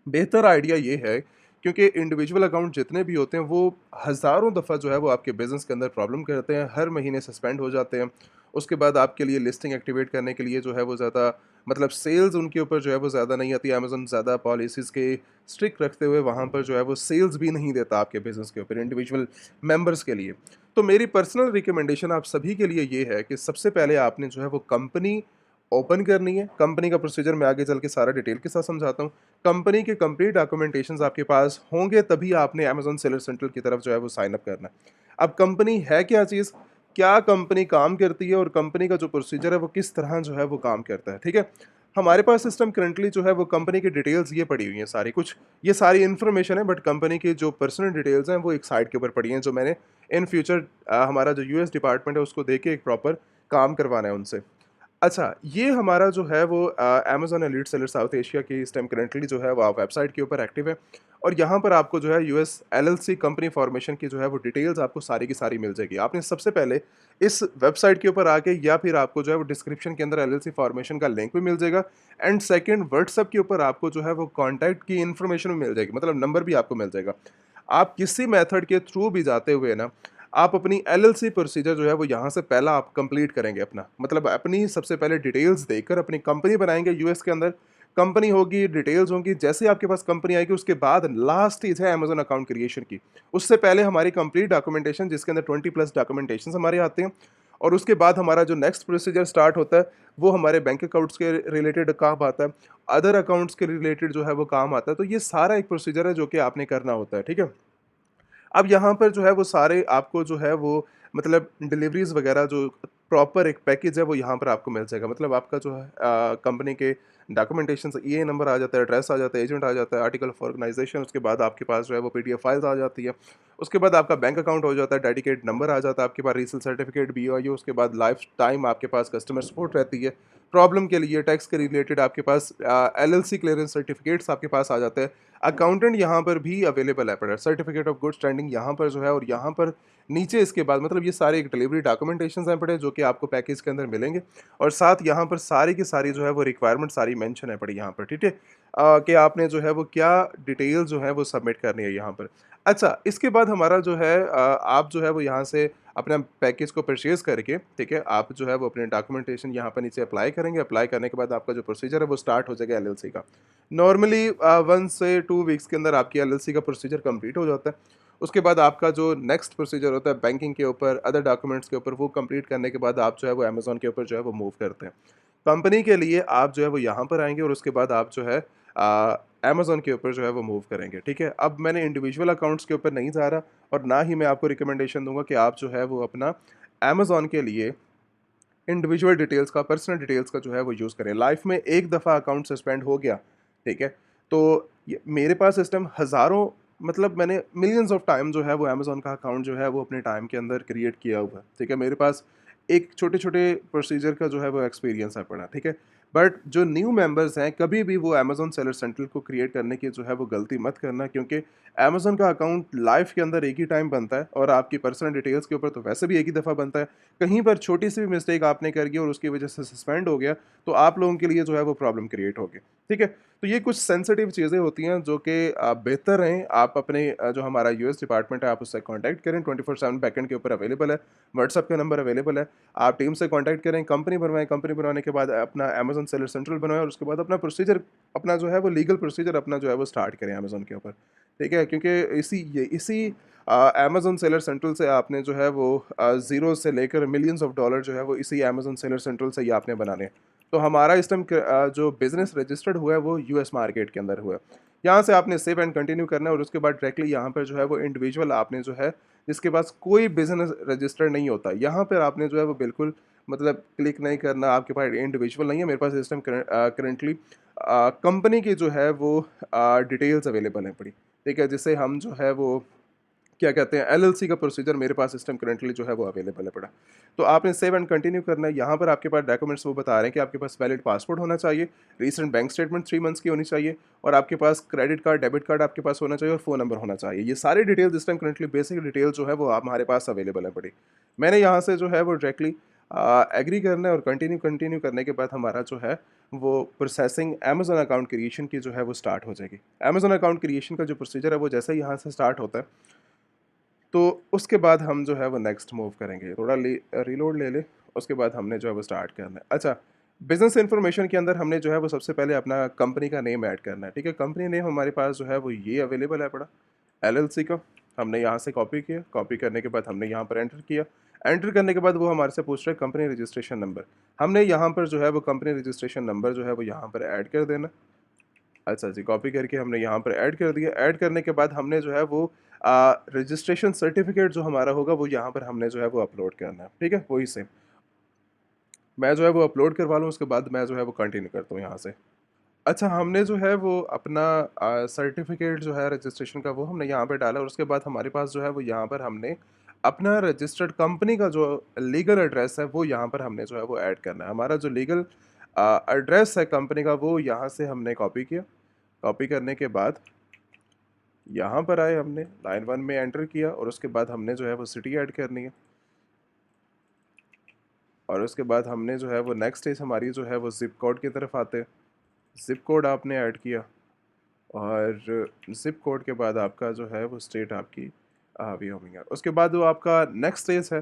बेहतर आइडिया ये है, क्योंकि इंडिविजुअल अकाउंट जितने भी होते हैं वो हज़ारों दफ़ा जो है वो आपके बिज़नेस के अंदर प्रॉब्लम करते हैं, हर महीने सस्पेंड हो जाते हैं। उसके बाद आपके लिए लिस्टिंग एक्टिवेट करने के लिए जो है वो ज़्यादा, मतलब सेल्स उनके ऊपर जो है वो ज़्यादा नहीं आती। अमेज़न ज़्यादा पॉलिसीज़ के स्ट्रिक्ट रखते हुए वहाँ पर जो है वो सेल्स भी नहीं देता आपके बिज़नेस के ऊपर इंडिविजुअल मेंबर्स के लिए। तो मेरी पर्सनल रिकमेंडेशन आप सभी के लिए ये है कि सबसे पहले आपने जो है वो कंपनी ओपन करनी है। कंपनी का प्रोसीजर मैं आगे चल के सारा डिटेल के साथ समझाता हूँ। कंपनी के कंप्लीट डॉक्यूमेंटेशंस आपके पास होंगे तभी आपने अमेज़न सेलर सेंट्रल की तरफ जो है वो साइन अप करना है। अब कंपनी है क्या चीज़? क्या कंपनी काम करती है और कंपनी का जो प्रोसीजर है वो किस तरह जो है वो काम करता है, ठीक है? हमारे पास सिस्टम करंटली जो है वो कंपनी की डिटेल्स ये पड़ी हुई हैं सारी कुछ, ये सारी इन्फॉर्मेशन है, बट कंपनी की जो पर्सनल डिटेल्स हैं वो एक साइड के ऊपर पड़ी हैं, जो मैंने इन फ्यूचर हमारा जो यूएस डिपार्टमेंट है उसको देके एक प्रॉपर काम करवाना है उनसे। अच्छा, ये हमारा जो है वो Amazon elite seller south Asia की इस टाइम करंटली जो है वो वेबसाइट के ऊपर एक्टिव है और यहाँ पर आपको जो है यूएस एलएलसी कंपनी फॉर्मेशन की जो है वो डिटेल्स आपको सारी की सारी मिल जाएगी। आपने सबसे पहले इस वेबसाइट के ऊपर आके, या फिर आपको जो है वो डिस्क्रिप्शन के अंदर एलएलसी फॉर्मेशन का लिंक भी मिल जाएगा। एंड सेकंड, व्हाट्सएप के ऊपर आपको जो है वो कॉन्टैक्ट की इन्फॉर्मेशन भी मिल जाएगी, मतलब नंबर भी आपको मिल जाएगा। आप किसी मेथड के थ्रू भी जाते हुए ना, आप अपनी एलएलसी प्रोसीजर जो है वो यहाँ से पहला आप कंप्लीट करेंगे अपना, मतलब अपनी सबसे पहले डिटेल्स देकर अपनी कंपनी बनाएंगे यूएस के अंदर। कंपनी होगी, डिटेल्स होंगी, जैसे ही आपके पास कंपनी आएगी उसके बाद लास्ट स्टेज है अमेजन अकाउंट क्रिएशन की। उससे पहले हमारी कंप्लीट डॉक्यूमेंटेशन, जिसके अंदर 20+ डॉक्यूमेंटेशन हमारे आते हैं, और उसके बाद हमारा जो नेक्स्ट प्रोसीजर स्टार्ट होता है वो हमारे बैंक अकाउंट्स के रिलेटेड काम आता है, अदर अकाउंट्स के रिलेटेड जो है वो काम आता है। तो ये सारा एक प्रोसीजर है जो कि आपने करना होता है, ठीक है? अब यहाँ पर जो है वो सारे आपको जो है वो, मतलब डिलीवरीज़ वगैरह जो प्रॉपर एक पैकेज है वो यहाँ पर आपको मिल जाएगा। मतलब आपका जो है कंपनी के डॉक्यूमेंटेशंस, ईए नंबर आ जाता है, एड्रेस आ जाता है, एजेंट आ जाता है, आर्टिकल ऑफ ऑर्गेनाइजेशन, उसके बाद आपके पास जो है वो पीडीएफ फाइल्स आ जाती है। उसके बाद आपका बैंक अकाउंट हो जाता है, डेडिकेट नंबर आ जाता है आपके पास, रीसेल सर्टिफिकेट, बीओआईओ, उसके बाद लाइफ टाइम आपके पास कस्टमर सपोर्ट रहती है। प्रॉब्लम के लिए, टैक्स के रिलेटेड आपके पास एलएलसी क्लियरेंस सर्टिफिकेट्स आपके पास आ जाते हैं। अकाउंटेंट यहाँ पर भी अवेलेबल है पड़ा, सर्टिफिकेट ऑफ गुड स्टैंडिंग यहाँ पर जो है, और यहाँ पर नीचे इसके बाद, मतलब ये सारे एक डिलीवरी डॉक्यूमेंटेशन हैं पड़े जो कि आपको पैकेज के अंदर मिलेंगे। और साथ यहाँ पर सारी की सारी जो है वो रिक्वायरमेंट सारी मेंशन है पड़ी यहाँ पर, ठीक है? कि आपने जो है वो क्या डिटेल जो है वो सबमिट करनी है यहाँ पर। अच्छा, इसके बाद हमारा जो है आप जो है वो यहाँ से अपना पैकेज को परचेज़ करके, ठीक है, आप जो है वो अपने डॉक्यूमेंटेशन यहाँ पर नीचे अप्लाई करेंगे। अप्लाई करने के बाद आपका जो प्रोसीजर है वो स्टार्ट हो जाएगा एलएलसी का। नॉर्मली 1 से 2 वीक्स के अंदर आपकी एलएलसी का प्रोसीजर कंप्लीट हो जाता है। उसके बाद आपका जो नेक्स्ट प्रोसीजर होता है बैंकिंग के ऊपर, अदर डॉक्यूमेंट्स के ऊपर, वो कंप्लीट करने के बाद आप जो है वो अमेज़न के ऊपर जो है वो मूव करते हैं। कंपनी के लिए आप जो है वो यहाँ पर आएँगे और उसके बाद आप जो है अमेज़न के ऊपर जो है वो मूव करेंगे, ठीक है? अब मैंने इंडिविजुअल अकाउंट्स के ऊपर नहीं जा रहा और ना ही मैं आपको रिकमेंडेशन दूँगा कि आप जो है वो अपना अमेज़न के लिए इंडिविजुअल डिटेल्स का, पर्सनल डिटेल्स का जो है वो यूज़ करें। लाइफ़ में एक दफ़ा अकाउंट सस्पेंड हो गया, ठीक है? तो ये मेरे पास इस टाइम हज़ारों, मतलब मैंने मिलियंस ऑफ टाइम जो है वो अमेज़न का अकाउंट जो है वो अपने टाइम के अंदर क्रिएट किया हुआ है, ठीक है? मेरे पास एक छोटे-छोटे प्रोसीजर का जो है वो एक्सपीरियंस है पड़ा, ठीक है? बट जो न्यू मेंबर्स हैं, कभी भी वो अमेज़न सेलर सेंट्रल को क्रिएट करने की जो है वो गलती मत करना, क्योंकि अमेज़न का अकाउंट लाइफ़ के अंदर एक ही टाइम बनता है और आपकी पर्सनल डिटेल्स के ऊपर तो वैसे भी एक ही दफ़ा बनता है। कहीं पर छोटी-सी भी मिस्टेक आपने कर दी और उसकी वजह से सस्पेंड हो गया, तो आप लोगों के लिए जो है वो प्रॉब्लम क्रिएट होगी, ठीक है? तो ये कुछ सेंसिटिव चीज़ें होती हैं जो कि बेहतर हैं आप अपने जो हमारा यूएस डिपार्टमेंट है आप उससे कॉन्टैक्ट करें, 24/7 बैकएंड के ऊपर अवेलेबल है, व्हाट्सएप का नंबर अवेलेबल है, आप टीम से कॉन्टैक्ट करें, कंपनी बनवाएँ, कंपनी बनवाने के बाद अपना अमेज़न सेलर सेंट्रल बनवाएँ और उसके बाद अपना प्रोसीजर, अपना जो है वो लीगल प्रोसीजर अपना जो है वो स्टार्ट करें अमेज़न के ऊपर, ठीक है? क्योंकि इसी अमेज़न सेलर सेंट्रल से आपने जो है वो ज़ीरो से लेकर मिलियंस ऑफ डॉलर जो है वो इसी अमेज़न सेलर सेंट्रल से ही आपने बनाने हैं। तो हमारा इस टाइम जो बिज़नेस रजिस्टर्ड हुआ है वो यूएस मार्केट के अंदर हुआ है। यहाँ से आपने सेव एंड कंटिन्यू करना है और उसके बाद डायरेक्टली यहाँ पर जो है वो इंडिविजुअल आपने जो है जिसके पास कोई बिज़नेस रजिस्टर्ड नहीं होता, यहाँ पर आपने जो है वो बिल्कुल मतलब क्लिक नहीं करना, आपके पास इंडिविजुअल नहीं है। मेरे पास इस टाइम करंटली कंपनी की जो है वो डिटेल्स अवेलेबल हैं पड़ी, ठीक है? जिससे हम जो है वो क्या कहते हैं एलएलसी का प्रोसीजर मेरे पास सिस्टम करंटली जो है वो अवेलेबल है पड़ा। तो आपने सेव एंड कंटिन्यू करना है। यहाँ पर आपके पास डॉक्यूमेंट्स वो बता रहे हैं कि आपके पास वैलिड पासपोर्ट होना चाहिए, रीसेंट बैंक स्टेटमेंट 3 मंथ्स की होनी चाहिए और आपके पास क्रेडिट कार्ड, डेबिट कार्ड आपके पास होना चाहिए और फ़ोन नंबर होना चाहिए। ये सारी डिटेल्स इस टाइम करंटली बेसिक डिटेल जो है वो आप हमारे पास अवेलेबल है पड़ी। मैंने यहाँ से जो है वो डायरेक्टली एग्री करना है और कंटिन्यू कंटिन्यू करने के बाद हमारा जो है वो प्रोसेसिंग अमेज़न अकाउंट क्रिएशन की जो है वो स्टार्ट हो जाएगी। अमेज़न अकाउंट क्रिएशन का जो प्रोसीजर है वो जैसे ही यहाँ से स्टार्ट होता है, तो उसके बाद हम जो है वो नेक्स्ट मूव करेंगे। थोड़ा रीलोड ले ले, उसके बाद हमने जो है वो स्टार्ट करना है। अच्छा, बिज़नेस इन्फॉर्मेशन के अंदर हमने जो है वो सबसे पहले अपना कंपनी का नेम ऐड करना है, ठीक है? कंपनी नेम हमारे पास जो है वो ये अवेलेबल है पड़ा, एलएलसी का। हमने यहाँ से कॉपी किया, कॉपी करने के बाद हमने यहाँ पर एंटर किया। एंटर करने के बाद वो हमारे से पूछ रहा है कंपनी रजिस्ट्रेशन नंबर। हमने यहाँ पर जो है वो कंपनी रजिस्ट्रेशन नंबर जो है वो यहाँ पर ऐड कर देना। अच्छा जी, कॉपी करके हमने यहाँ पर ऐड कर दिया। ऐड करने के बाद हमने जो है वो रजिस्ट्रेशन सर्टिफ़िकेट जो हमारा होगा वो यहाँ पर हमने जो है वो अपलोड करना है, ठीक है? वही सेम। मैं जो है वो अपलोड करवा लूँ उसके बाद मैं जो है वो कंटिन्यू करता हूँ यहाँ से। अच्छा, हमने जो है वो अपना सर्टिफ़िकेट जो है रजिस्ट्रेशन का वो हमने यहाँ पे डाला और उसके बाद हमारे पास जो है वो यहाँ पर हमने अपना रजिस्टर्ड कंपनी का जो लीगल एड्रेस है वो यहाँ पर हमने जो है वो ऐड करना है। हमारा जो लीगल एड्रेस है कंपनी का वो यहाँ से हमने कॉपी किया। कॉपी करने के बाद यहाँ पर आए, हमने लाइन 1 में एंटर किया और उसके बाद हमने जो है वो सिटी ऐड करनी है और उसके बाद हमने जो है वो नेक्स्ट स्टेज हमारी जो है वो ज़िप कोड की तरफ आते हैं। ज़िप कोड आपने ऐड किया और ज़िप कोड के बाद आपका जो है वो स्टेट आपकी व्योमिंग है। उसके बाद जो आपका नेक्स्ट स्टेज है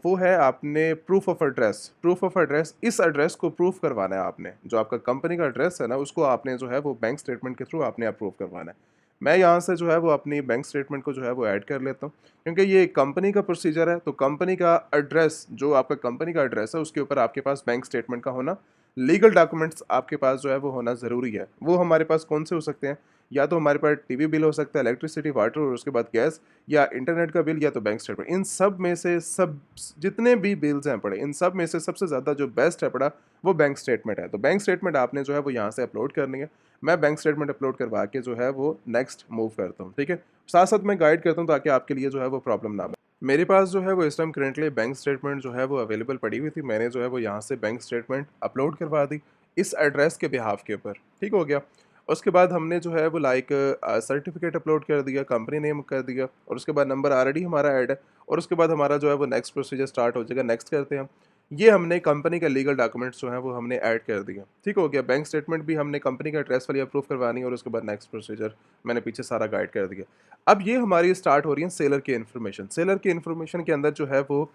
वो है आपने proof of address. Proof of address, इस एड्रेस को प्रूफ करवाना है आपने। जो आपका कंपनी का एड्रेस है ना उसको आपने जो है वो बैंक स्टेटमेंट के थ्रू आपने अप्रूव करवाना है। मैं यहाँ से जो है वो अपनी बैंक स्टेटमेंट को जो है वो ऐड कर लेता हूँ क्योंकि ये कंपनी का प्रोसीजर है। तो कंपनी का एड्रेस, जो आपका कंपनी का एड्रेस है उसके ऊपर आपके पास बैंक स्टेटमेंट का होना, लीगल डॉक्यूमेंट्स आपके पास जो है वो होना ज़रूरी है। वो हमारे पास कौन से हो सकते हैं? या तो हमारे पास टीवी बिल हो सकता है, इलेक्ट्रिसिटी, वाटर और उसके बाद गैस, या इंटरनेट का बिल, या तो बैंक स्टेटमेंट। इन सब में से सब जितने भी बिल्स हैं पड़े, इन सब में से सबसे ज़्यादा जो बेस्ट है पड़ा वो बैंक स्टेटमेंट है। तो बैंक स्टेटमेंट आपने जो है वो यहाँ से अपलोड करनी है। मैं बैंक स्टेटमेंट अपलोड करवा के जो है वो नेक्स्ट मूव करता हूँ, ठीक है? साथ साथ मैं गाइड करता हूँ ताकि आपके लिए जो है वो प्रॉब्लम ना बने। मेरे पास जो है वो इस टाइम करंटली बैंक स्टेटमेंट जो है वो अवेलेबल पड़ी हुई थी। मैंने जो है वो यहाँ से बैंक स्टेटमेंट अपलोड करवा दी इस एड्रेस के बिहाफ के ऊपर, ठीक हो गया। उसके बाद हमने जो है वो लाइक सर्टिफिकेट अपलोड कर दिया, कंपनी नेम कर दिया और उसके बाद नंबर ऑलरेडी हमारा ऐड है और उसके बाद हमारा जो है वो नेक्स्ट प्रोसीजर स्टार्ट हो जाएगा। नेक्स्ट करते हैं हम। ये हमने कंपनी का लीगल डॉक्यूमेंट्स जो हैं वो हमने ऐड कर दिए। ठीक हो गया। बैंक स्टेटमेंट भी हमने कंपनी का एड्रेस वाली अप्रूव करवानी है और उसके बाद नेक्स्ट प्रोसीजर मैंने पीछे सारा गाइड कर दिया। अब ये हमारी स्टार्ट हो रही है सेलर की इन्फॉर्मेशन। सेलर की इन्फॉर्मेशन के अंदर जो है वो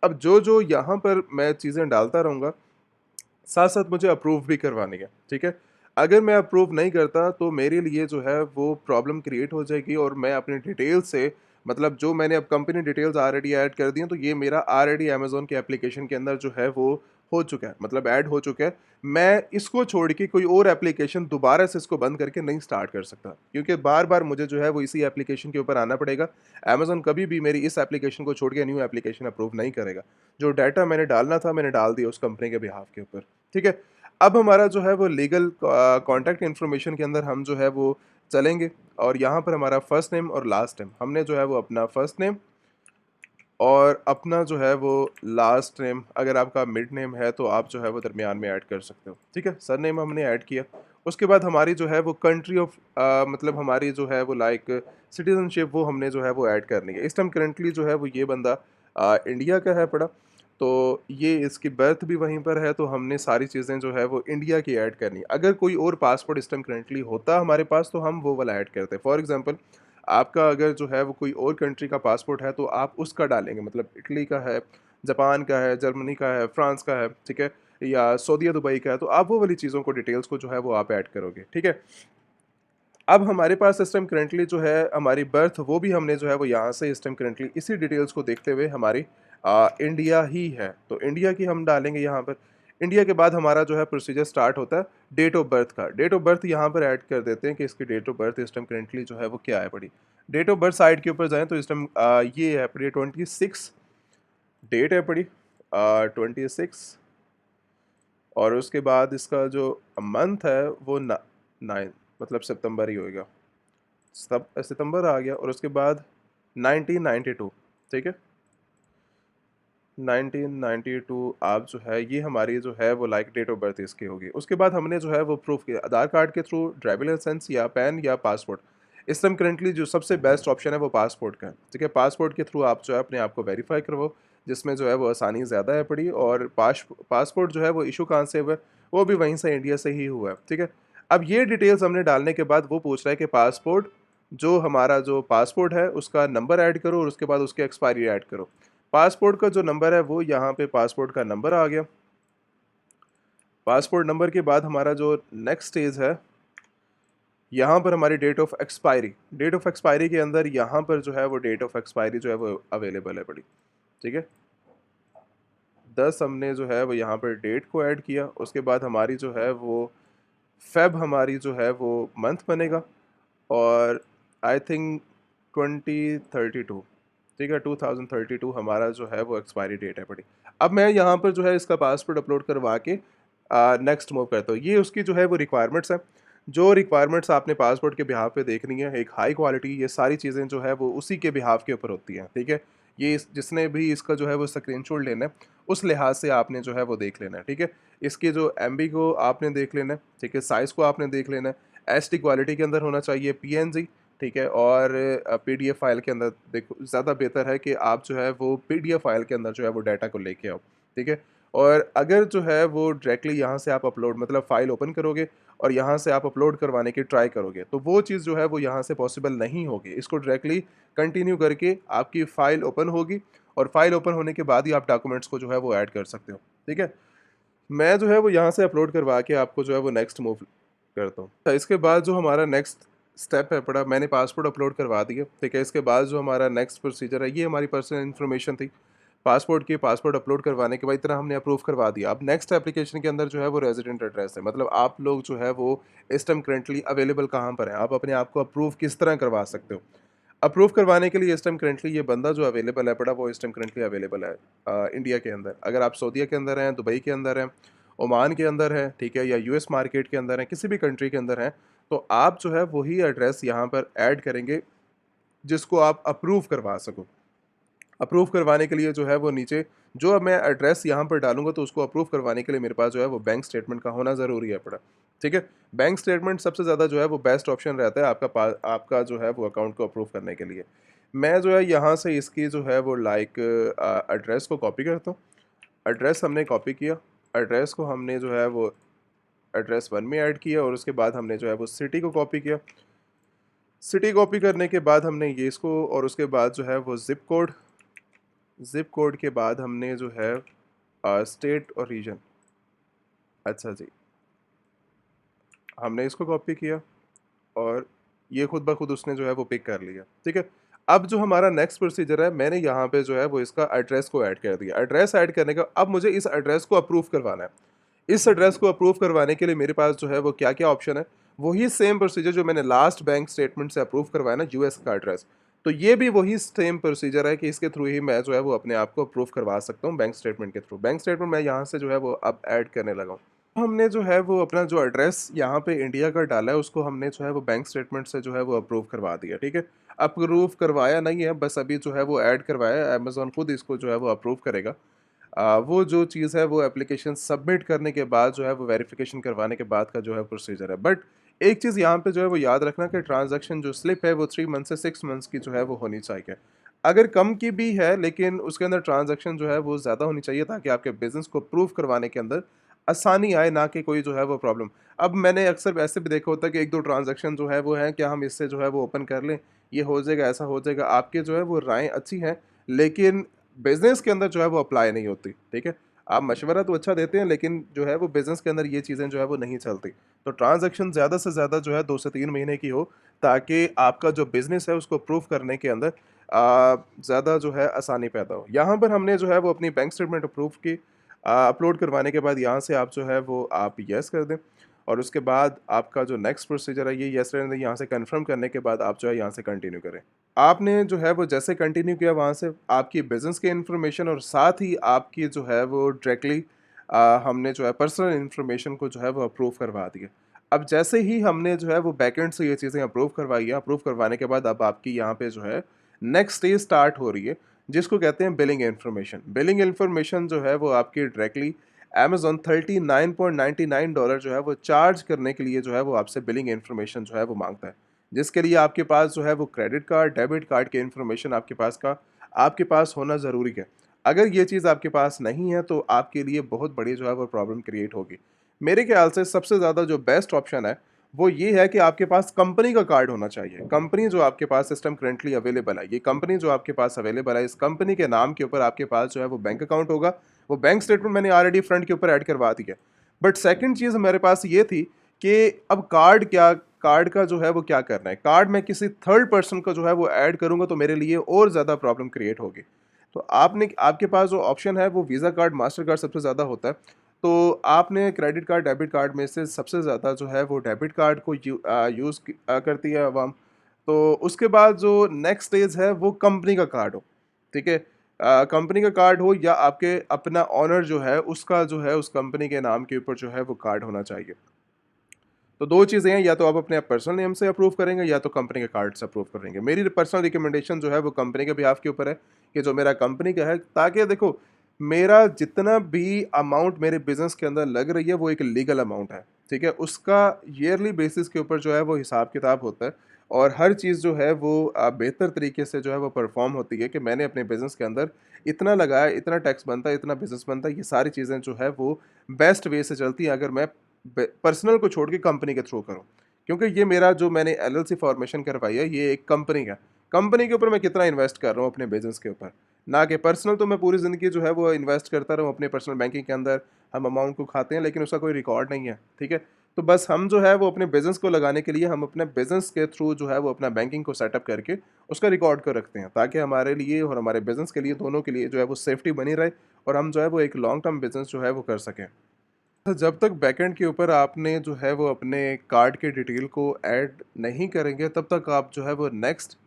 अब जो यहाँ पर मैं चीज़ें डालता रहूँगा, साथ-साथ मुझे अप्रूव भी करवानी है, ठीक है? अगर मैं अप्रूव नहीं करता तो मेरे लिए जो है वो प्रॉब्लम क्रिएट हो जाएगी और मैं अपनी डिटेल से मतलब जो मैंने अब कंपनी डिटेल्स ऑलरेडी ऐड कर दी हैं, तो ये मेरा ऑलरेडी अमेज़न के एप्लीकेशन के अंदर जो है वो हो चुका है, मतलब ऐड हो चुका है। मैं इसको छोड़ के कोई और एप्लीकेशन दोबारा से इसको बंद करके नहीं स्टार्ट कर सकता, क्योंकि बार-बार मुझे जो है वो इसी एप्लीकेशन के ऊपर आना पड़ेगा। अमेज़न कभी भी मेरी इस एप्लीकेशन को छोड़ के न्यू एप्लीकेशन अप्रूव नहीं करेगा। जो डाटा मैंने डालना था, मैंने डाल दिया उस कंपनी के बिहाफ़ के ऊपर। ठीक है? अब हमारा जो है वो लीगल कॉन्टैक्ट इन्फॉर्मेशन के अंदर हम जो है वो चलेंगे और यहाँ पर हमारा फर्स्ट नेम और लास्ट नेम, हमने जो है वो अपना फर्स्ट नेम और अपना जो है वो लास्ट नेम, अगर आपका मिड नेम है तो आप जो है वो दरमियान में ऐड कर सकते हो। ठीक है? सरनेम हमने ऐड किया। उसके बाद हमारी जो है वो कंट्री ऑफ मतलब हमारी जो है वो लाइक सिटीज़नशिप वो हमने जो है वो ऐड करनी है। इस टाइम करंटली जो है वो ये बंदा इंडिया का है पड़ा, तो ये इसकी बर्थ भी वहीं पर है, तो हमने सारी चीज़ें जो है वो इंडिया की ऐड करनी है। अगर कोई और पासपोर्ट इस टाइम करंटली होता हमारे पास तो हम वो वाला ऐड करते। फॉर एग्ज़ाम्पल आपका अगर जो है वो कोई और कंट्री का पासपोर्ट है तो आप उसका डालेंगे, मतलब इटली का है, जापान का है, जर्मनी का है, फ्रांस का है, ठीक है? या सऊदीया दुबई का है, तो आप वो वाली चीज़ों को डिटेल्स को जो है वो आप ऐड करोगे, ठीक है? अब हमारे पास इस टाइम करंटली जो है हमारी बर्थ वो भी हमने जो है वो यहाँ से इस टाइम करंटली इसी डिटेल्स को देखते हुए हमारी इंडिया ही है, तो इंडिया की हम डालेंगे यहाँ पर। इंडिया के बाद हमारा जो है प्रोसीजर स्टार्ट होता है डेट ऑफ बर्थ का। डेट ऑफ बर्थ यहाँ पर ऐड कर देते हैं कि इसकी डेट ऑफ बर्थ इस टाइम करंटली जो है वो क्या है पड़ी। डेट ऑफ बर्थ साइड के ऊपर जाएँ तो इस टाइम ये है पड़ी 26 डेट है पड़ी 26 और उसके बाद इसका जो मंथ है वो 9 मतलब सितंबर ही होएगा। सब सितंबर आ गया और उसके बाद 1992, ठीक है? 1992 आप जो है ये हमारी जो है वो लाइक डेट ऑफ बर्थ इसकी होगी। उसके बाद हमने जो है वो प्रूफ किया आधार कार्ड के थ्रू, ड्राइविंग लाइसेंस या पैन या पासपोर्ट। इस टाइम करंटली जो सबसे बेस्ट ऑप्शन है वो पासपोर्ट का है, ठीक है? पासपोर्ट के थ्रू आप जो है अपने आप को वेरीफाई करवाओ, जिसमें जो है वो आसानी ज़्यादा है पड़ी और पासपोर्ट जो है वो इशू कहाँ से हुआ है, वो भी वहीं से इंडिया से ही हुआ है, ठीक है? अब ये डिटेल्स हमने डालने के बाद वो पूछ रहा है कि पासपोर्ट जो हमारा जो पासपोर्ट है उसका नंबर ऐड करो और उसके बाद उसकी एक्सपायरी ऐड करो। पासपोर्ट का जो नंबर है वो यहाँ पे पासपोर्ट का नंबर आ गया। पासपोर्ट नंबर के बाद हमारा जो नेक्स्ट स्टेज है, यहाँ पर हमारी date of expiry. Date of expiry के अंदर यहाँ पर जो है वो डेट ऑफ एक्सपायरी जो है वो अवेलेबल है बड़ी, ठीक है? 10 हमने जो है वो यहाँ पर डेट को ऐड किया। उसके बाद हमारी जो है वो फ़ेब हमारी जो है वो मंथ बनेगा और आई थिंक 2032, ठीक है? 2032 हमारा जो है वो एक्सपायरी डेट है पड़ी। अब मैं यहाँ पर जो है इसका पासपोर्ट अपलोड करवा के नेक्स्ट मूव करता हूँ। ये उसकी जो है वो रिक्वायरमेंट्स हैं। जो रिक्वायरमेंट्स आपने पासपोर्ट के बिहाफ़ पे देखनी है, एक हाई क्वालिटी, ये सारी चीज़ें जो है वो उसी के बिहाफ़ के ऊपर होती हैं, ठीक है? ये जिसने भी इसका जो है वो स्क्रीनशॉट लेना है, उस लिहाज से आपने जो है वो देख लेना है, ठीक है? इसके जो एमबी को आपने देख लेना है, ठीक है? साइज़ को आपने देख लेना है, एचडी क्वालिटी के अंदर होना चाहिए, पीएनजी, ठीक है? और पीडीएफ फाइल के अंदर देखो ज़्यादा बेहतर है कि आप जो है वो पीडीएफ फाइल के अंदर जो है वो डाटा को लेके आओ, ठीक है? और अगर जो है वो डायरेक्टली यहाँ से आप अपलोड मतलब फ़ाइल ओपन करोगे और यहाँ से आप अपलोड करवाने की ट्राई करोगे, तो वो चीज़ जो है वो यहाँ से पॉसिबल नहीं होगी। इसको डायरेक्टली कंटिन्यू करके आपकी फ़ाइल ओपन होगी और फ़ाइल ओपन होने के बाद ही आप डॉक्यूमेंट्स को जो है वो ऐड कर सकते हो, ठीक है? मैं जो है वो यहाँ से अपलोड करवा के आपको जो है वो नेक्स्ट मूव करता हूँ। तो इसके बाद जो हमारा नेक्स्ट स्टेप है पड़ा, मैंने पासपोर्ट अपलोड करवा दिया, ठीक है? इसके बाद जो हमारा नेक्स्ट प्रोसीजर है, ये हमारी पर्सनल इन्फॉर्मेशन थी। पासपोर्ट अपलोड करवाने के बाद इतना हमने अप्रूव करवा दिया। अब नेक्स्ट एप्लीकेशन के अंदर जो है वो रेज़िडेंट एड्रेस है, मतलब आप लोग जो है वो इस टाइम करंटली अवेलेबल कहाँ पर हैं? आप अपने आप को अप्रूव किस तरह करवा सकते हो? अप्रूव करवाने के लिए इस टाइम करंटली ये बंदा जो अवेलेबल है पड़ा, वो इस टाइम करंटली अवेलेबल है इंडिया के अंदर। अगर आप सऊदीया के अंदर हैं, दुबई के अंदर हैं, ओमान के अंदर हैं, ठीक है? या यूएस मार्केट के अंदर हैं, किसी भी कंट्री के अंदर हैं, तो आप जो है वही एड्रेस यहाँ पर ऐड करेंगे जिसको आप अप्रूव करवा सको। अप्रूव करवाने के लिए जो है वो नीचे जो अब मैं एड्रेस यहाँ पर डालूँगा तो उसको अप्रूव करवाने के लिए मेरे पास जो है वो बैंक स्टेटमेंट का होना ज़रूरी है पड़ा, ठीक है? बैंक स्टेटमेंट सबसे ज़्यादा जो है वो बेस्ट ऑप्शन रहता है आपका जो है वो अकाउंट को अप्रूव करने के लिए। मैं जो है यहाँ से इसकी जो है वो लाइक एड्रेस को कॉपी करता हूँ। एड्रेस हमने कॉपी किया, एड्रेस को हमने जो है वो एड्रेस 1 में ऐड किया और उसके बाद हमने जो है वो सिटी को कॉपी किया। सिटी कॉपी करने के बाद हमने ये इसको और उसके बाद जो है वो ज़िप कोड के बाद हमने जो है स्टेट और रीजन, अच्छा जी, हमने इसको कॉपी किया और ये खुद ब खुद उसने जो है वो पिक कर लिया, ठीक है। अब जो हमारा नेक्स्ट प्रोसीजर है, मैंने यहाँ पे जो है वो इसका एड्रेस को ऐड कर दिया। एड्रेस ऐड करने का अब मुझे इस एड्रेस को अप्रूव करवाना है। इस एड्रेस को अप्रूव करवाने के लिए मेरे पास जो है वो क्या-क्या ऑप्शन है, वही सेम प्रोसीजर जो मैंने लास्ट बैंक स्टेटमेंट से अप्रूव करवाया ना यूएस का एड्रेस। तो ये भी वही सेम प्रोसीजर है कि इसके थ्रू ही मैं जो है वो अपने आप को अप्रूव करवा सकता हूँ बैंक स्टेटमेंट के थ्रू। बैंक स्टेटमेंट मैं यहाँ से जो है वो अब ऐड करने लगा हूँ। हमने जो है वो अपना जो एड्रेस यहाँ पे इंडिया का डाला है उसको हमने जो है वो बैंक स्टेटमेंट से जो है वो अप्रूव करवा दिया, ठीक है। अप्रूव करवाया नहीं है, बस अभी जो है वो ऐड करवाया है, अमेज़न खुद इसको जो है वो अप्रूव करेगा। वो जो चीज़ है वो एप्लीकेशन सबमिट करने के बाद जो है वो वेरिफिकेशन करवाने के बाद का जो है प्रोसीजर है। बट एक चीज़ यहाँ पे जो है वो याद रखना कि ट्रांज़ैक्शन जो स्लिप है वो 3 मंथ से 6 मंथ्स की जो है वो होनी चाहिए। अगर कम की भी है लेकिन उसके अंदर ट्रांज़ैक्शन जो है वो ज़्यादा होनी चाहिए ताकि आपके बिज़नेस को प्रूव करवाने के अंदर आसानी आए, ना कि कोई जो है वो प्रॉब्लम। अब मैंने अक्सर ऐसे भी देखा होता है कि 1-2 ट्रांज़ैक्शन जो है वो है, क्या हम इससे जो है वो ओपन कर लें? ये हो जाएगा, ऐसा हो जाएगा। आपके जो है वो राय अच्छी हैं, लेकिन बिज़नेस के अंदर जो है वो अप्लाई नहीं होती, ठीक है? आप मशवरा तो अच्छा देते हैं लेकिन जो है वो बिज़नेस के अंदर ये चीज़ें जो है वो नहीं चलती। तो ट्रांज़ैक्शन ज़्यादा से ज़्यादा जो है 2 से 3 महीने की हो, ताकि आपका जो बिज़नेस है उसको प्रूव करने के अंदर ज़्यादा जो है आसानी पैदा हो। यहाँ पर हमने जो है वो अपनी बैंक स्टेटमेंट अप्रूव की, अपलोड करवाने के बाद यहाँ से आप जो है वो आप येस कर दें और उसके बाद आपका जो नेक्स्ट प्रोसीजर है ये येस रहने दें। यहाँ से कन्फर्म करने के बाद आप जो है यहाँ से कंटिन्यू करें। आपने जो है वो जैसे कंटिन्यू किया वहाँ से आपकी बिज़नेस की इन्फॉर्मेशन और साथ ही आपकी जो है वो डायरेक्टली हमने जो है पर्सनल इन्फॉर्मेशन को जो है वो अप्रूव करवा दिया। अब जैसे ही हमने जो है वो बैकएंड से ये चीज़ें अप्रूव करवाई है, अप्रूव करवाने के बाद अब आपकी यहाँ पे जो है नेक्स्ट स्टेज स्टार्ट हो रही है, जिसको कहते हैं बिलिंग इन्फॉर्मेशन। बिलिंग इन्फॉर्मेशन जो है वो आपकी डायरेक्टली अमेज़न $39.99 जो है वो चार्ज करने के लिए जो है वो आपसे बिलिंग इन्फॉर्मेशन जो है वो माँगता है। जिसके लिए आपके पास जो है वो क्रेडिट कार्ड, डेबिट कार्ड की इन्फॉर्मेशन आपके पास होना ज़रूरी है। अगर ये चीज़ आपके पास नहीं है तो आपके लिए बहुत बड़ी जो है वो प्रॉब्लम क्रिएट होगी। मेरे ख्याल से सबसे ज़्यादा जो बेस्ट ऑप्शन है, वो ये है कि आपके पास कंपनी का कार्ड होना चाहिए। कंपनी जो आपके पास सिस्टम करंटली अवेलेबल है, ये कंपनी जो आपके पास अवेलेबल है, इस कंपनी के नाम के ऊपर आपके पास जो है वो बैंक अकाउंट होगा। वो बैंक स्टेटमेंट मैंने ऑलरेडी फ्रंट के ऊपर ऐड करवा दी है। बट सेकंड चीज़ मेरे पास ये थी कि अब कार्ड का जो है वो क्या करना है? कार्ड मैं किसी थर्ड पर्सन को जो है वो ऐड करूँगा तो मेरे लिए और ज़्यादा प्रॉब्लम क्रिएट होगी। तो आपके पास जो ऑप्शन है वो वीज़ा कार्ड, मास्टर कार्ड सबसे ज़्यादा होता है। तो आपने क्रेडिट कार्ड, डेबिट कार्ड में से सबसे ज़्यादा जो है वो डेबिट कार्ड को यूज़ करती है अवाम। तो उसके बाद जो नेक्स्ट स्टेज है वो कंपनी का कार्ड हो, ठीक है? कंपनी का कार्ड हो या आपके अपना ओनर जो है उसका जो है उस कंपनी के नाम के ऊपर जो है वो कार्ड होना चाहिए। तो 2 चीज़ें हैं, या तो आप अपने पर्सनल नेम से अप्रूव करेंगे या तो कंपनी के कार्ड से अप्रूव करेंगे। मेरी पर्सनल रिकमेंडेशन जो है वो कंपनी के बिहाफ़ के ऊपर है कि जो मेरा कंपनी का है, ताकि देखो मेरा जितना भी अमाउंट मेरे बिज़नेस के अंदर लग रही है वो एक लीगल अमाउंट है, ठीक है? उसका ईयरली बेसिस के ऊपर जो है वो हिसाब-किताब होता है और हर चीज़ जो है वो बेहतर तरीके से जो है वो परफ़ॉर्म होती है कि मैंने अपने बिज़नेस के अंदर इतना लगाया, इतना टैक्स बनता है, इतना बिज़नेस बनता है, ये सारी चीज़ें जो है वो बेस्ट वे से चलती हैं अगर मैं पर्सनल को छोड़ के कंपनी के थ्रू करूँ। क्योंकि ये मेरा जो मैंने एलएलसी फॉर्मेशन करवाई है ये एक कंपनी है। कंपनी के ऊपर मैं कितना इन्वेस्ट कर रहा हूँ अपने बिज़नेस के ऊपर, ना कि पर्सनल। तो मैं पूरी ज़िंदगी जो है वो इन्वेस्ट करता रहूँ अपने पर्सनल बैंकिंग के अंदर, हम अमाउंट को खाते हैं लेकिन उसका कोई रिकॉर्ड नहीं है, ठीक है? तो बस हम जो है वो अपने बिज़नेस को लगाने के लिए हम अपने बिज़नेस के थ्रू जो है वो अपना बैंकिंग को सेटअप करके उसका रिकॉर्ड को रखते हैं, ताकि हमारे लिए और हमारे बिज़नेस के लिए, दोनों के लिए जो है वो सेफ्टी बनी रहे और हम जो है वो एक लॉन्ग टर्म बिज़नेस जो है वो कर सकें। तो जब तक बैकएंड के ऊपर आपने जो है वो अपने कार्ड के डिटेल को ऐड नहीं करेंगे तब तक आप जो है वो नेक्स्ट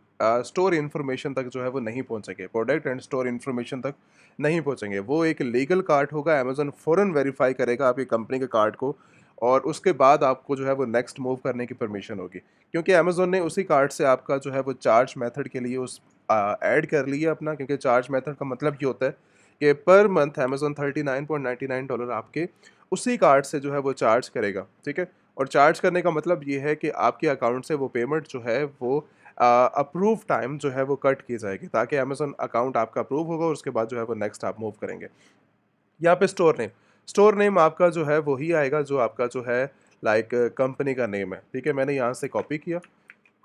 स्टोर इन्फॉर्मेशन तक जो है वो नहीं पहुंचेंगे, प्रोडक्ट एंड स्टोर इन्फॉर्मेशन तक नहीं पहुंचेंगे। वो एक लीगल कार्ड होगा, अमेज़न फ़ौरन वेरीफाई करेगा आपकी कंपनी के कार्ड को और उसके बाद आपको जो है वो नेक्स्ट मूव करने की परमिशन होगी, क्योंकि अमेज़न ने उसी कार्ड से आपका जो है वो चार्ज मेथड के लिए उस ऐड कर लिया अपना, क्योंकि चार्ज मेथड का मतलब ये होता है कि पर मंथ अमेज़न $39.99 आपके उसी कार्ड से जो है वो चार्ज करेगा, ठीक है? और चार्ज करने का मतलब ये है कि आपके अकाउंट से वो पेमेंट जो है वो अप्रूव टाइम जो है वो कट की जाएगी, ताकि अमेज़न अकाउंट आपका अप्रूव होगा और उसके बाद जो है वो नेक्स्ट आप मूव करेंगे। यहाँ पे स्टोर नेम आपका जो है वही आएगा जो आपका जो है लाइक कंपनी का नेम है, ठीक है? मैंने यहाँ से कॉपी किया,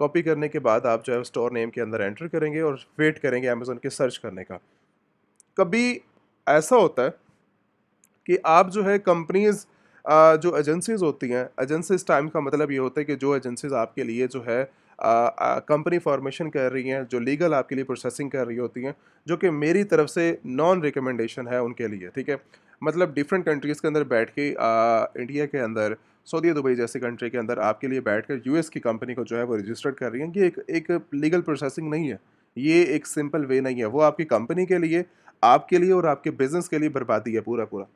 कॉपी करने के बाद आप जो है स्टोर नेम के अंदर एंटर करेंगे और वेट करेंगे अमेज़न के सर्च करने का। कभी ऐसा होता है कि आप जो है कंपनीज़ जो एजेंसीज़ होती हैं, एजेंसीज़ टाइम का मतलब ये होता है कि जो एजेंसीज़ आपके लिए जो है कंपनी फॉर्मेशन कर रही हैं, जो लीगल आपके लिए प्रोसेसिंग कर रही होती हैं, जो कि मेरी तरफ से नॉन रिकमेंडेशन है उनके लिए, ठीक है? मतलब डिफरेंट कंट्रीज़ के अंदर बैठ के इंडिया के अंदर, सऊदी दुबई जैसी कंट्री के अंदर आपके लिए बैठकर यूएस की कंपनी को जो है वो रजिस्टर्ड कर रही हैं, ये एक लीगल प्रोसेसिंग नहीं है। ये एक सिंपल वे नहीं है, वो आपकी कंपनी के लिए, आपके लिए और आपके बिज़नेस के लिए बर्बादी है पूरा-पूरा।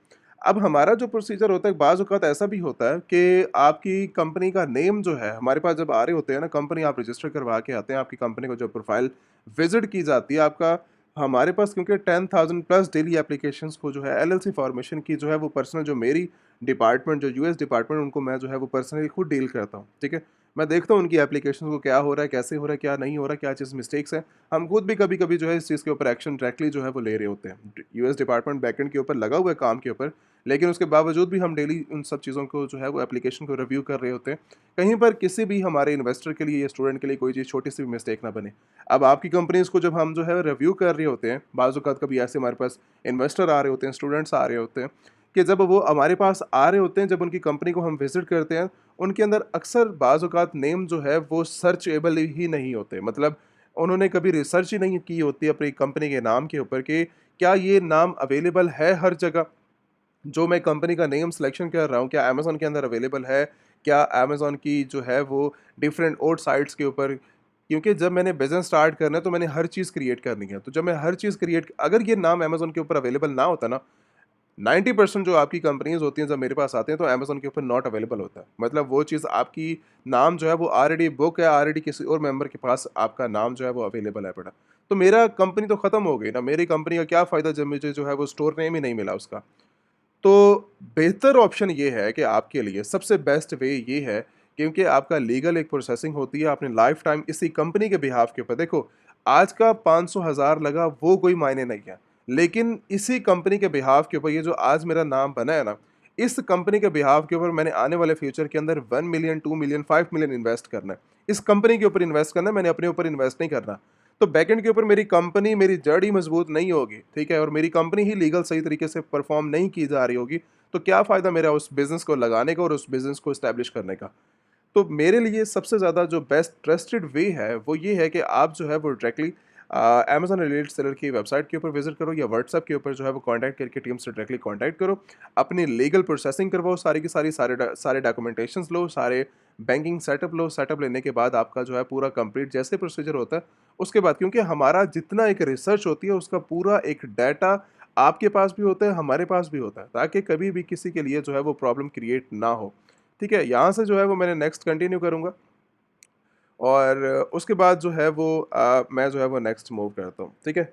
अब हमारा जो प्रोसीजर होता है बाज़ औक़ात ऐसा भी होता है कि आपकी कंपनी का नेम जो है हमारे पास जब आ रहे होते हैं ना, कंपनी आप रजिस्टर करवा के आते हैं, आपकी कंपनी को जब प्रोफ़ाइल विज़िट की जाती है आपका, हमारे पास क्योंकि 10,000 प्लस डेली एप्लीकेशंस को जो है एलएलसी फॉर्मेशन की जो है वो पर्सनल जो मेरी डिपार्टमेंट जो यूएस डिपार्टमेंट उनको मैं जो है वो पर्सनली खुद डील करता हूँ, ठीक है? मैं देखता हूँ उनकी एप्लीकेशन को क्या हो रहा है, कैसे हो रहा है, क्या नहीं हो रहा है, क्या चीज़ मिस्टेक्स हैं। हम खुद भी कभी-कभी जो है इस चीज़ के ऊपर एक्शन डायरेक्टली जो है वो ले रहे होते हैं। यूएस डिपार्टमेंट बैकएंड के ऊपर लगा हुआ है काम के ऊपर, लेकिन उसके बावजूद भी हम डेली उन सब चीज़ों को जो है वो एप्लीकेशन को रिव्यू कर रहे होते हैं। कहीं पर किसी भी हमारे इन्वेस्टर के लिए या स्टूडेंट के लिए कोई चीज़ छोटी-सी भी मिस्टेक ना बने। अब आपकी कंपनीज़ को जब हम जो है रिव्यू कर रहे होते हैं, बाज़ औक़ात कभी ऐसे हमारे पास इन्वेस्टर आ रहे होते हैं, स्टूडेंट्स आ रहे होते हैं, कि जब वो हमारे पास आ रहे होते हैं, जब उनकी कंपनी को हम विज़िट करते हैं, उनके अंदर अक्सर बाज़ औक़ात नेम जो है वो सर्चेबल ही नहीं होते। मतलब उन्होंने कभी रिसर्च ही नहीं की होती अपनी कंपनी के नाम के ऊपर कि क्या ये नाम अवेलेबल है हर जगह? जो मैं कंपनी का नेम सिलेक्शन कर रहा हूँ, क्या अमेज़न के अंदर अवेलेबल है? क्या अमेज़न की जो है वो डिफरेंट और साइट्स के ऊपर, क्योंकि जब मैंने बिज़नेस स्टार्ट करना है तो मैंने हर चीज़ क्रिएट करनी है। तो जब मैं हर चीज़ क्रिएट अगर ये नाम अमेज़न के ऊपर अवेलेबल ना होता ना, 90% जो आपकी कंपनीज़ होती हैं जब मेरे पास आते हैं तो अमेज़न के ऊपर नॉट अवेलेबल होता है। मतलब वो चीज़ आपकी नाम जो है वो ऑलरेडी बुक है, ऑलरेडी किसी और मेंबर के पास आपका नाम जो है वो अवेलेबल है पड़ा। तो मेरा कंपनी तो खत्म हो गई ना, मेरी कंपनी का क्या फ़ायदा जब मुझे जो है वो स्टोर नेम ही नहीं मिला उसका। तो बेहतर ऑप्शन ये है कि आपके लिए सबसे बेस्ट वे ये है, क्योंकि आपका लीगल एक प्रोसेसिंग होती है, आपने लाइफ टाइम इसी कंपनी के बिहाफ के ऊपर देखो, आज का 500 हज़ार लगा वो कोई मायने नहीं है। लेकिन इसी कंपनी के बिहाफ के ऊपर ये जो आज मेरा नाम बना है ना, इस कंपनी के बिहाफ के ऊपर मैंने आने वाले फ्यूचर के अंदर 1 मिलियन, 2 मिलियन, 5 मिलियन इन्वेस्ट करना है। इस कंपनी के ऊपर इन्वेस्ट करना है, मैंने अपने ऊपर इन्वेस्ट नहीं करना। तो बैकएंड के ऊपर मेरी कंपनी, मेरी जड़ ही मजबूत नहीं होगी, ठीक है? और मेरी कंपनी ही लीगल सही तरीके से परफॉर्म नहीं की जा रही होगी, तो क्या फ़ायदा मेरा उस बिज़नेस को लगाने का और उस बिज़नेस को एस्टेब्लिश करने का। तो मेरे लिए सबसे ज़्यादा जो बेस्ट ट्रस्टेड वे है, वो ये है कि आप जो है वो डायरेक्टली अमेज़न रिलेटेड सेलर की वेबसाइट के ऊपर विज़िट करो या व्हाट्सएप के ऊपर जो है वो कॉन्टैक्ट करके टीम से डायरेक्टली कॉन्टैक्ट करो। अपनी लीगल प्रोसेसिंग करवाओ सारी की सारी, सारे डॉक्यूमेंटेशंस लो, सारे बैंकिंग सेटअप लो। सेटअप लेने के बाद आपका जो है पूरा कंप्लीट जैसे प्रोसीजर होता है, उसके बाद क्योंकि हमारा जितना एक रिसर्च होती है, उसका पूरा एक डाटा आपके पास भी होता है, हमारे पास भी होता है, ताकि कभी भी किसी के लिए जो है वो प्रॉब्लम क्रिएट ना हो। ठीक है? यहाँ से जो है वो मैंने नेक्स्ट कंटिन्यू करूँगा और उसके बाद जो है वो मैं जो है वो नेक्स्ट मूव करता हूँ, ठीक है?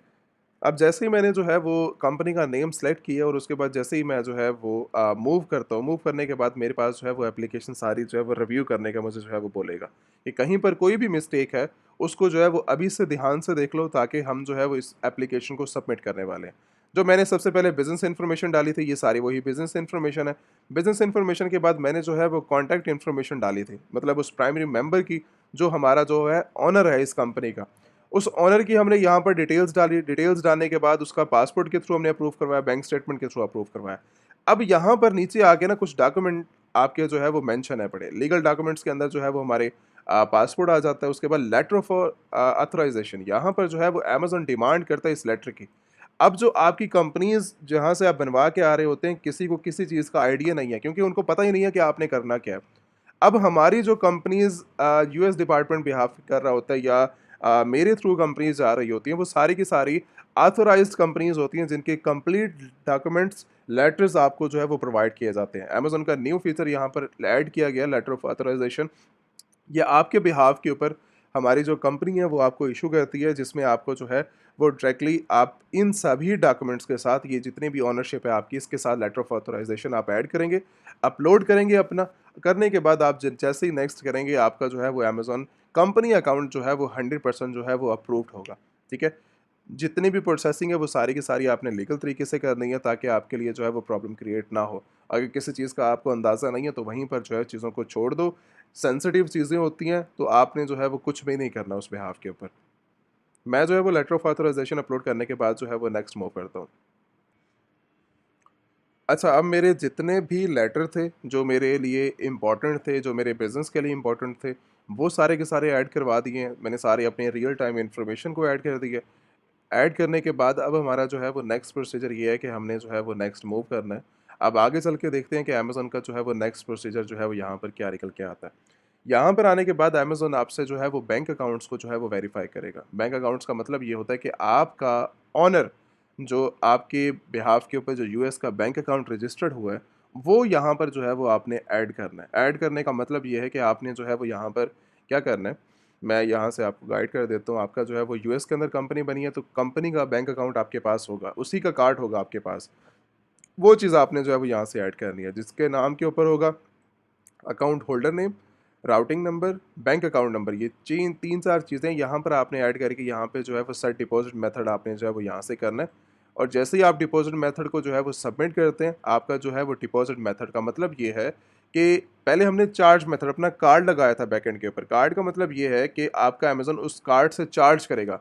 अब जैसे ही मैंने जो है वो कंपनी का नेम सेलेक्ट किया और उसके बाद जैसे ही मैं जो है वो मूव करता हूँ, मूव करने के बाद मेरे पास जो है वो एप्लीकेशन सारी जो है वो रिव्यू करने का मुझे जो है वो बोलेगा कि कहीं पर कोई भी मिस्टेक है, उसको जो है वो अभी से ध्यान से देख लो ताकि हम जो है वो इस एप्लीकेशन को सबमिट करने वाले हैं। जो मैंने सबसे पहले बिज़नेस इन्फॉर्मेशन डाली थी, ये सारी वही बिज़नेस इन्फॉर्मेशन है। बिज़नेस इन्फॉर्मेशन के बाद मैंने जो है वो कॉन्टैक्ट इन्फॉर्मेशन डाली थी, मतलब उस प्राइमरी मेंबर की, जो हमारा जो है ओनर है इस कंपनी का। उस ओनर की हमने यहाँ पर डिटेल्स डाली, डिटेल्स डालने के बाद उसका पासपोर्ट के थ्रू हमने अप्रूव करवाया, बैंक स्टेटमेंट के थ्रू अप्रूव करवाया। अब यहाँ पर नीचे आके ना कुछ डॉक्यूमेंट आपके जो है वो मेंशन है पड़े। लीगल डॉक्यूमेंट्स के अंदर जो है वो हमारे पासपोर्ट आ जाता है, उसके बाद लेटर ऑफ ऑथराइज़ेशन यहाँ पर जो है वो अमेज़न डिमांड करता है इस लेटर की। अब जो आपकी कंपनीज़ जहाँ से आप बनवा के आ रहे होते हैं, किसी को किसी चीज़ का आइडिया नहीं है क्योंकि उनको पता ही नहीं है कि आपने करना क्या है। अब हमारी जो कंपनीज़ यूएस डिपार्टमेंट बिहाफ़ कर रहा होता है या मेरे थ्रू कंपनीज़ आ रही होती हैं, वो सारी की सारी ऑथराइज़्ड कंपनीज़ होती हैं जिनके कंप्लीट डॉक्यूमेंट्स, लेटर्स आपको जो है वो प्रोवाइड किए जाते हैं। अमेज़न का न्यू फीचर यहाँ पर ऐड किया गया लेटर ऑफ ऑथराइज़ेशन। ये आपके बिहाफ़ के ऊपर हमारी जो कंपनी है वो आपको इश्यू करती है, जिसमें आपको जो है वो डायरेक्टली आप इन सभी डॉक्यूमेंट्स के साथ, ये जितनी भी ओनरशिप है आपकी, इसके साथ लेटर ऑफ ऑथराइज़ेशन आप ऐड करेंगे, अपलोड करेंगे अपना। करने के बाद आप जैसे ही नेक्स्ट करेंगे, आपका जो है वो अमेज़न कंपनी अकाउंट जो है वो 100% जो है वो अप्रूव्ड होगा, ठीक है? जितनी भी प्रोसेसिंग है वो सारी की सारी आपने लीगल तरीके से करनी है, ताकि आपके लिए जो है वो प्रॉब्लम क्रिएट ना हो। अगर किसी चीज़ का आपको अंदाज़ा नहीं है तो वहीं पर जो है चीज़ों को छोड़ दो। सेंसिटिव चीज़ें होती हैं तो आपने जो है वो कुछ भी नहीं करना उस बिहाफ़ के ऊपर। मैं जो है वो लेटर ऑफ ऑथराइज़ेशन अपलोड करने के बाद जो है वो नेक्स्ट मूव करता हूँ। अच्छा, अब मेरे जितने भी लेटर थे, जो मेरे लिए इम्पोर्टेंट थे, जो मेरे बिज़नेस के लिए इम्पोर्टेंट थे, वो सारे के सारे ऐड करवा दिए हैं। मैंने सारे अपने रियल टाइम इन्फॉर्मेशन को ऐड कर दिया। ऐड करने के बाद अब हमारा जो है वो नेक्स्ट प्रोसीजर ये है कि हमने जो है वो नेक्स्ट मूव करना है। अब आगे चल के देखते हैं कि अमेज़न का जो है वो नेक्स्ट प्रोसीजर जो है वो यहाँ पर क्या निकल के आता है। यहाँ पर आने के बाद अमेज़न आपसे जो है वो बैंक अकाउंट्स को जो है वो वेरीफ़ाई करेगा। बैंक अकाउंट्स का मतलब ये होता है कि आपका ओनर जो आपके बिहाफ़ के ऊपर जो यूएस का बैंक अकाउंट रजिस्टर्ड हुआ है, वो यहाँ पर जो है वो आपने ऐड करना है। ऐड करने का मतलब ये है कि आपने जो है वो यहाँ पर क्या करना है, मैं यहाँ से आपको गाइड कर देता हूँ। आपका जो है वो यूएस के अंदर कंपनी बनी है, तो कंपनी का बैंक अकाउंट आपके पास होगा, उसी का कार्ड होगा आपके पास। वो चीज़ आपने जो है वो यहाँ से ऐड करनी है, जिसके नाम के ऊपर होगा account holder name, routing number, bank account number. ये 3-4 चीज़ें यहाँ पर आपने ऐड करके यहाँ पे जो है वो सेट डिपॉज़िट मेथड आपने जो है वो यहाँ से करना है। और जैसे ही आप डिपॉज़िट मेथड को जो है वो सबमिट करते हैं, आपका जो है वो डिपॉज़िट मेथड का मतलब ये है कि पहले हमने चार्ज मेथड अपना कार्ड लगाया था बैकएंड के ऊपर। कार्ड का मतलब ये है कि आपका अमेज़न उस कार्ड से चार्ज करेगा।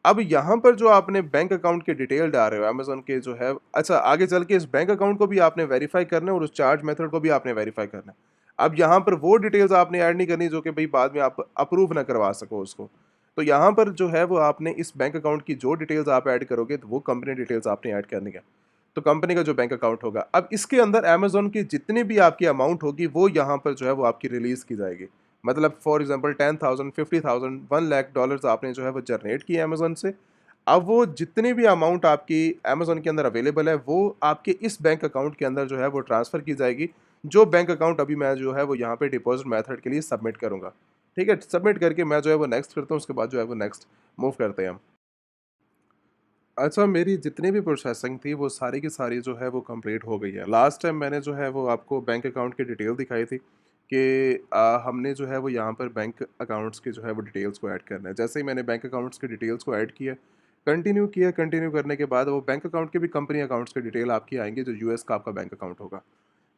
अब यहाँ पर जो आपने बैंक अकाउंट की डिटेल डाल रहे हो अमेज़न के जो है, अच्छा आगे चल के इस बैंक अकाउंट को भी आपने वेरीफ़ाई करना है और उस चार्ज मेथड को भी आपने वेरीफ़ाई करना है। अब यहाँ पर वो डिटेल्स आपने ऐड नहीं करनी जो कि भई बाद में आप अप्रूव ना करवा सको उसको। तो यहाँ पर जो है वो आपने इस बैंक अकाउंट की जो डिटेल्स आप ऐड करोगे तो वो कंपनी डिटेल्स आपने ऐड करनी है। तो कंपनी का जो बैंक अकाउंट होगा, अब इसके अंदर अमेज़न की जितनी भी आपकी अमाउंट होगी वो यहाँ पर जो है वो आपकी रिलीज़ की जाएगी। मतलब फॉर एग्ज़ाम्पल 10,000, 50,000, 1 लाख डॉलर्स आपने जो है वो जनरेट किए अमेज़न से। अब वो जितनी भी अमाउंट आपकी अमेज़न के अंदर अवेलेबल है, वो आपके इस बैंक अकाउंट के अंदर जो है वो ट्रांसफ़र की जाएगी, जो बैंक अकाउंट अभी मैं जो है वो यहाँ पे डिपॉज़िट मेथड के लिए सबमिट करूँगा। ठीक है? सबमिट करके मैं जो है वो नेक्स्ट करता हूँ, उसके बाद जो है वो नेक्स्ट मूव करते हैं हम। अच्छा, मेरी जितनी भी प्रोसेसिंग थी वो सारी की सारी जो है वो कंप्लीट हो गई है। लास्ट टाइम मैंने जो है वो आपको बैंक अकाउंट की डिटेल दिखाई थी कि हमने जो है वो यहाँ पर बैंक अकाउंट्स की जो है वो डिटेल्स को ऐड करना है। जैसे ही मैंने बैंक अकाउंट्स की डिटेल्स को ऐड किया, कंटिन्यू करने के बाद वो बैंक अकाउंट के भी कंपनी अकाउंट्स की डिटेल आपकी आएँगी जो यूएस का आपका बैंक अकाउंट होगा।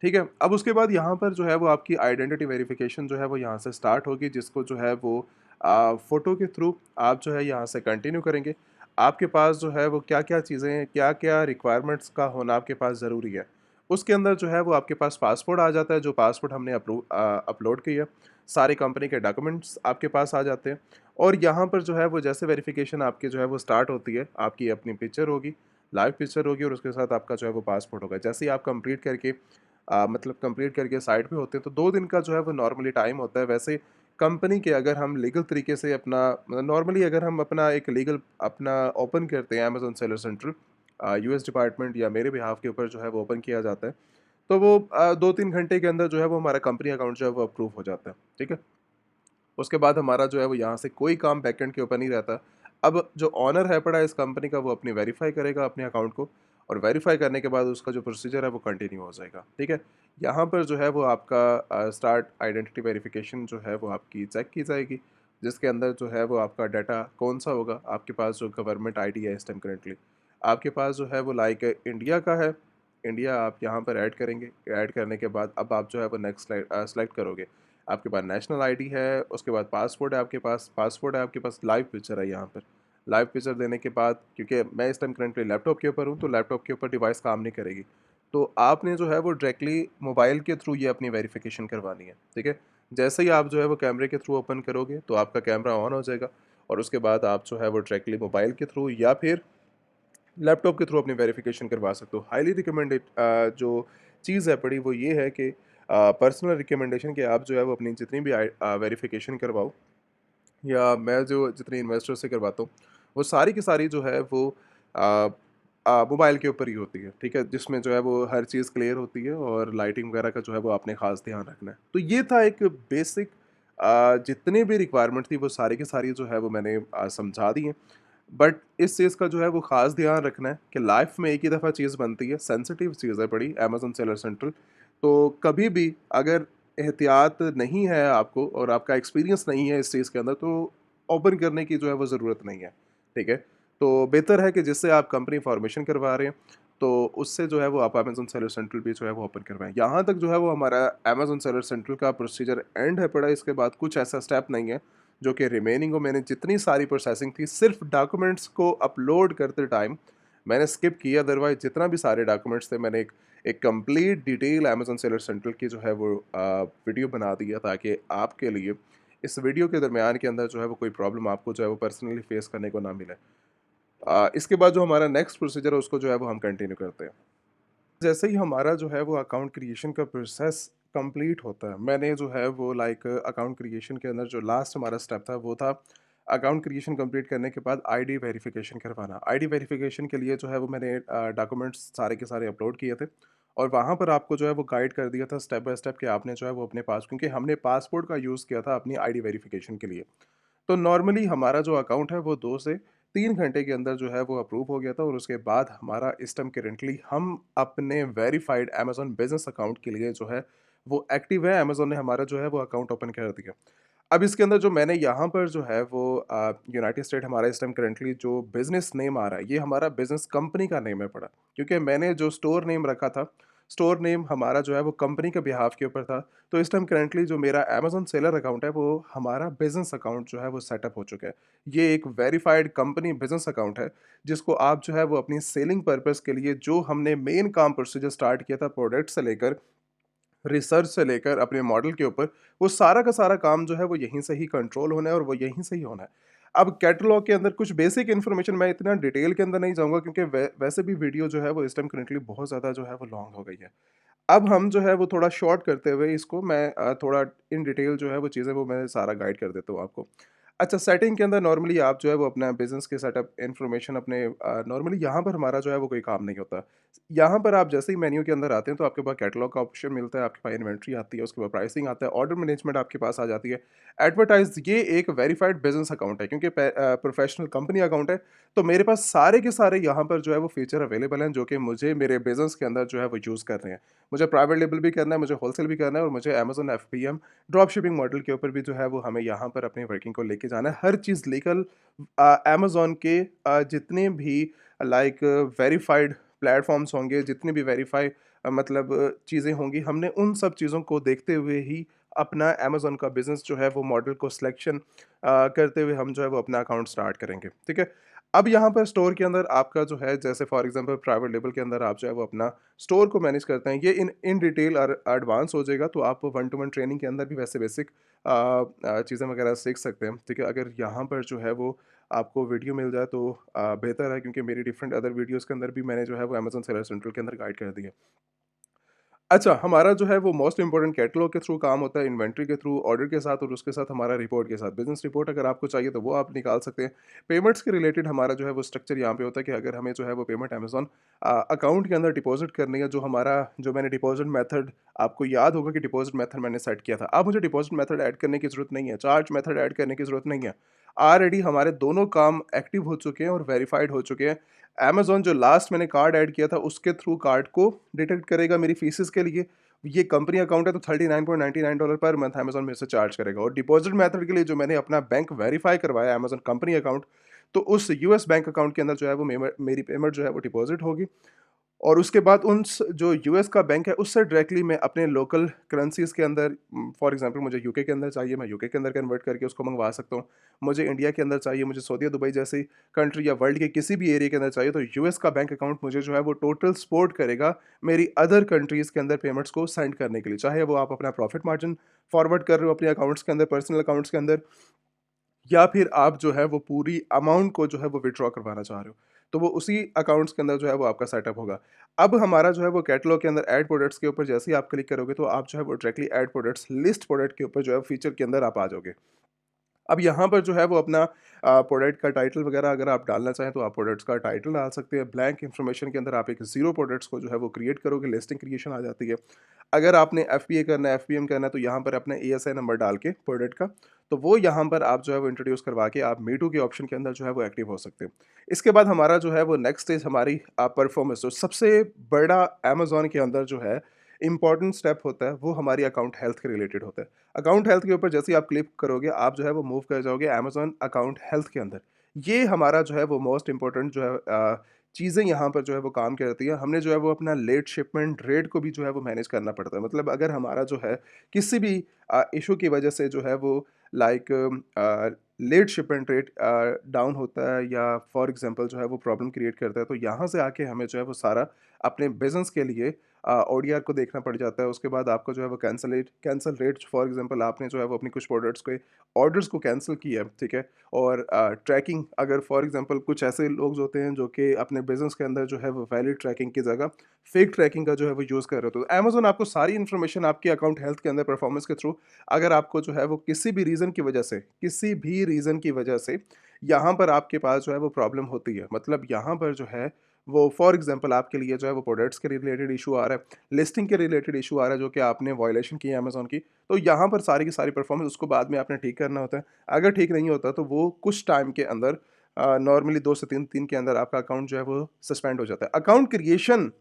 ठीक है? अब उसके बाद यहाँ पर जो है वो आपकी आइडेंटिटी वेरिफिकेशन जो है वो यहाँ से स्टार्ट होगी, जिसको जो है वो फ़ोटो के थ्रू आप जो है यहाँ से कंटिन्यू करेंगे। आपके पास जो है वो क्या-क्या चीज़ें, क्या-क्या रिक्वायरमेंट्स का होना आपके पास ज़रूरी है। उसके अंदर जो है वो आपके पास पासपोर्ट आ जाता है, जो पासपोर्ट हमने अपलोड किया। सारे कंपनी के डॉक्यूमेंट्स आपके पास आ जाते हैं और यहाँ पर जो है वो जैसे वेरिफिकेशन आपकी जो है वो स्टार्ट होती है, आपकी अपनी पिक्चर होगी, लाइव पिक्चर होगी और उसके साथ आपका जो है वो पासपोर्ट होगा। जैसे ही आप कंप्लीट करके मतलब कंप्लीट करके साइट पे होते हैं तो 2 दिन का जो है वो नॉर्मली टाइम होता है। वैसे कंपनी के अगर हम लीगल तरीके से अपना मतलब नॉर्मली अगर हम अपना एक लीगल अपना ओपन करते हैं Amazon seller centre US department या मेरे बिहाफ़ के ऊपर जो है वो ओपन किया जाता है। तो वो 2-3 घंटे के अंदर जो है वो हमारा कंपनी अकाउंट जो है वो अप्रूव हो जाता है। ठीक है? उसके बाद हमारा जो है वो यहाँ से कोई काम बैकएंड के ऊपर नहीं रहता। अब जो ओनर है पड़ा इस कंपनी का वो अपनी वेरीफ़ाई करेगा अपने अकाउंट को और वेरीफ़ाई करने के बाद उसका जो प्रोसीजर है वो कंटिन्यू हो जाएगा, ठीक है? यहाँ पर जो है वो आपका स्टार्ट आइडेंटिटी वेरिफ़िकेशन जो है वो आपकी चेक की जाएगी, जिसके अंदर जो है वो आपका डाटा कौन-सा होगा, आपके पास जो गवर्नमेंट आईडी है इस टाइम करंटली, आपके पास जो है वो लाइक इंडिया का है, इंडिया आप यहाँ पर ऐड करेंगे, ऐड करने के बाद अब आप जो है वो नेक्स्ट सेलेक्ट करोगे। आपके पास नेशनल आईडी है, उसके बाद पासपोर्ट है आपके पास, लाइव पिक्चर है यहाँ पर। लाइव पिक्चर देने के बाद क्योंकि मैं इस टाइम करंटली लैपटॉप के ऊपर हूँ, तो लैपटॉप के ऊपर डिवाइस काम नहीं करेगी। तो आपने जो है वो डायरेक्टली मोबाइल के थ्रू ये अपनी वेरिफ़िकेशन करवानी है, ठीक है? जैसे ही आप जो है वो कैमरे के थ्रू ओपन करोगे, तो आपका कैमरा ऑन हो जाएगा और उसके बाद आप जो है वो डायरेक्टली मोबाइल के थ्रू या फिर लैपटॉप के थ्रू अपनी वेरिफिकेशन करवा सकते हो। हाईली रिकमेंडेड जो चीज़ है बड़ी वो ये है कि पर्सनल रिकमेंडेशन कि आप जो है वो अपनी जितनी भी वेरिफिकेशन करवाओ या मैं जो जितने इन्वेस्टर से करवाता हूँ, वो सारी की सारी जो है वो अ मोबाइल के ऊपर ही होती है, ठीक है? जिसमें जो है वो हर चीज़ क्लियर होती है और लाइटिंग वगैरह का जो है वो आपने ख़ास ध्यान रखना है। तो ये था एक बेसिक जितनी भी रिक्वायरमेंट थी वो सारी की सारी जो है वो मैंने समझा दी हैं। बट इस चीज़ का जो है वो ख़ास ध्यान रखना है कि लाइफ में एक ही दफ़ा चीज़ बनती है, सेंसिटिव चीज़ है बड़ी अमेज़न सेलर सेंट्रल। तो कभी भी अगर एहतियात नहीं है आपको और आपका एक्सपीरियंस नहीं है इस चीज़ के अंदर तो ओपन करने की जो है वो ज़रूरत नहीं है, ठीक है? तो बेहतर है कि जिससे आप कंपनी फॉर्मेशन करवा रहे हैं, तो उससे जो है वो आप अमेज़न सेलर सेंट्रल भी जो है वो ओपन करवाएँ। यहाँ तक जो है वो हमारा अमेज़न सेलर सेंट्रल का प्रोसीजर एंड है पड़ा, इसके बाद कुछ ऐसा स्टेप नहीं है, जो कि रिमेनिंग हो। मैंने जितनी सारी प्रोसेसिंग थी, सिर्फ़ डॉक्यूमेंट्स को अपलोड करते टाइम मैंने स्किप किया, अदरवाइज़ जितना भी सारे डॉक्यूमेंट्स थे, मैंने एक complete detail Amazon seller central की जो है वो वीडियो बना दिया, ताकि आपके लिए इस वीडियो के दरमियान के अंदर जो है वो कोई प्रॉब्लम आपको जो है वो पर्सनली फेस करने को ना मिले। इसके बाद जो हमारा नेक्स्ट प्रोसीजर है उसको जो है वो हम कंटिन्यू करते हैं। जैसे ही हमारा जो है वो अकाउंट क्रिएशन का प्रोसेस कंप्लीट होता है, मैंने जो है वो लाइक अकाउंट क्रिएशन के अंदर जो लास्ट हमारा स्टेप था वो था अकाउंट क्रिएशन कंप्लीट करने के बाद आईडी वेरिफिकेशन करवाना। आईडी वेरिफिकेशन के लिए जो है वो मैंने डॉक्यूमेंट्स सारे के सारे अपलोड किए थे, और वहाँ पर आपको जो है वो गाइड कर दिया था स्टेप बाय स्टेप कि आपने जो है वो अपने पास, क्योंकि हमने पासपोर्ट का यूज़ किया था अपनी आईडी वेरिफिकेशन के लिए। तो नॉर्मली हमारा जो अकाउंट है वो 2 से 3 घंटे के अंदर जो है वो अप्रूव हो गया था, और उसके बाद हमारा इस टाइम करंटली हम अपने वेरिफाइड अमेज़न बिज़नेस अकाउंट के लिए जो है वो एक्टिव है। अमेज़न ने हमारा जो है वो अकाउंट ओपन कर दिया। अब इसके अंदर जो मैंने यहाँ पर जो है वो यूनाइटेड स्टेट हमारा इस टाइम करंटली जो बिज़नेस नेम आ रहा है, ये हमारा बिज़नेस कंपनी का नेम है पड़ा। क्योंकि मैंने जो स्टोर नेम रखा था, स्टोर नेम हमारा जो है वो कंपनी के बिहाफ़ के ऊपर था। तो इस टाइम करंटली जो मेरा अमेज़न सेलर अकाउंट है, वो हमारा बिज़नेस अकाउंट जो है वो सेटअप हो चुका है। ये एक वेरिफाइड कंपनी बिज़नेस अकाउंट है, जिसको आप जो है वो अपनी सेलिंग पर्पज़ के लिए जो हमने मेन काम प्रोसीजर स्टार्ट किया था प्रोडक्ट से लेकर रिसर्च से लेकर अपने मॉडल के ऊपर, वो सारा का सारा काम जो है वो यहीं से ही कंट्रोल होना है और वो यहीं से ही होना है। अब कैटलॉग के अंदर कुछ बेसिक इन्फॉर्मेशन, मैं इतना डिटेल के अंदर नहीं जाऊँगा, क्योंकि वैसे भी वीडियो जो है वो इस टाइम करंटली बहुत ज़्यादा जो है वो लॉन्ग हो गई है। अब हम जो है वो थोड़ा शॉर्ट करते हुए इसको मैं थोड़ा इन डिटेल जो है वो चीज़ें वो मैं सारा गाइड कर देता हूँ आपको। अच्छा, सेटिंग के अंदर नॉर्मली आप जो है वो अपना बिज़नेस के सेटअप इन्फॉर्मेशन अपने नॉर्मली यहाँ पर हमारा जो है वो कोई काम नहीं होता। यहाँ पर आप जैसे ही मेन्यू के अंदर आते हैं तो आपके पास कैटलॉग का ऑप्शन मिलता है, आपके पास इन्वेंट्री आती है, उसके बाद प्राइसिंग आता है, ऑर्डर मैनेजमेंट आपके पास आ जाती है। एडवर्टाइज़, ये एक वेरिफाइड बिज़नेस अकाउंट है, क्योंकि प्रोफेशनल कंपनी अकाउंट है, तो मेरे पास सारे के सारे यहाँ पर जो है वो फीचर अवेलेबल हैं, जो कि मुझे मेरे बिज़नेस के अंदर जो है वो यूज़ करने हैं। मुझे प्राइवेट लेबल भी करना है, मुझे होलसेल भी करना है, और मुझे Amazon FBM drop shipping model के ऊपर भी जो है वो हमें यहाँ पर अपनी वर्किंग को लेके जाना है। हर चीज़ लीगल अमेज़न के जितने भी लाइक वेरिफाइड प्लेटफ़ॉर्म्स होंगे, जितने भी वेरीफ़ाई मतलब चीज़ें होंगी, हमने उन सब चीज़ों को देखते हुए ही अपना अमेज़न का बिज़नेस जो है वो मॉडल को सिलेक्शन करते हुए हम जो है वो अपना अकाउंट स्टार्ट करेंगे, ठीक है? अब यहाँ पर स्टोर के अंदर आपका जो है, जैसे फॉर एग्ज़ाम्पल प्राइवेट लेबल के अंदर आप जो है वो अपना स्टोर को मैनेज करते हैं। ये इन इन डिटेल एडवांस हो जाएगा, तो आप वन टू वन ट्रेनिंग के अंदर भी वैसे बेसिक चीज़ें वगैरह सीख सकते हैं, ठीक है? अगर यहाँ पर जो है वो आपको वीडियो मिल जाए तो बेहतर है, क्योंकि मेरी डिफरेंट अदर वीडियोज़ के अंदर भी मैंने जो है वो अमेज़न सेलर सेंट्रल के अंदर गाइड कर दिया। अच्छा, हमारा जो है वो मोस्ट इम्पोर्टेंट कैटलॉग के थ्रू काम होता है, इन्वेंट्री के थ्रू, ऑर्डर के साथ, और उसके साथ हमारा रिपोर्ट के साथ। बिज़नेस रिपोर्ट अगर आपको चाहिए तो वो आप निकाल सकते हैं। पेमेंट्स के रिलेटेड हमारा जो है वो स्ट्रक्चर यहाँ पे होता है कि अगर हमें जो है वो पेमेंट अमेज़न अकाउंट के अंदर डिपॉज़िट करनी है, जो मैंने डिपॉज़िट मेथड, आपको याद होगा कि डिपॉज़िट मेथड मैंने सेट किया था। अब मुझे डिपॉज़िट मेथड ऐड करने की ज़रूरत नहीं है, चार्ज मेथड ऐड करने की ज़रूरत नहीं है। ऑलरेडी हमारे दोनों काम एक्टिव हो चुके हैं और वेरिफाइड हो चुके हैं। अमेज़न जो लास्ट मैंने कार्ड ऐड किया था, उसके थ्रू कार्ड को डिटेक्ट करेगा मेरी फीसेस के लिए। ये कंपनी अकाउंट है, तो $39.99 पर मंथ अमेज़न मेरे से चार्ज करेगा, और डिपॉज़िट मेथड के लिए जो मैंने अपना बैंक वेरीफ़ाई करवाया अमेज़न कंपनी अकाउंट, तो उस यूएस बैंक अकाउंट के अंदर जो है वो मेरी पेमेंट जो है वो डिपॉज़िट होगी। और उसके बाद उन स जो यूएस का बैंक है, उससे डायरेक्टली मैं अपने लोकल करेंसीज़ के अंदर, फॉर एग्ज़ाम्पल मुझे यूके के अंदर चाहिए, मैं यूके के अंदर कन्वर्ट करके उसको मँगवा सकता हूँ। मुझे इंडिया के अंदर चाहिए, मुझे सऊदी या दुबई जैसी कंट्री या वर्ल्ड के किसी भी एरिया के अंदर चाहिए, तो यूएस का बैंक अकाउंट मुझे जो है वो टोटल सपोर्ट करेगा मेरी अदर कंट्रीज़ के अंदर पेमेंट्स को सेंड करने के लिए। चाहे वो आप अपना प्रॉफ़िट मार्जिन फॉरवर्ड कर रहे हो अपने अकाउंट्स के अंदर, पर्सनल अकाउंट्स के अंदर, या फिर आप जो है वो पूरी अमाउंट को जो है वो विथड्रॉ करवाना चाह रहे हो, तो वो उसी अकाउंट्स के अंदर जो है वो आपका सेटअप होगा। अब हमारा जो है वो कैटलॉग के अंदर ऐड प्रोडक्ट्स के ऊपर जैसे ही आप क्लिक करोगे, तो आप जो है वो directly add products list product के ऊपर जो है फीचर के अंदर आप आ जाओगे। अब यहाँ पर जो है वो अपना प्रोडक्ट का टाइटल वगैरह अगर आप डालना चाहें तो आप प्रोडक्ट्स का टाइटल डाल सकते हैं। ब्लैंक इन्फॉर्मेशन के अंदर आप एक ज़ीरो प्रोडक्ट्स को जो है वो क्रिएट करोगे, लिस्टिंग क्रिएशन आ जाती है। अगर आपने एफपीए करना है, एफपीएम करना है, तो यहाँ पर अपना एएसआई नंबर डाल के प्रोडक्ट का, तो वो यहाँ पर आप जो है वो इंट्रोड्यूस करवा के आप मीटू के ऑप्शन के अंदर जो है वो एक्टिव हो सकते हैं। इसके बाद हमारा जो है वो नेक्स्ट स्टेज हमारी परफॉर्मेंस, जो सबसे बड़ा अमेज़न के अंदर जो है इम्पॉर्टेंट स्टेप होता है, वो हमारी अकाउंट हेल्थ के रिलेटेड होता है। अकाउंट हेल्थ के ऊपर जैसे ही आप क्लिक करोगे, आप जो है वो मूव कर जाओगे अमेज़न अकाउंट हेल्थ के अंदर। ये हमारा जो है वो मोस्ट इम्पोर्टेंट जो है चीज़ें यहाँ पर जो है वो काम करती हैं। हमने जो है वो अपना लेट शिपमेंट रेट को भी जो है वो मैनेज करना पड़ता है। मतलब अगर हमारा जो है किसी भी इश्यू की वजह से जो है वो like late shipment rate down होता है या फॉर एग्ज़ाम्पल जो है वो प्रॉब्लम क्रिएट करता है, तो यहाँ से आके हमें जो है वो सारा अपने बिज़नेस के लिए ओडीआर को देखना पड़ जाता है। उसके बाद आपको जो है वो कैंसल रेट फॉर एग्ज़ाम्पल आपने जो है वो अपनी कुछ प्रोडक्ट्स के ऑर्डर्स को कैंसल किया, ठीक है? और ट्रैकिंग अगर फॉर एग्ज़ाम्पल कुछ ऐसे लोग होते हैं जो कि अपने बिज़नेस के अंदर जो है वो वैलिड ट्रैकिंग की जगह फेक ट्रैकिंग का जो है वो यूज़ कर रहे होते हैं। तो अमेज़न आपको सारी इन्फॉर्मेशन आपके अकाउंट हेल्थ के अंदर परफॉर्मेंस के थ्रू अगर आपको जो है वो किसी भी रीज़न की वजह से यहाँ पर आपके पास जो है वो प्रॉब्लम होती है। मतलब यहाँ पर जो है वो फॉर एग्ज़ाम्पल आपके लिए जो है वो प्रोडक्ट्स के रिलेटेड इश्यू आ रहा है, लिस्टिंग के रिलेटेड इश्यू आ रहा है जो कि आपने वायलेशन की है अमेज़न की, तो यहाँ पर सारी की सारी परफॉर्मेंस उसको बाद में आपने ठीक करना होता है। अगर ठीक नहीं होता तो वो कुछ टाइम के अंदर नॉर्मली 2 से 3 दिन के अंदर आपका अकाउंट जो है वो सस्पेंड हो जाता है। अकाउंट क्रिएशन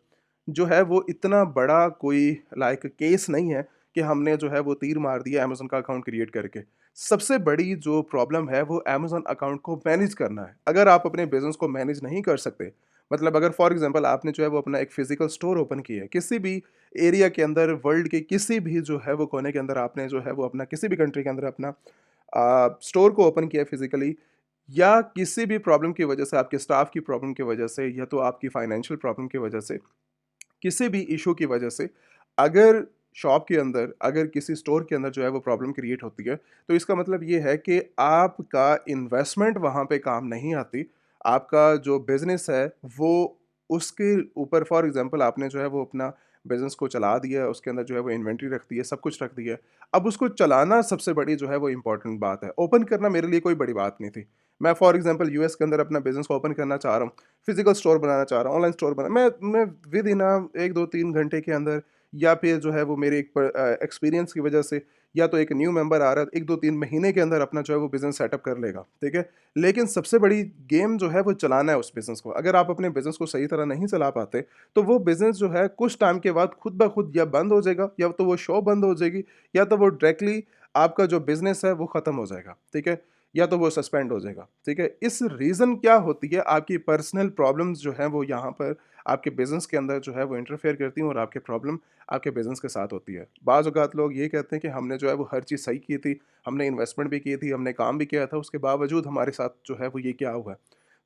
जो है वो इतना बड़ा कोई लाइक केस नहीं है कि हमने जो है वो तीर मार दिया अमेज़न का अकाउंट क्रिएट करके। सबसे बड़ी जो प्रॉब्लम है वो अमेज़न अकाउंट को मैनेज करना है। अगर आप अपने बिज़नेस को मैनेज नहीं कर सकते, मतलब अगर फॉर एग्ज़ाम्पल आपने जो है वो अपना एक फ़िज़िकल स्टोर ओपन किया है, किसी भी एरिया के अंदर वर्ल्ड के किसी भी जो है वो कोने के अंदर आपने जो है वो अपना किसी भी कंट्री के अंदर अपना स्टोर को ओपन किया है फ़िज़िकली या किसी भी प्रॉब्लम की वजह से, आपके स्टाफ की प्रॉब्लम की वजह से या तो आपकी फ़ाइनेंशियल प्रॉब्लम की वजह से किसी भी इशू की वजह से अगर शॉप के अंदर, अगर किसी स्टोर के अंदर जो है वो प्रॉब्लम क्रिएट होती है, तो इसका मतलब ये है कि आपका इन्वेस्टमेंट वहाँ पे काम नहीं आती। आपका जो बिज़नेस है वो उसके ऊपर फॉर एग्ज़ाम्पल आपने जो है वो अपना बिज़नेस को चला दिया, उसके अंदर जो है वो इन्वेंटरी रख दी है, सब कुछ रख दिया है। अब उसको चलाना सबसे बड़ी जो है वो इम्पोर्टेंट बात है। ओपन करना मेरे लिए कोई बड़ी बात नहीं थी। मैं फॉर एग्ज़ाम्पल यूएस के अंदर अपना बिज़नेस ओपन करना चाह रहा हूँ। फिज़िकल स्टोर बनाना चाह रहा हूँ, ऑनलाइन स्टोर बना मैं विद इन 1, 2, 3 घंटे के अंदर या फिर जो है वो मेरे एक एक्सपीरियंस की वजह से या तो एक न्यू मेंबर आ रहा है, 1, 2, 3 महीने के अंदर अपना जो है वो बिज़नेस सेटअप कर लेगा, ठीक है? लेकिन सबसे बड़ी गेम जो है वो चलाना है उस बिज़नेस को। अगर आप अपने बिज़नेस को सही तरह नहीं चला पाते, तो वो बिज़नेस जो है कुछ टाइम के बाद खुद ब खुद या बंद हो जाएगा या तो वो शॉप बंद हो जाएगी या तो वो डायरेक्टली आपका जो बिज़नेस है वो ख़त्म हो जाएगा, ठीक है? या तो वो सस्पेंड हो जाएगा, ठीक है? इस रीज़न क्या होती है आपकी पर्सनल प्रॉब्लम्स जो हैं वो यहाँ पर आपके बिज़नेस के अंदर जो है वो इंटरफेयर करती हैं और आपकी प्रॉब्लम आपके बिज़नेस के साथ होती है। बाज़ औक़ात लोग ये कहते हैं कि हमने जो है वो हर चीज़ सही की थी, हमने इन्वेस्टमेंट भी की थी, हमने काम भी किया था, उसके बावजूद हमारे साथ जो है वो ये क्या हुआ है?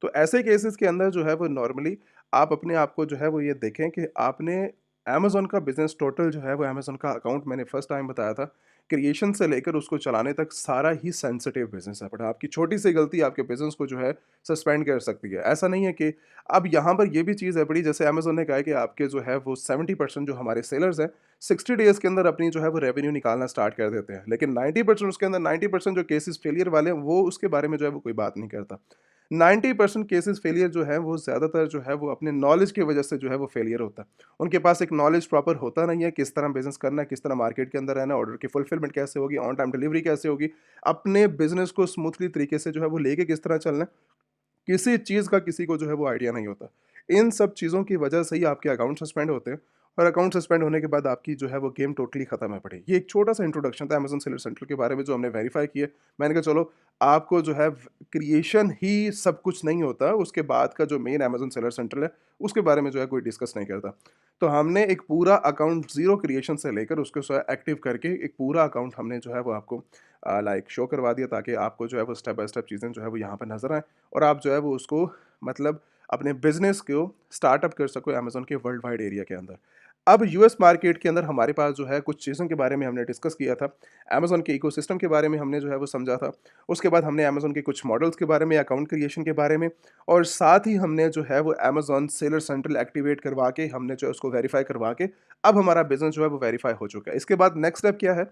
तो ऐसे केसेस के अंदर जो है वो नॉर्मली आप अपने आप को जो है वो ये देखें कि आपने अमेज़न का बिज़नेस टोटल जो है वो अमेज़न का अकाउंट मैंने फर्स्ट टाइम बताया था, क्रिएशन से लेकर उसको चलाने तक सारा ही सेंसिटिव बिज़नेस है, बट आपकी छोटी-सी गलती आपके बिज़नेस को जो है सस्पेंड कर सकती है। ऐसा नहीं है कि अब यहाँ पर ये भी चीज़ है बड़ी, जैसे अमेज़न ने कहा है कि आपके जो है वो 70% जो हमारे सेलर्स हैं, 60 डेज़ के अंदर अपनी जो है वो रेवेन्यू निकालना स्टार्ट कर देते हैं। लेकिन 90% उसके अंदर 90% जो केसेज़ फेलियर वाले हैं, वो उसके बारे में जो है वो कोई बात नहीं करता। 90% केसेस फेलियर जो है वो ज़्यादातर जो है वो अपने नॉलेज की वजह से जो है वो फेलियर होता है। उनके पास एक नॉलेज प्रॉपर होता नहीं है, किस तरह बिज़नेस करना है, किस तरह मार्केट के अंदर रहना है, ऑर्डर की फुलफिलमेंट कैसे होगी, ऑन टाइम डिलीवरी कैसे होगी, अपने बिज़नेस को स्मूथली तरीके से जो है वो लेके किस तरह चलना है, किसी चीज़ का किसी को जो है वो आइडिया नहीं होता। इन सब चीज़ों की वजह से ही आपके अकाउंट सस्पेंड होते हैं और अकाउंट सस्पेंड होने के बाद आपकी जो है वो गेम टोटली खत्म है पड़ी। ये एक छोटा-सा इंट्रोडक्शन था अमेज़न सेलर सेंट्रल के बारे में जो हमने वेरीफ़ाई किया। मैंने कहा चलो आपको जो है क्रिएशन ही सब कुछ नहीं होता, उसके बाद का जो मेन अमेज़न सेलर सेंट्रल है, उसके बारे में जो है कोई डिस्कस नहीं करता। तो हमने एक पूरा अकाउंट ज़ीरो क्रिएशन से लेकर उसको जो है एक्टिव करके एक पूरा अकाउंट हमने जो है वो आपको लाइक शो करवा दिया ताकि आपको जो है वो स्टेप बाय स्टेप चीज़ें जो है वो यहाँ पे नज़र आएँ और आप जो है वो उसको मतलब अपने बिज़नेस को स्टार्टअप कर सको अमेज़न के वर्ल्ड वाइड एरिया के अंदर। अब यूएस मार्केट के अंदर हमारे पास जो है कुछ चीज़ों के बारे में हमने डिस्कस किया था। अमेज़न के इकोसिस्टम के बारे में हमने जो है वो समझा था। उसके बाद हमने अमेज़न के कुछ मॉडल्स के बारे में, अकाउंट क्रिएशन के बारे में और साथ ही हमने जो है वो अमेज़न सेलर सेंट्रल एक्टिवेट करवा के हमने जो है उसको वेरीफ़ाई करवा के अब हमारा बिज़नेस जो है वो वेरीफ़ाई हो चुका है। इसके बाद नेक्स्ट स्टेप क्या है?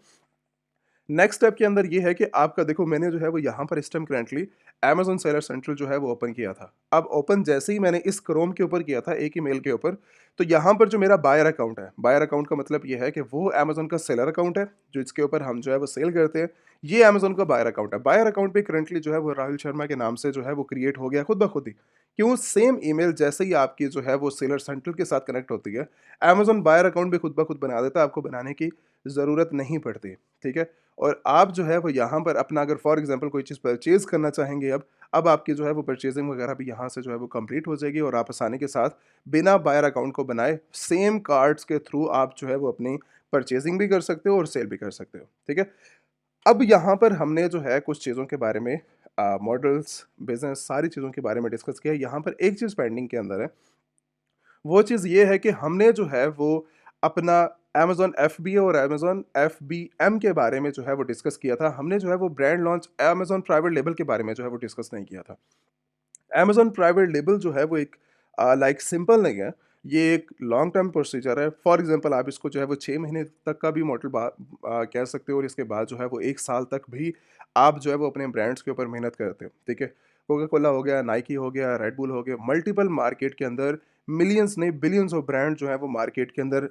नेक्स्ट स्टेप के अंदर ये है कि आपका देखो मैंने जो है वो यहाँ पर इस time currently Amazon seller central जो है वो ओपन किया था। अब ओपन जैसे ही मैंने इस क्रोम के ऊपर किया था, एक ही मेल के ऊपर, तो यहाँ पर जो मेरा बायर अकाउंट है, बायर अकाउंट का मतलब ये है कि वो अमेज़न का सेलर अकाउंट है, जो इसके ऊपर हम जो है वो सेल करते हैं, ये अमेज़न का बायर अकाउंट है। बायर अकाउंट भी करंटली जो है वो राहुल शर्मा के नाम से जो है वो क्रिएट हो गया खुद ब खुद ही। क्यों? सेम ईमेल जैसे ही आपकी जो है वो सेलर सेंट्रल के साथ कनेक्ट होती है, अमेज़न बायर अकाउंट भी खुद ब खुद बना देता है, आपको बनाने की ज़रूरत नहीं पड़ती, ठीक है? और आप जो है वो यहाँ पर अपना अगर फॉर एग्ज़ाम्पल कोई चीज़ परचेज़ करना चाहेंगे अब, अब आपकी जो है वो परचेज़िंग वगैरह भी यहाँ से जो है वो कंप्लीट हो जाएगी और आप आसानी के साथ बिना बायर अकाउंट को बनाए सेम कार्ड्स के थ्रू आप जो है वो अपनी परचेज़िंग भी कर सकते हो और सेल भी कर सकते हो, ठीक है? अब यहाँ पर हमने जो है कुछ चीज़ों के बारे में मॉडल्स, बिज़नेस सारी चीज़ों के बारे में डिस्कस किया। यहाँ पर एक चीज़ पेंडिंग के अंदर है, वो चीज़ ये है कि हमने जो है वो अपना अमेज़न एफबीओ और अमेज़न एफबीएम के बारे में जो है वो डिस्कस किया था। हमने जो है वो brand launch Amazon private label के बारे में जो है वो डिस्कस नहीं किया था। अमेज़न प्राइवेट लेबल जो है वो एक लाइक सिंपल नहीं है, ये एक लॉन्ग टर्म प्रोसीजर है। फॉर एग्ज़ाम्पल आप इसको जो है वो 6 महीने तक का भी मॉडल कह सकते हो और इसके बाद जो है वो 1 साल तक भी आप जो है वो अपने ब्रांड्स के ऊपर मेहनत करते हो, ठीक है? कोका कोला हो गया, नाइकी हो गया, रेड बुल हो गया, मल्टीपल मार्केट के अंदर मिलियंस नहीं बिलियंस ऑफ ब्रांड जो है वो मार्केट के अंदर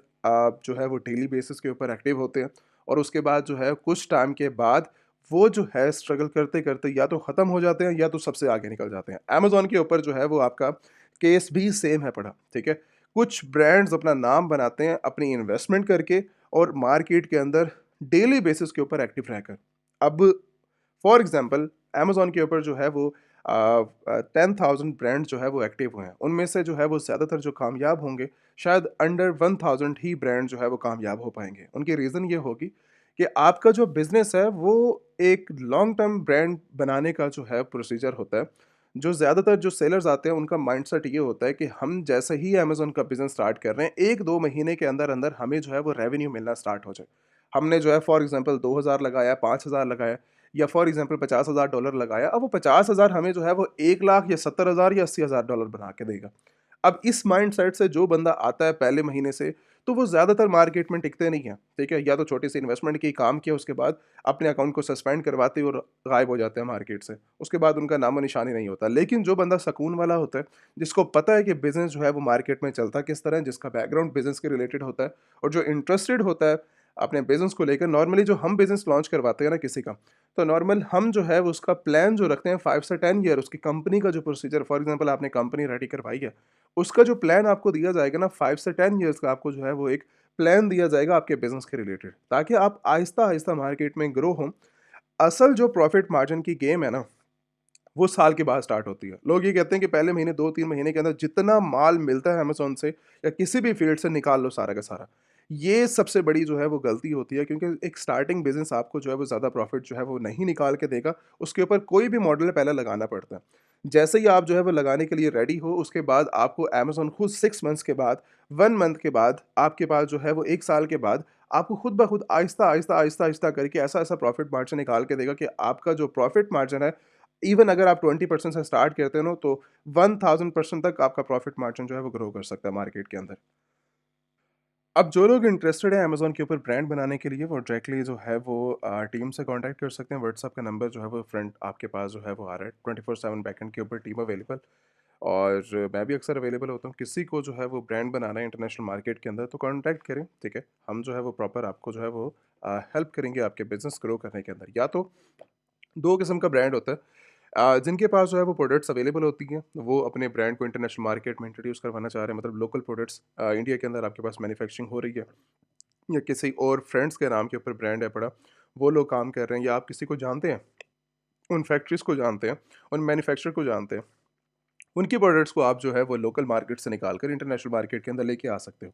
जो है वो डेली बेसिस के ऊपर एक्टिव होते हैं और उसके बाद जो है कुछ टाइम के बाद वो जो है स्ट्रगल करते-करते या तो ख़त्म हो जाते हैं या तो सबसे आगे निकल जाते हैं। अमेज़न के ऊपर जो है वो आपका केस भी सेम है पड़ा, ठीक है? कुछ ब्रांड्स अपना नाम बनाते हैं अपनी इन्वेस्टमेंट करके और मार्केट के अंदर डेली बेसिस के ऊपर एक्टिव रहकर। अब फॉर एग्ज़ाम्पल अमेज़न के ऊपर जो है वो 10,000 ब्रांड जो है वो एक्टिव हुए हैं। उनमें से जो है वो ज़्यादातर जो कामयाब होंगे, शायद अंडर 1000 ही ब्रांड जो है वो कामयाब हो पाएँगे। उनकी रीज़न ये होगी कि आपका जो बिज़नेस है वो एक लॉन्ग टर्म ब्रांड बनाने का जो है प्रोसीजर होता है। जो ज़्यादातर जो सेलर्स आते हैं उनका माइंडसेट ये होता है कि हम जैसे ही अमेज़न का बिज़नेस स्टार्ट कर रहे हैं, 1-2 महीने के अंदर-अंदर हमें जो है वो रेवेन्यू मिलना स्टार्ट हो जाए। हमने जो है फॉर एग्ज़ाम्पल 2000 लगाया, 5000 लगाया या फॉर एग्ज़ाम्पल $50,000 लगाया, अब वो 50,000 हमें जो है वो 1 लाख या 70,000 या $80,000 बना के देगा। अब इस माइंडसेट से जो बंदा आता है पहले महीने से, तो वो ज़्यादातर मार्केट में टिकते नहीं हैं, ठीक है? या तो छोटी-सी इन्वेस्टमेंट की, काम किया, उसके बाद अपने अकाउंट को सस्पेंड करवाते और गायब हो जाते हैं मार्केट से। उसके बाद उनका नामो-निशान ही नहीं होता। लेकिन जो बंदा सकून वाला होता है, जिसको पता है कि बिज़नेस जो है वो मार्केट में चलता किस तरह है, जिसका बैकग्राउंड बिज़नेस के रिलेटेड होता है और जो इंटरेस्टेड होता है अपने बिज़नेस को लेकर, नॉर्मली जो हम बिज़नेस लॉन्च करवाते हैं ना किसी का, तो नॉर्मल हम जो है वो उसका प्लान जो रखते हैं 5 से 10 ईयर उसकी कंपनी का जो प्रोसीजर फॉर एग्ज़ाम्पल आपने कंपनी रेडी करवाई है, उसका जो प्लान आपको दिया जाएगा ना 5 से 10 ईयर्स का आपको जो है वो एक प्लान दिया जाएगा आपके बिज़नेस के रिलेटेड, ताकि आप आहिस्ता-आहिस्ता मार्केट में ग्रो हों। असल जो प्रॉफ़िट मार्जिन की गेम है ना, वो साल के बाद स्टार्ट होती है। लोग ये कहते हैं कि पहले महीने 2-3 महीने के अंदर जितना माल मिलता है अमेज़न से या किसी भी फ़ील्ड से निकाल लो सारा का सारा। ये सबसे बड़ी जो है वो गलती होती है क्योंकि एक स्टार्टिंग बिज़नेस आपको जो है वो ज़्यादा प्रॉफ़िट जो है वो नहीं निकाल के देगा। उसके ऊपर कोई भी मॉडल पहले लगाना पड़ता है। जैसे ही आप जो है वो लगाने के लिए रेडी हो उसके बाद आपको अमेज़न खुद 6 मंथ्स के बाद, 1 मंथ के बाद, आपके पास जो है वो 1 साल के बाद आपको खुद ब खुद आहिस्ता-आहिस्ता, आहिस्ता-आहिस्ता करके ऐसा-ऐसा प्रॉफ़िट मार्जिन निकाल के देगा कि आपका जो प्रॉफ़िट मार्जिन है इवन अगर आप 20% से स्टार्ट करते हो ना तो 1000% तक आपका प्रॉफिट मार्जिन जो है वो ग्रो कर सकता है मार्केट के अंदर। अब जो लोग इंटरेस्टेड हैं अमेज़न के ऊपर ब्रांड बनाने के लिए वो डायरेक्टली जो है वो टीम से कॉन्टैक्ट कर सकते हैं। व्हाट्सएप का नंबर जो है वो फ्रंट आपके पास जो है वो आ रहा है। 24/7 बैकएंड के ऊपर टीम अवेलेबल और मैं भी अक्सर अवेलेबल होता हूँ। किसी को जो है वो ब्रांड बनाना है इंटरनेशनल मार्केट के अंदर तो कॉन्टैक्ट करें, ठीक है? हम जो है वो प्रॉपर आपको जो है वो हेल्प करेंगे आपके बिज़नेस ग्रो करने के अंदर। या तो 2 किस्म का ब्रांड होता है जिनके पास जो है वो प्रोडक्ट्स अवेलेबल होती हैं, वो अपने ब्रांड को इंटरनेशनल मार्केट में इंट्रोड्यूस करवाना चाह रहे हैं मतलब लोकल प्रोडक्ट्स इंडिया के अंदर आपके पास मैन्युफैक्चरिंग हो रही है या किसी और फ्रेंड्स के नाम के ऊपर ब्रांड है पड़ा, वो लोग काम कर रहे हैं या आप किसी को जानते हैं, उन फैक्ट्रीज़ को जानते हैं, उन मैन्युफैक्चरर को जानते हैं, उनकी प्रोडक्ट्स को आप जो है वो लोकल मार्केट से निकाल कर इंटरनेशनल मार्केट के अंदर लेके आ सकते हो।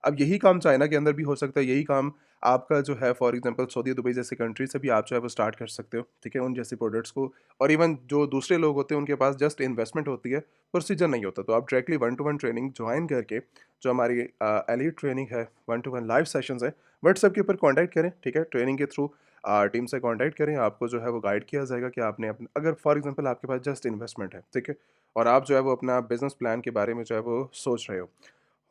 अब यही काम चाइना के अंदर भी हो सकता है, यही काम आपका जो है फॉर एग्ज़ाम्पल सऊदी, दुबई जैसी कंट्री से भी आप जो है वो स्टार्ट कर सकते हो, ठीक है? उन जैसी प्रोडक्ट्स को और इवन जो दूसरे लोग होते हैं उनके पास जस्ट इन्वेस्टमेंट होती है, प्रोसीजर नहीं होता। तो आप directly one two one training join करके जो हमारी एलीट ट्रेनिंग है, one two one live sessions है, व्हाट्सएप के ऊपर कॉन्टैक्ट करें, ठीक है? ट्रेनिंग के थ्रू टीम से कॉन्टैक्ट करें, आपको जो है वो गाइड किया जाएगा कि आपने अपना अगर फॉर एग्ज़ाम्पल आपके पास जस्ट इन्वेस्टमेंट है, ठीक है? और आप जो है वो अपना बिज़नेस प्लान के बारे में जो है वो सोच रहे हो।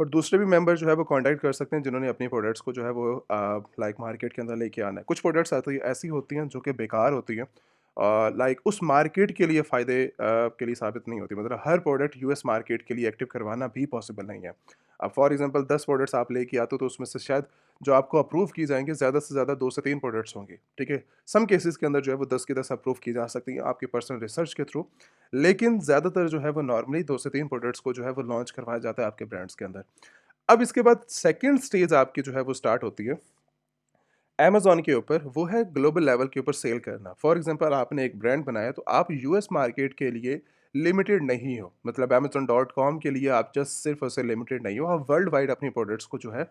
और दूसरे भी मेंबर जो है वो कॉन्टैक्ट कर सकते हैं जिन्होंने अपनी प्रोडक्ट्स को जो है वो लाइक मार्केट के अंदर लेके आना है। कुछ प्रोडक्ट्स आती ऐसी होती हैं जो कि बेकार होती हैं लाइक उस मार्केट के लिए फ़ायदे के लिए साबित नहीं होती। मतलब हर प्रोडक्ट यूएस मार्केट के लिए एक्टिव करवाना भी पॉसिबल नहीं है। अब फॉर एग्ज़ाम्पल 10 प्रोडक्ट्स आप लेके आते हो तो उसमें से शायद जो आपको अप्रूव की जाएँगी ज़्यादा से ज़्यादा 2 से 3 प्रोडक्ट्स होंगे, ठीक है? सम केसेज़ के अंदर जो है वो 10 की 10 अप्रूव की जा सकती हैं आपके पर्सनल रिसर्च के थ्रू। लेकिन ज़्यादातर जो है वो नॉर्मली 2 से 3 प्रोडक्ट्स को जो है वो लॉन्च करवाया जाता है आपके ब्रांड्स के अंदर। अब इसके बाद सेकंड स्टेज आपकी जो है वो स्टार्ट होती है अमेज़न के ऊपर, वो है ग्लोबल लेवल के ऊपर सेल करना। फॉर एग्ज़ाम्पल आपने एक ब्रांड बनाया तो आप यूएस मार्केट के लिए लिमिटेड नहीं हो। मतलब amazon.com के लिए आप जस्ट सिर्फ़ और सिर्फ़ लिमिटेड नहीं हो, आप वर्ल्ड वाइड अपनी प्रोडक्ट्स को जो है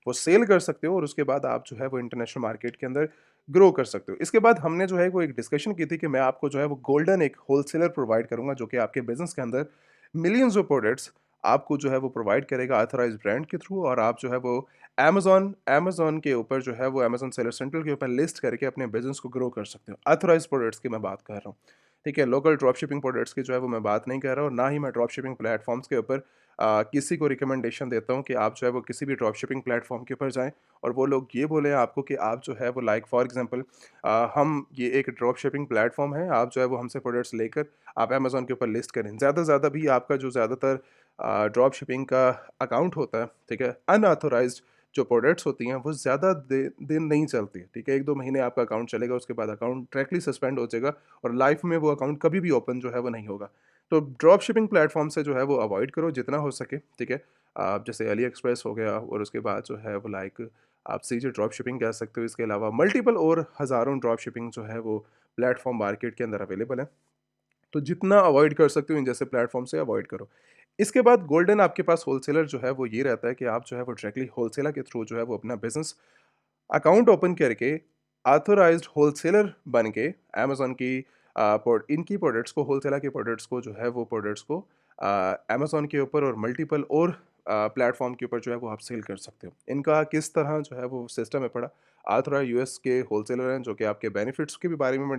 वो सेल कर सकते हो और उसके बाद आप जो है वो इंटरनेशनल मार्केट के अंदर ग्रो कर सकते हो। इसके बाद हमने जो है वो एक डिस्कशन की थी कि मैं आपको जो है वो गोल्डन एक होलसेलर प्रोवाइड करूँगा जो कि आपके बिज़नेस के अंदर मिलियंस ऑफ प्रोडक्ट्स आपको जो है वो प्रोवाइड करेगा ऑथराइज़्ड ब्रांड के थ्रू और आप जो है वो अमेज़न के ऊपर जो है वो अमेज़न सेलर सेंट्रल के ऊपर लिस्ट करके अपने बिज़नेस को ग्रो कर सकते हो। ऑथराइज़्ड प्रोडक्ट्स की मैं बात कर रहा हूँ। ठीक है, लोकल ड्रॉप शिपिंग प्रोडक्ट्स की जो है वो मैं बात नहीं कर रहा और ना ही मैं ड्रॉप शिपिंग प्लेटफ़ॉर्म्स के ऊपर किसी को रिकमेंडेशन देता हूँ कि आप जो है वो किसी भी ड्रॉप शिपिंग प्लेटफ़ॉर्म के ऊपर जाएँ और वो लोग ये बोलें आपको कि आप जो है वो लाइक फॉर एग्ज़ाम्पल हम ये एक ड्रॉप शिपिंग प्लेटफ़ॉर्म है, आप जो है वो हमसे प्रोडक्ट्स लेकर आप अमेज़न के ऊपर लिस्ट करें। ज़्यादा से ज़्यादा भी आपका जो ज़्यादातर ड्रॉप शिपिंग का अकाउंट होता है, ठीक है? अनऑथराइज़्ड जो प्रोडक्ट्स होती हैं वो ज़्यादा दिन नहीं चलती, ठीक है? 1-2 महीने आपका अकाउंट चलेगा, उसके बाद अकाउंट डायरेक्टली सस्पेंड हो जाएगा और लाइफ़ में वो अकाउंट कभी भी ओपन जो है वो नहीं होगा। तो ड्रॉप शिपिंग प्लेटफ़ॉर्म से जो है वो अवॉइड करो जितना हो सके, ठीक है? जैसे अली एक्सप्रेस हो गया और उसके बाद जो है वो लाइक आप सीधे ड्रॉप शिपिंग कह सकते हो। इसके अलावा मल्टीपल और हज़ारों ड्रॉप शिपिंग जो है वो प्लेटफ़ॉर्म मार्केट के अंदर अवेलेबल है। तो जितना अवॉइड कर सकते हो इन जैसे प्लेटफ़ॉर्म से अवॉइड करो। इसके बाद गोल्डन आपके पास होलसेलर जो है वो ये रहता है कि आप जो है वो डायरेक्टली होलसेलर के थ्रू जो है वो अपना बिज़नेस अकाउंट ओपन करके ऑथराइज्ड होलसेलर बन के अमेज़न की इनकी प्रोडक्ट्स को होलसेलर के प्रोडक्ट्स को जो है वो प्रोडक्ट्स को अमेज़न के ऊपर और मल्टीपल और प्लेटफ़ॉर्म के ऊपर जो है वो आप सेल कर सकते हो। इनका किस तरह जो है वो सिस्टम है पड़ा ऑथराइज्ड यूएस के होलसेलर हैं जो कि आपके बेनिफिट्स के भी बारे में मैं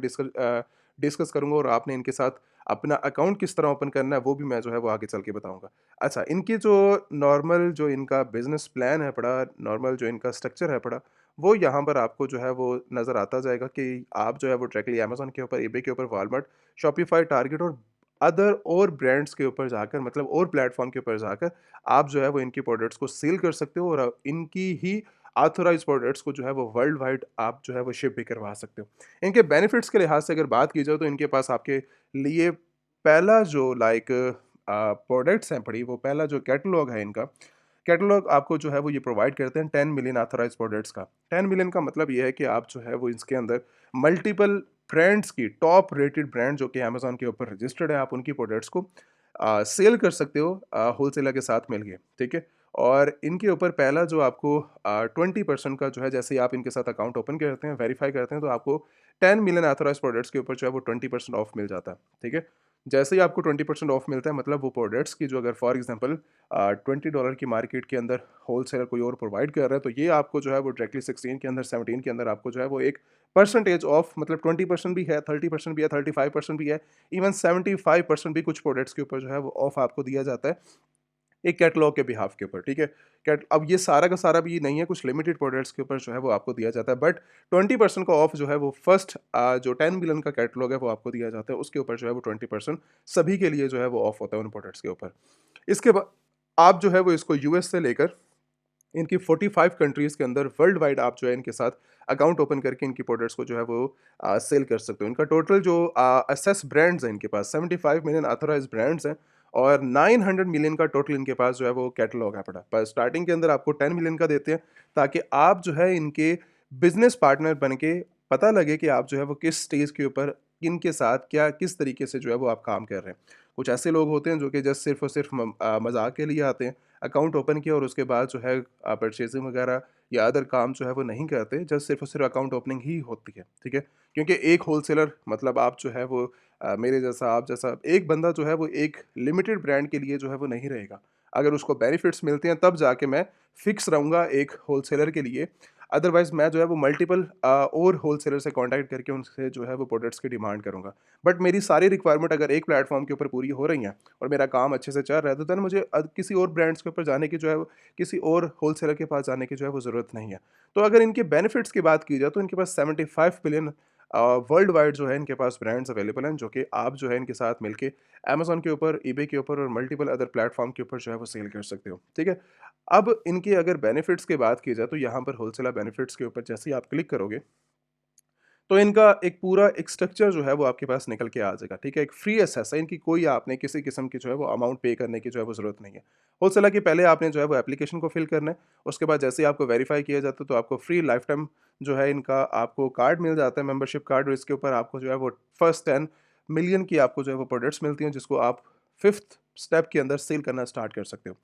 डिस्कस करूँगा और आपने इनके साथ अपना अकाउंट किस तरह ओपन करना है वो भी मैं जो है वो आगे चल के बताऊँगा। अच्छा, इनकी जो नॉर्मल जो इनका बिज़नेस प्लान है पड़ा, नॉर्मल जो इनका स्ट्रक्चर है पड़ा, वो यहाँ पर आपको जो है वो नज़र आता जाएगा कि आप जो है वो डायरेक्टली अमेज़न के ऊपर, ईबे के ऊपर, वॉलमार्ट, शॉपिफ़ाई, टारगेट और अदर और ब्रांड्स के ऊपर जाकर मतलब और प्लेटफ़ॉर्म के ऊपर जाकर आप जो है वो इनकी प्रोडक्ट्स को सेल कर सकते हो और इनकी ही ऑथराइज़्ड प्रोडक्ट्स को जो है वो वर्ल्ड वाइड आप जो है वो शिप भी करवा सकते हो। इनके बेनिफिट्स के लिहाज से अगर बात की जाए तो इनके पास आपके लिए पहला जो लाइक प्रोडक्ट्स हैं पड़ी वो पहला जो कैटलॉग है इनका, कैटलॉग आपको जो है वो ये प्रोवाइड करते हैं 10 मिलियन ऑथराइज्ड प्रोडक्ट्स का। 10 मिलियन का मतलब ये है कि आप जो है वो इसके अंदर मल्टीपल ब्रांड्स की टॉप रेटेड ब्रांड जो कि अमेज़न के ऊपर रजिस्टर्ड है, आप उनकी प्रोडक्ट्स को सेल कर सकते हो होलसेलर के साथ मिलके, ठीक है? और इनके ऊपर पहला जो आपको 20% का जो है जैसे ही आप इनके साथ अकाउंट ओपन करते हैं, वेरीफाई करते हैं तो आपको 10 मिलियन ऑथराइज्ड प्रोडक्ट्स के ऊपर जो है वो 20% ऑफ मिल जाता है, ठीक है? जैसे ही आपको 20% ऑफ मिलता है मतलब वो प्रोडक्ट्स की जो अगर फॉर एग्ज़ाम्पल $20 की मार्केट के अंदर होलसेलर कोई और प्रोवाइड कर रहा है, तो ये आपको जो है वो डायरेक्टली 16 के अंदर 17 के अंदर आपको जो है वो एक परसेंटेज ऑफ मतलब 20% भी है, 30% भी है, 35% भी है, इवन 75% भी कुछ प्रोडक्ट्स के ऊपर जो है वो ऑफ आपको दिया जाता है, एक कैटलॉग के बिहाफ़ के ऊपर, ठीक है? कैट अब ये सारा का सारा भी नहीं है, कुछ लिमिटेड प्रोडक्ट्स के ऊपर जो है वो आपको दिया जाता है, बट 20% का ऑफ जो है वो फर्स्ट जो 10 मिलियन का कैटलॉग है वो आपको दिया जाता है, उसके ऊपर जो है वो 20% सभी के लिए जो है वो ऑफ होता है उन प्रोडक्ट्स के ऊपर। इसके बाद आप जो है वो इसको यूएस से लेकर इनकी 45 कंट्रीज़ के अंदर वर्ल्ड वाइड आप जो है इनके साथ अकाउंट ओपन करके इनकी प्रोडक्ट्स को जो है वो सेल कर सकते हो। इनका टोटल जो एसेस ब्रांड्स हैं इनके पास 75 मिलियन ऑथराइज्ड ब्रांड्स हैं और 900 मिलियन का टोटल इनके पास जो है वो कैटलॉग है पड़ा। पर स्टार्टिंग के अंदर आपको 10 मिलियन का देते हैं ताकि आप जो है इनके बिज़नेस पार्टनर बन के पता लगे कि आप जो है वो किस स्टेज के ऊपर किनके साथ क्या किस तरीके से जो है वो आप काम कर रहे हैं। कुछ ऐसे लोग होते हैं जो कि जस्ट सिर्फ़ और सिर्फ़ मज़ाक के लिए आते हैं। अकाउंट ओपन किया और उसके बाद जो है परचेज़िंग वगैरह या अदर काम जो है वो नहीं करते, जस्ट सिर्फ़ और सिर्फ़ अकाउंट ओपनिंग ही होती है, ठीक है? क्योंकि एक होलसेलर मतलब आप जो है वो मेरे जैसा, आप जैसा एक बंदा जो है वो एक लिमिटेड ब्रांड के लिए जो है वो नहीं रहेगा। अगर उसको बेनिफिट्स मिलते हैं तब जाके मैं फिक्स रहूँगा एक होलसेलर के लिए, अदरवाइज़ मैं जो है वो मल्टीपल और होलसेलर से कॉन्टैक्ट करके उनसे जो है वो प्रोडक्ट्स की डिमांड करूँगा। बट मेरी सारी रिक्वायरमेंट अगर एक प्लेटफ़ॉर्म के ऊपर पूरी हो रही हैं और मेरा काम अच्छे से चल रहा है, तो देन मुझे किसी और ब्रांड्स के ऊपर जाने की जो है वो किसी और होलसेलर के पास जाने की जो है वो ज़रूरत नहीं है। तो अगर इनके बेनिफिट्स की बात की जाए तो इनके पास 75 बिलियन वर्ल्ड वाइड जो है इनके पास ब्रांड्स अवेलेबल हैं, जो कि आप जो है इनके साथ मिलके अमेज़न के ऊपर, ईबे के ऊपर और मल्टीपल अदर प्लेटफ़ॉर्म के ऊपर जो है वो सेल कर सकते हो, ठीक है? अब इनके अगर बेनिफिट्स की बात की जाए तो यहाँ पर होलसेलर बेनिफिट्स के ऊपर जैसे ही आप क्लिक करोगे तो इनका एक पूरा एक स्ट्रक्चर जो है वो आपके पास निकल के आ जाएगा, ठीक है? एक फ्री एक्सेस है, इनकी कोई आपने किसी किस्म की जो है वो अमाउंट पे करने की जो है वो ज़रूरत नहीं है। होलसेलर की पहले आपने जो है वो एप्लीकेशन को फिल करना है, उसके बाद जैसे ही आपको वेरीफ़ाई किया जाता है तो आपको फ्री लाइफ़ टाइम जो है इनका आपको कार्ड मिल जाता है, मेंबरशिप कार्ड, और इसके ऊपर आपको जो है वो फर्स्ट 10 मिलियन की आपको जो है वो प्रोडक्ट्स मिलती हैं, जिसको आप 5th स्टेप के अंदर सेल करना स्टार्ट कर सकते हो।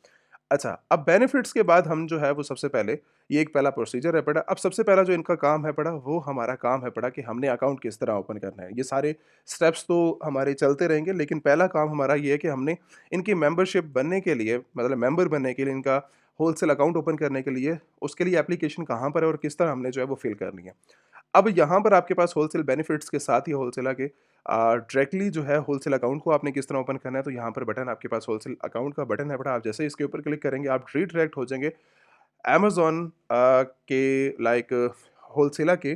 अच्छा, अब बेनिफिट्स के बाद हम जो है वो सबसे पहले, ये एक पहला प्रोसीजर है पड़ा। अब सबसे पहला जो इनका काम है पड़ा, वो हमारा काम है पड़ा कि हमने अकाउंट किस तरह ओपन करना है। ये सारे स्टेप्स तो हमारे चलते रहेंगे, लेकिन पहला काम हमारा ये है कि हमने इनकी मेंबरशिप बनने के लिए, मतलब मेंबर बनने के लिए, इनका होलसेल अकाउंट ओपन करने के लिए, उसके लिए एप्लीकेशन कहाँ पर है और किस तरह हमने जो है वो फिल करनी है। अब यहाँ पर आपके पास होलसेल बेनिफिट्स के साथ ही होलसेलर के डायरेक्टली जो है होलसेल अकाउंट को आपने किस तरह ओपन करना है, तो यहाँ पर बटन आपके पास होलसेल अकाउंट का बटन है बड़ा, आप जैसे ही इसके ऊपर क्लिक करेंगे आप रीडायरेक्ट हो जाएंगे अमेज़न के लाइक होलसेलर के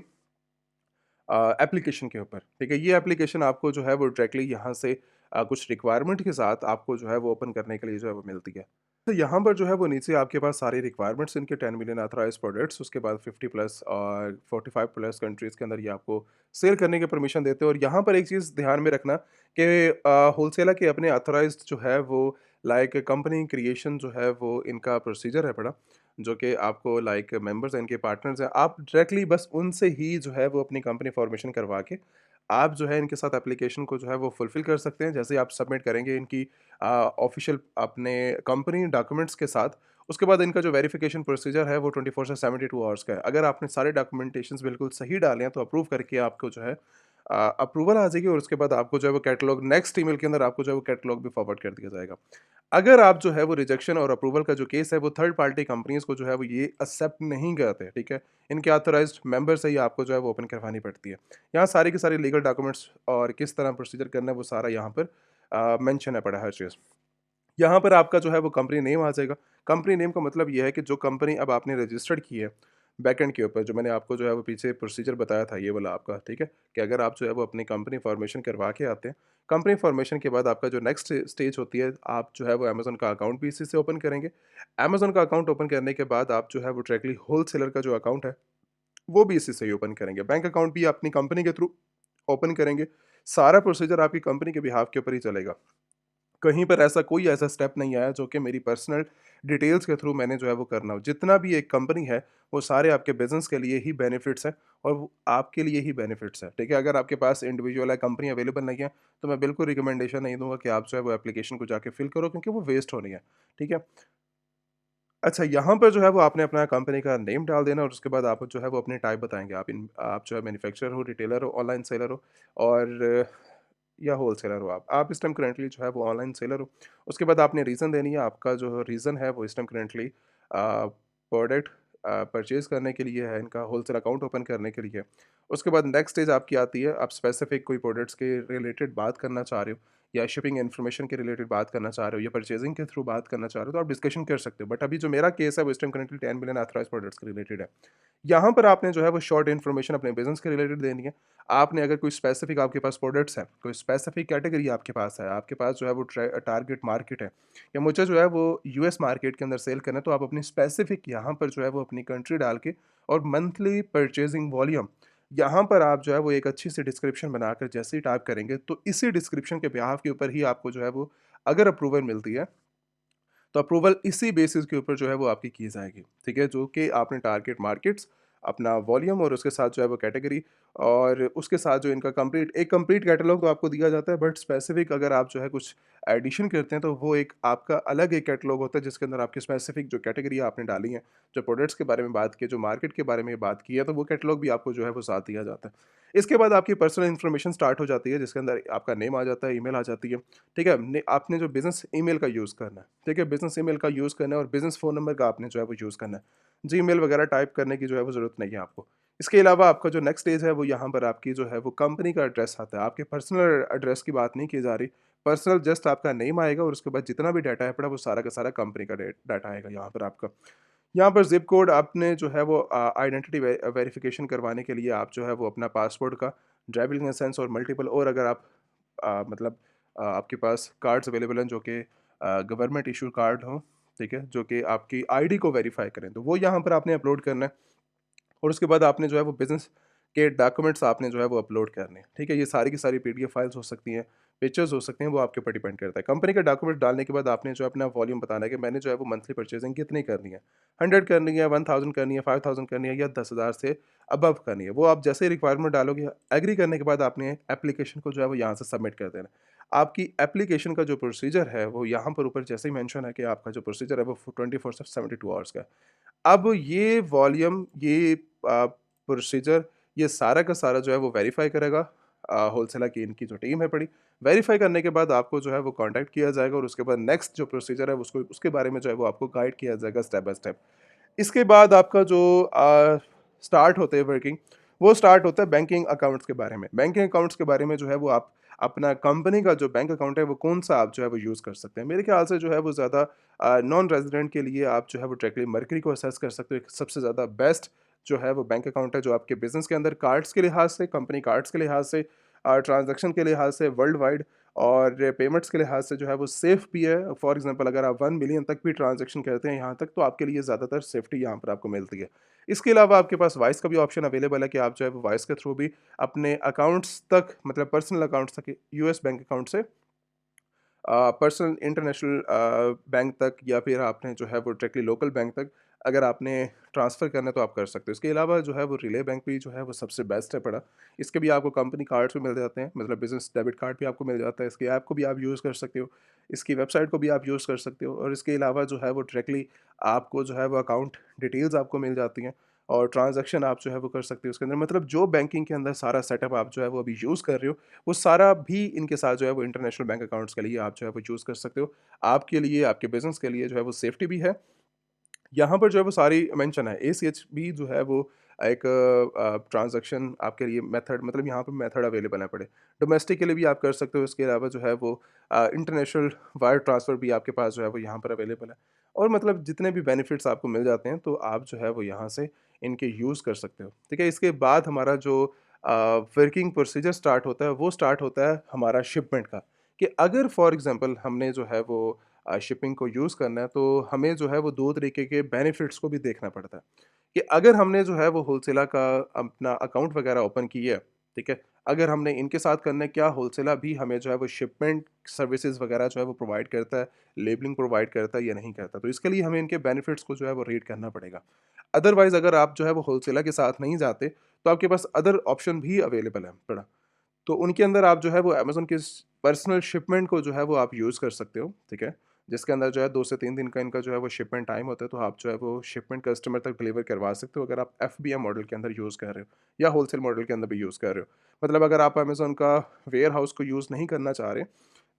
एप्लीकेशन के ऊपर, ठीक है? ये एप्लीकेशन आपको जो है वो डायरेक्टली यहाँ से कुछ रिक्वायरमेंट के साथ आपको जो है वो ओपन करने के लिए जो है वो मिलती है। तो यहाँ पर जो है वो नीचे आपके पास सारी रिक्वायरमेंट्स इनके 10 मिलियन ऑथराइज़्ड प्रोडक्ट्स, उसके बाद 50 प्लस और 45 प्लस कंट्रीज़ के अंदर ये आपको सेल करने की परमिशन देते हैं। और यहाँ पर एक चीज़ ध्यान में रखना कि होलसेलर के अपने ऑथराइज़्ड जो है वो लाइक कंपनी क्रिएशन जो है वो इनका प्रोसीजर है बड़ा, जो कि आपको लाइक मेंबर्स हैं, इनके पार्टनर्स हैं, आप डायरेक्टली बस उनसे ही जो है वो अपनी कंपनी फॉर्मेशन करवा के, आप जो है इनके साथ एप्लीकेशन को जो है वो फुलफ़िल कर सकते हैं। जैसे ही आप सबमिट करेंगे इनकी ऑफ़िशियल अपने कंपनी डॉक्यूमेंट्स के साथ, उसके बाद इनका जो वेरिफ़िकेशन प्रोसीजर है वो 24 से 72 आवर्स का है। अगर आपने सारे डॉक्यूमेंटेशंस बिल्कुल सही डाले हैं तो अप्रूव करके आपको जो है अप्रूवल आ जाएगी, और उसके बाद आपको जो है वो कैटलॉग नेक्स्ट ईमेल के अंदर आपको जो है वो कैटलॉग भी फॉरवर्ड कर दिया जाएगा। अगर आप जो है वो रिजेक्शन और अप्रूवल का जो केस है वो थर्ड पार्टी कंपनीज़ को जो है वो ये एक्सेप्ट नहीं करते, ठीक है? इनके ऑथराइज़्ड मेंबर से ही आपको जो है वो ओपन करवानी पड़ती है। यहाँ सारी की सारी लीगल डॉक्यूमेंट्स और किस तरह प्रोसीजर करना है वो सारा यहाँ पर मेंशन है पड़ा हर चीज़। यहाँ पर आपका जो है वो कंपनी नेम आ जाएगा। कंपनी नेम का मतलब ये है कि जो कंपनी अब आपने रजिस्टर्ड की है, बैकएंड के ऊपर जो मैंने आपको जो है वो पीछे प्रोसीजर बताया था ये वाला आपका, ठीक है? कि अगर आप जो है वो अपनी कंपनी फॉर्मेशन करवा के आते हैं, कंपनी फॉर्मेशन के बाद आपका जो नेक्स्ट स्टेज होती है, आप जो है वो अमेज़न का अकाउंट भी इसी से ओपन करेंगे। अमेज़न का अकाउंट ओपन करने के बाद आप जो है वो डायरेक्टली होलसेलर का जो अकाउंट है, वो भी इसी से ही ओपन करेंगे। बैंक अकाउंट भी अपनी कंपनी के थ्रू ओपन करेंगे। सारा प्रोसीजर आपकी कंपनी के बिहाफ़ के ऊपर ही चलेगा। कहीं पर ऐसा कोई ऐसा स्टेप नहीं आया जो कि मेरी पर्सनल डिटेल्स के थ्रू मैंने जो है वो करना हो। जितना भी एक कंपनी है, वो सारे आपके बिज़नेस के लिए ही बेनिफिट्स हैं और वो आपके लिए ही बेनिफिट्स हैं, ठीक है? अगर आपके पास इंडिविजुअल है, कंपनी अवेलेबल नहीं है, तो मैं बिल्कुल रिकमेंडेशन नहीं दूँगा कि आप जो है वो एप्लीकेशन को जाके फिल करो, क्योंकि वो वेस्ट होनी है, ठीक है? अच्छा, यहाँ पर जो है वो आपने अपना कंपनी का नेम डाल देना और उसके बाद आप जो है वो अपनी टाइप बताएँगे। आप जो है मैन्युफैक्चरर हो, रिटेलर हो, ऑनलाइन सेलर हो और या होलसेलर हो आप। आप इस टाइम करंटली जो है वो ऑनलाइन सेलर हो। उसके बाद आपने रीज़न देनी है, आपका जो रीज़न है वो इस टाइम करंटली प्रोडक्ट परचेज़ करने के लिए है, इनका होलसेल अकाउंट ओपन करने के लिए है। उसके बाद नेक्स्ट स्टेज आपकी आती है, आप स्पेसिफिक कोई प्रोडक्ट्स के रिलेटेड बात करना चाह रहे हो या शिपिंग इन्फॉर्मेशन के रिलेटेड बात करना चाह रहे हो या परचेज़िंग के थ्रू बात करना चाह रहे हो, तो आप डिस्कशन कर सकते हो। बट अभी जो मेरा केस है वो इस time currently 10 million authorised products के रिलेटेड है। यहाँ पर आपने जो है वो शॉर्ट इन्फॉर्मेशन अपने बिज़नेस के रिलेटेड देनी है। आपने अगर कोई स्पेसिफिक आपके पास प्रोडक्ट्स हैं, कोई स्पेसिफिक कैटेगरी आपके पास है, आपके पास जो है वो टारगेट मार्केट है या मुझे जो है वो यूएस मार्केट के अंदर सेल करना है, तो आप अपनी स्पेसिफिक यहाँ पर जो है वो अपनी कंट्री डाल के और मंथली परचेजिंग वॉल्यूम, यहाँ पर आप जो है वो एक अच्छी सी डिस्क्रिप्शन बनाकर जैसे ही टाइप करेंगे, तो इसी डिस्क्रिप्शन के बिहाफ के ऊपर ही आपको जो है वो अगर अप्रूवल मिलती है, तो अप्रूवल इसी बेसिस के ऊपर जो है वो आपकी की जाएगी, ठीक है? जो कि आपने टारगेट मार्केट्स, अपना वॉल्यूम और उसके साथ जो है वो कैटेगरी और उसके साथ जो इनका कंप्लीट कैटलॉग तो आपको दिया जाता है, बट स्पेसिफिक अगर आप जो है कुछ एडिशन करते हैं, तो वो एक आपका अलग एक कैटलॉग होता है जिसके अंदर आपकी स्पेसिफिक जो कैटेगरी आपने डाली है, जो प्रोडक्ट्स के बारे में बात की है, जो मार्केट के बारे में बात की है, तो वो कैटलॉग भी आपको जो है वो साथ दिया जाता है। इसके बाद आपकी पर्सनल इन्फॉर्मेशन स्टार्ट हो जाती है, जिसके अंदर आपका नेम आ जाता है, ईमेल आ जाती है, ठीक है? आपने जो बिज़नेस ईमेल का यूज़ करना है, ठीक है? बिज़नेस ईमेल का यूज़ करना है और बिज़नेस फ़ोन नंबर का आपने जो है वो यूज़ करना है। जीमेल वगैरह टाइप करने की जो है वो ज़रूरत नहीं है आपको। इसके अलावा आपका जो नेक्स्ट स्टेज है वो यहाँ पर आपकी जो है वो कंपनी का एड्रेस आता है। आपके पर्सनल एड्रेस की बात नहीं की जा रही। पर्सनल जस्ट आपका नेम आएगा और उसके बाद जितना भी डाटा है पड़ा वो सारा का सारा कंपनी का डाटा आएगा यहाँ पर आपका। यहाँ पर ज़िप कोड आपने जो है वो आइडेंटिटी वेरिफ़िकेशन करवाने के लिए आप जो है वो अपना पासपोर्ट का, ड्राइविंग लाइसेंस और मल्टीपल और अगर आप मतलब आपके पास कार्ड्स अवेलेबल हैं जो कि गवर्नमेंट इश्यू कार्ड हों, ठीक है? जो कि आपकी आईडी को वेरीफ़ाई करें, तो वो यहाँ पर आपने अपलोड करना है और उसके बाद आपने जो है वो बिज़नेस के डॉक्यूमेंट्स आपने जो है वो अपलोड करने हैं, ठीक है? ये सारी की सारी पीडीएफ फाइल्स हो सकती हैं, पिक्चर्स हो सकते हैं, वो आपके ऊपर डिपेंड करता है। कंपनी के डॉक्यूमेंट डालने के बाद आपने जो है अपना वॉल्यूम बताना है कि मैंने जो है वो मंथली परचेजिंग कितनी करनी है। 100 करनी है, 1000 करनी है, 5000 करनी है या 10,000 से अबव करनी है। वो आप जैसे ही रिक्वायरमेंट डालोगे, एग्री करने के बाद आपने एप्लीकेशन को जो है वो यहाँ से सबमिट कर देना है। आपकी एप्लीकेशन का जो प्रोसीजर है वो यहाँ पर ऊपर जैसे ही मेंशन है कि आपका जो प्रोसीजर है वो 24 से 72 आवर्स का है। अब ये वॉल्यूम, ये प्रोसीजर, ये सारा का सारा जो है वो वेरीफ़ाई करेगा होलसेलर की इनकी जो टीम है बड़ी। वेरीफ़ाई करने के बाद आपको जो है वो कॉन्टैक्ट किया जाएगा और उसके बाद नेक्स्ट जो प्रोसीजर है उसको उसके बारे में जो है वो आपको गाइड किया जाएगा स्टेप बाय स्टेप। इसके बाद आपका जो स्टार्ट होते हैं वर्किंग, वो स्टार्ट होता है बैंकिंग अकाउंट्स के बारे में। बैंकिंग अकाउंट्स के बारे में जो है वो आप अपना कंपनी का जो बैंक अकाउंट है वो कौन-सा आप जो है वो यूज़ कर सकते हैं। मेरे ख़्याल से जो है वो ज़्यादा नॉन रेज़िडेंट के लिए आप जो है वो डायरेक्टली मर्करी को एक्सेस कर सकते हो। एक सबसे ज़्यादा बेस्ट जो है वो बैंक अकाउंट है जो आपके बिज़नेस के अंदर कार्ड्स के लिहाज़ से, कंपनी कार्ड्स के लिहाज़ से, ट्रांज़ैक्शन के लिहाज़ से, वर्ल्ड वाइड और पेमेंट्स के लिहाज़ से जो है वो सेफ़ भी है। फॉर एग्ज़ाम्पल अगर आप 1 मिलियन तक भी ट्रांज़ैक्शन करते हैं यहाँ तक, तो आपके लिए ज़्यादातर सेफ्टी यहाँ पर आपको मिलती है। इसके अलावा आपके पास वॉइस का भी ऑप्शन अवेलेबल है कि आप जो है वो वॉइस के थ्रू भी अपने अकाउंट्स तक, मतलब पर्सनल अकाउंट्स तक, यूएस बैंक अकाउंट से पर्सनल इंटरनेशनल बैंक तक या फिर आपने जो है वो डायरेक्टली लोकल बैंक तक अगर आपने ट्रांसफ़र करना है तो आप कर सकते हो। इसके अलावा जो है वो रिले बैंक भी जो है वो सबसे बेस्ट है पड़ा। इसके भी आपको कंपनी कार्ड्स भी मिल जाते हैं, मतलब बिज़नेस डेबिट कार्ड भी आपको मिल जाता है। इसकी ऐप को भी आप यूज़ कर सकते हो, इसकी वेबसाइट को भी आप यूज़ कर सकते हो और इसके अलावा जो है वो डायरेक्टली आपको जो है वो अकाउंट डिटेल्स आपको मिल जाती हैं और ट्रांज़ैक्शन आप जो है वो कर सकते हो उसके अंदर। मतलब जो बैंकिंग के अंदर सारा सेटअप आप जो है वो अभी यूज़ कर रहे हो, वो सारा भी इनके साथ जो है वो इंटरनेशनल बैंक अकाउंट्स के लिए आप जो है वो यूज़ कर सकते हो। आपके लिए, आपके बिज़नेस के लिए जो है वो सेफ्टी भी है। यहाँ पर जो है वो सारी मेंशन है। एसीएच भी जो है वो एक ट्रांज़ैक्शन आपके लिए मेथड, मतलब यहाँ पे मेथड अवेलेबल है बड़े। डोमेस्टिक के लिए भी आप कर सकते हो, इसके अलावा जो है वो इंटरनेशनल वायर ट्रांसफ़र भी आपके पास जो है वो यहाँ पर अवेलेबल है। और मतलब जितने भी बेनिफिट्स आपको मिल जाते हैं, तो आप जो है वो यहाँ से इनके यूज़ कर सकते हो। ठीक है? इसके बाद हमारा जो वर्किंग प्रोसीजर स्टार्ट होता है, वो स्टार्ट होता है हमारा शिपमेंट का। कि अगर फॉर एग्ज़ाम्पल हमने जो है वो शिपिंग को यूज़ करना है, तो हमें जो है वो 2 तरीके के बेनिफिट्स को भी देखना पड़ता है। कि अगर हमने जो है वो होलसेलर का अपना अकाउंट वगैरह ओपन किया है, ठीक है? अगर हमने इनके साथ करना है, क्या होलसेलर भी हमें जो है वो शिपमेंट सर्विसेज़ वगैरह जो है वो प्रोवाइड करता है, लेबलिंग प्रोवाइड करता है या नहीं करता? तो इसके लिए हमें इनके बेनिफिट्स को जो है वो रीड करना पड़ेगा। अदरवाइज़ अगर आप जो है वो होलसेलर के साथ नहीं जाते, तो आपके पास अदर ऑप्शन भी अवेलेबल है बड़ा। तो उनके अंदर आप जो है वो अमेज़न के पर्सनल शिपमेंट को जो है वो आप यूज़ कर सकते हो, ठीक है? जिसके अंदर जो है 2 से 3 दिन का इनका जो है वो शिपमेंट टाइम होता है, तो आप जो है वो शिपमेंट कस्टमर तक डिलीवर करवा सकते हो अगर आप एफबीएम मॉडल के अंदर यूज़ कर रहे हो या होलसेल मॉडल के अंदर भी यूज़ कर रहे हो। मतलब अगर आप अमेज़न का वेयरहाउस को यूज़ नहीं करना चाह रहे,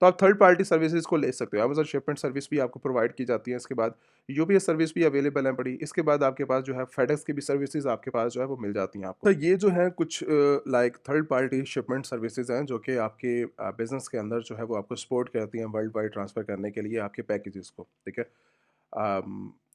तो आप थर्ड पार्टी सर्विसेज़ को ले सकते हो। अमेज़न शिपमेंट सर्विस भी आपको प्रोवाइड की जाती है, इसके बाद यूपीएस सर्विस भी अवेलेबल है बड़ी। इसके बाद आपके पास जो है फेडेक्स की भी सर्विसेज़ आपके पास जो है वो मिल जाती हैं आपको। तो ये जो है कुछ like third party shipment services हैं जो कि आपके बिज़नेस के अंदर जो है वो आपको सपोर्ट करती हैं वर्ल्ड वाइड ट्रांसफ़र करने के लिए आपके पैकेजेज़ को, ठीक है?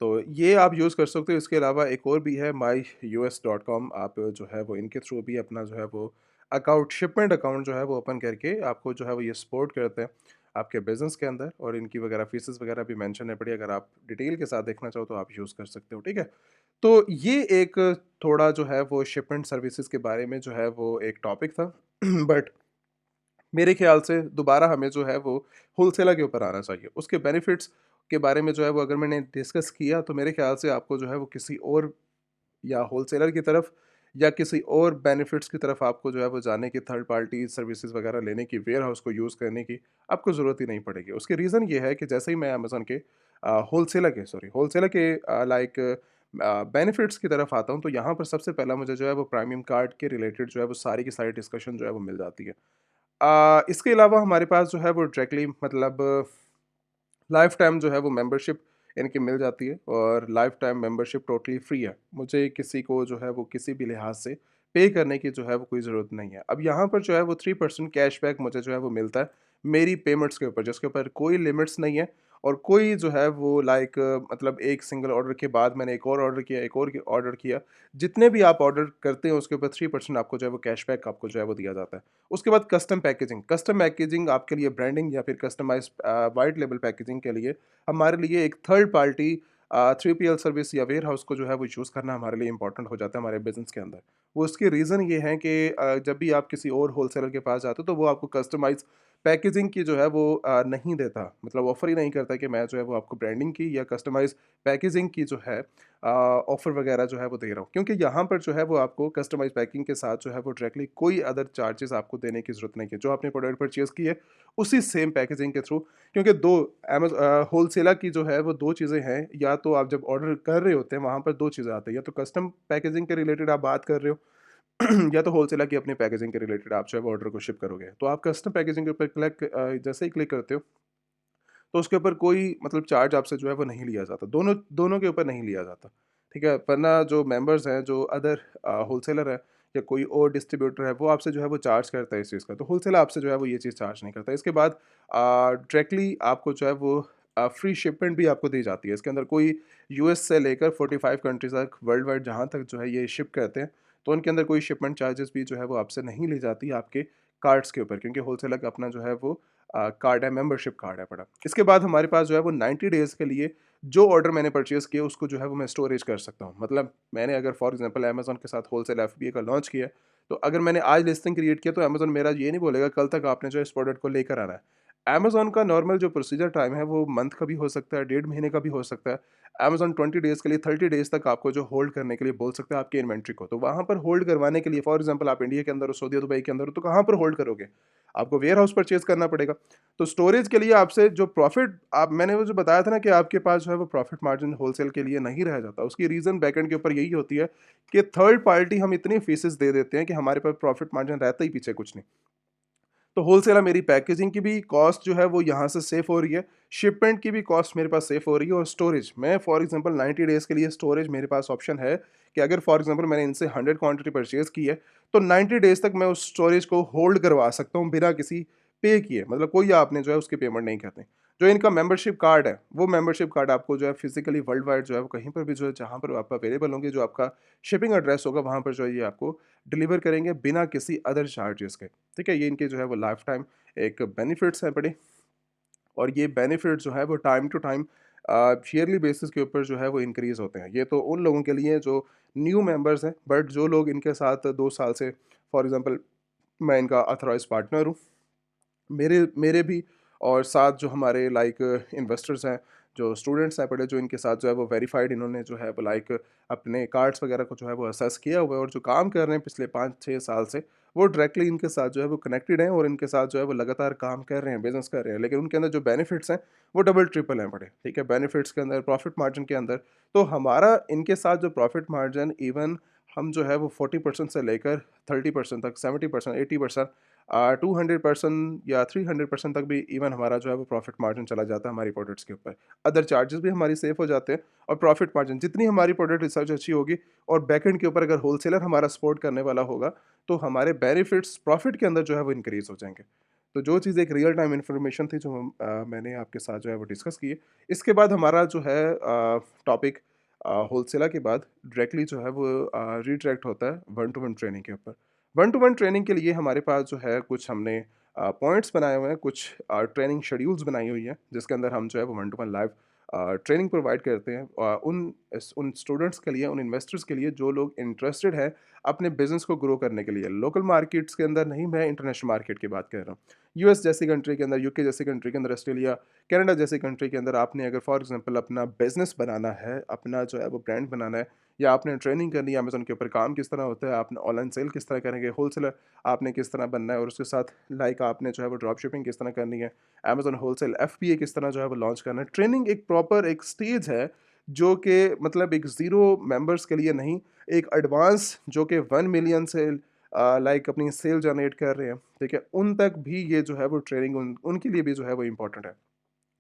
तो ये आप यूज़ कर सकते हो। इसके अलावा एक और भी है myus.com, आप जो है वो इनके थ्रू भी अपना जो है वो अकाउंट, शिपमेंट अकाउंट जो है वो ओपन करके आपको जो है वो ये सपोर्ट करते हैं आपके बिज़नेस के अंदर और इनकी वगैरह फीसेस वगैरह भी मेंशन है पड़ी। अगर आप डिटेल के साथ देखना चाहो तो आप यूज़ कर सकते हो, ठीक है? तो ये एक थोड़ा जो है वो शिपमेंट सर्विसेज़ के बारे में जो है वो एक टॉपिक था। बट मेरे ख़्याल से दोबारा हमें जो है वो होलसेलर के ऊपर आना चाहिए। उसके बेनिफिट्स के बारे में जो है वो अगर मैंने डिस्कस किया, तो मेरे ख़्याल से आपको जो है वो किसी और या होलसेलर की तरफ या किसी और बेनिफिट्स की तरफ आपको जो है वो जाने की, थर्ड पार्टी सर्विसेज वगैरह लेने की, वेयर हाउस को यूज़ करने की आपको ज़रूरत ही नहीं पड़ेगी। उसकी रीज़न ये है कि जैसे ही मैं अमेज़न के होलसेलर के लाइक बेनिफिट्स की तरफ आता हूँ, तो यहाँ पर सबसे पहला मुझे जो है वो प्रीमियम कार्ड के रिलेटेड जो है वो सारी की सारी डिस्कशन जो है वो मिल जाती है। इसके अलावा हमारे पास जो है वो डायरेक्टली, मतलब लाइफ़ टाइम जो है वो मेंबरशिप इनकी मिल जाती है और life time membership totally free है। मुझे किसी को जो है वो किसी भी लिहाज से पे करने की जो है वो कोई ज़रूरत नहीं है। अब यहाँ पर जो है वो 3% कैशबैक मुझे जो है वो मिलता है मेरी पेमेंट्स के ऊपर, जिसके ऊपर कोई लिमिट्स नहीं है और कोई जो है वो लाइक, मतलब एक सिंगल ऑर्डर के बाद मैंने एक और ऑर्डर किया, एक और ऑर्डर किया। जितने भी आप ऑर्डर करते हैं उसके ऊपर 3% आपको जो है वो कैशबैक आपको जो है वो दिया जाता है। उसके बाद कस्टम पैकेजिंग आपके लिए ब्रांडिंग या फिर कस्टमाइज़ व्हाइट लेबल पैकेजिंग के लिए हमारे लिए एक थर्ड पार्टी 3PL सर्विस या वेयर हाउस को जो है वो चूज़ करना हमारे लिए इंपॉर्टेंट हो जाता है हमारे बिज़नेस के अंदर। वो उसकी रीज़न ये है कि जब भी आप किसी और होलसेलर के पास जाते हो तो वो आपको कस्टमाइज़ पैकेजिंग की जो है वो नहीं देता। मतलब ऑफ़र ही नहीं करता कि मैं जो है वो आपको ब्रांडिंग की या कस्टमाइज़ पैकेजिंग की जो है ऑफ़र वगैरह जो है वो दे रहा हूँ। क्योंकि यहाँ पर जो है वो आपको कस्टमाइज़ पैकिंग के साथ जो है वो डायरेक्टली कोई अदर चार्जेज़ आपको देने की ज़रूरत नहीं है। जो आपने प्रोडक्ट परचेज़ की है, उसी सेम पैकेजिंग के थ्रू, क्योंकि 2 होलसेलर की जो है वो 2 चीज़ें हैं, या तो आप जब ऑर्डर कर रहे होते हैं वहाँ पर 2 चीज़ें आती हैं, या तो कस्टम पैकेजिंग के रिलेटेड आप बात कर रहे हो या तो होलसेलर की अपनी पैकेजिंग के रिलेटेड आप जो है वो ऑर्डर को शिप करोगे। तो आप कस्टम पैकेजिंग के ऊपर जैसे ही क्लिक करते हो, तो उसके ऊपर कोई मतलब चार्ज आपसे जो है वो नहीं लिया जाता। दोनों दोनों के ऊपर नहीं लिया जाता, ठीक है? वरना जो मेंबर्स हैं, जो अदर होलसेलर है या कोई और डिस्ट्रीब्यूटर है, वो आपसे जो है वो चार्ज करता है इस चीज़ का। तो होलसेलर आपसे जो है वो ये चीज़ चार्ज नहीं करता। इसके बाद डायरेक्टली आपको जो है वो फ्री शिपमेंट भी आपको दी जाती है। इसके अंदर कोई यूएस से लेकर 45 कंट्रीज़ तक वर्ल्ड वाइड जहाँ तक जो है ये शिप करते हैं, तो उनके अंदर कोई शिपमेंट चार्जेस भी जो है वो आपसे नहीं ली जाती आपके कार्ड्स के ऊपर, क्योंकि होलसेलर का अपना जो है वो कार्ड है, मेंबरशिप कार्ड है बड़ा। इसके बाद हमारे पास जो है वो 90 डेज़ के लिए जो ऑर्डर मैंने परचेज़ किया उसको जो है वो मैं स्टोरेज कर सकता हूँ। मतलब मैंने अगर फॉर एग्ज़ाम्पल अमेज़न के साथ होलसेल एफबीए का लॉन्च किया है, तो अगर मैंने आज लिस्टिंग क्रिएट किया तो अमेज़न मेरा ये नहीं बोलेगा कल तक आपने जो है इस प्रोडक्ट को लेकर आना है। अमेज़न का नॉर्मल जो प्रोसीजर टाइम है वो मंथ का भी हो सकता है, 1.5 महीने का भी हो सकता है। अमेज़न 20 डेज़ के लिए, 30 डेज़ तक आपको जो होल्ड करने के लिए बोल सकता है आपकी इन्वेंट्री को। तो वहाँ पर होल्ड करवाने के लिए फॉर एग्ज़ाम्पल आप इंडिया के अंदर हो, सऊदी दुबई के अंदर हो, तो कहाँ पर होल्ड करोगे? आपको वेयर हाउस परचेज़ करना पड़ेगा। तो स्टोरेज के लिए आपसे जो प्रॉफ़िट आप मैंने वो जो बताया था ना कि आपके पास जो है वो प्रॉफ़िट मार्जिन होलसेल के लिए नहीं रह जाता। उसकी रीज़न बैकएंड के ऊपर यही होती है कि थर्ड पार्टी हम इतनी फीसेस दे देते हैं कि हमारे पास प्रॉफ़िट मार्जिन रहता ही पीछे कुछ नहीं। तो होलसेलर मेरी पैकेजिंग की भी कॉस्ट जो है वो यहाँ से सेव हो रही है, शिपमेंट की भी कॉस्ट मेरे पास सेव हो रही है, और स्टोरेज मैं फॉर एग्जांपल 90 डेज़ के लिए स्टोरेज मेरे पास ऑप्शन है कि अगर फॉर एग्जांपल मैंने इनसे 100 क्वांटिटी परचेज़ की है, तो 90 डेज़ तक मैं उस स्टोरेज को होल्ड करवा सकता हूँ बिना किसी पे किए। मतलब कोई आपने जो है उसकी पेमेंट नहीं करनी। जो इनका मेंबरशिप कार्ड है, वो मेंबरशिप कार्ड आपको जो है फिज़िकली वर्ल्ड वाइड जो है वो कहीं पर भी जो है जहाँ पर आप अवेलेबल होंगे, जो आपका शिपिंग एड्रेस होगा वहाँ पर जो है ये आपको डिलीवर करेंगे बिना किसी अदर चार्जेस के। ठीक है? ये इनके जो है वो लाइफ टाइम एक बेनिफिट्स हैं बड़े, और ये बेनिफिट जो है वो time to time yearly basis के ऊपर जो है वो इंक्रीज़ होते हैं। ये तो उन लोगों के लिए जो न्यू मेंबर्स हैं, बट जो लोग इनके साथ 2 साल से फॉर एग्ज़ाम्पल मैं इनका ऑथराइज़्ड पार्टनर हूँ। मेरे मेरे भी और साथ जो हमारे लाइक इन्वेस्टर्स हैं, जो स्टूडेंट्स हैं बड़े, जो इनके साथ जो है वो वेरीफाइड, इन्होंने जो है वो लाइक अपने कार्ड्स वगैरह को जो है वो असेस किया हुआ है, और जो काम कर रहे हैं पिछले 5-6 साल से, वो डायरेक्टली इनके साथ जो है वो कनेक्टेड हैं और इनके साथ जो है वो लगातार काम कर रहे हैं, बिज़नेस कर रहे हैं। लेकिन उनके अंदर जो बेनिफिट्स हैं वो डबल ट्रिपल हैं बड़े, ठीक है? बेनिफिट्स के अंदर, प्रॉफिट मार्जिन के अंदर। तो हमारा इनके साथ जो प्रॉफिट मार्जिन, इवन हम जो है वो 40% से लेकर 30% तक, 70%, 80%, 200% या 300% तक भी इवन हमारा जो है वो प्रॉफिट मार्जिन चला जाता है हमारी प्रोडक्ट्स के ऊपर। अदर चार्जेस भी हमारी सेव हो जाते हैं, और प्रॉफिट मार्जिन जितनी हमारी प्रोडक्ट रिसर्च अच्छी होगी और बैकएंड के ऊपर अगर होलसेलर हमारा सपोर्ट करने वाला होगा, तो हमारे बेनिफिट्स प्रॉफिट के अंदर जो है वो इंक्रीज़ हो जाएँगे। तो जो चीज़ एक रियल टाइम इन्फॉर्मेशन थी जो मैंने आपके साथ जो है वो डिस्कस की है। इसके बाद हमारा जो है टॉपिक होलसेलर के बाद डायरेक्टली जो है वो रिडायरेक्ट होता है वन टू वन ट्रेनिंग के ऊपर। वन टू वन ट्रेनिंग के लिए हमारे पास जो है कुछ हमने पॉइंट्स बनाए हुए हैं, कुछ ट्रेनिंग शेड्यूल्स बनाई हुई हैं, जिसके अंदर हम जो है वो one two one live training provide करते हैं उन स्टूडेंट्स के लिए, उन इन्वेस्टर्स के लिए जो लोग इंटरेस्टेड हैं अपने बिजनेस को ग्रो करने के लिए। लोकल मार्केट्स के अंदर नहीं, मैं इंटरनेशनल मार्केट की बात कर रहा हूँ। यूएस जैसी कंट्री के अंदर, यूके जैसी कंट्री के अंदर, ऑस्ट्रेलिया, कनाडा जैसी कंट्री के अंदर आपने अगर फॉर एग्जांपल अपना बिजनेस बनाना है, अपना जो है वो ब्रांड बनाना है, या आपने ट्रेनिंग करनी है अमेज़न के ऊपर, काम किस तरह होता है, आपने ऑनलाइन सेल किस तरह करेंगे, होलसेलर आपने किस तरह बनना है, और उसके साथ लाइक आपने जो है वो ड्रॉप शिपिंग किस तरह करनी है, अमेज़न होलसेल एफबीए किस तरह जो है वो लॉन्च करना है। ट्रेनिंग एक प्रॉपर एक स्टेज है जो कि मतलब एक ज़ीरो मेंबर्स के लिए नहीं, एक एडवांस जो कि 1 मिलियन से लाइक अपनी सेल जनरेट कर रहे हैं, ठीक है? उन तक भी ये जो है वो ट्रेनिंग उनके लिए भी जो है वो इम्पोर्टेंट है।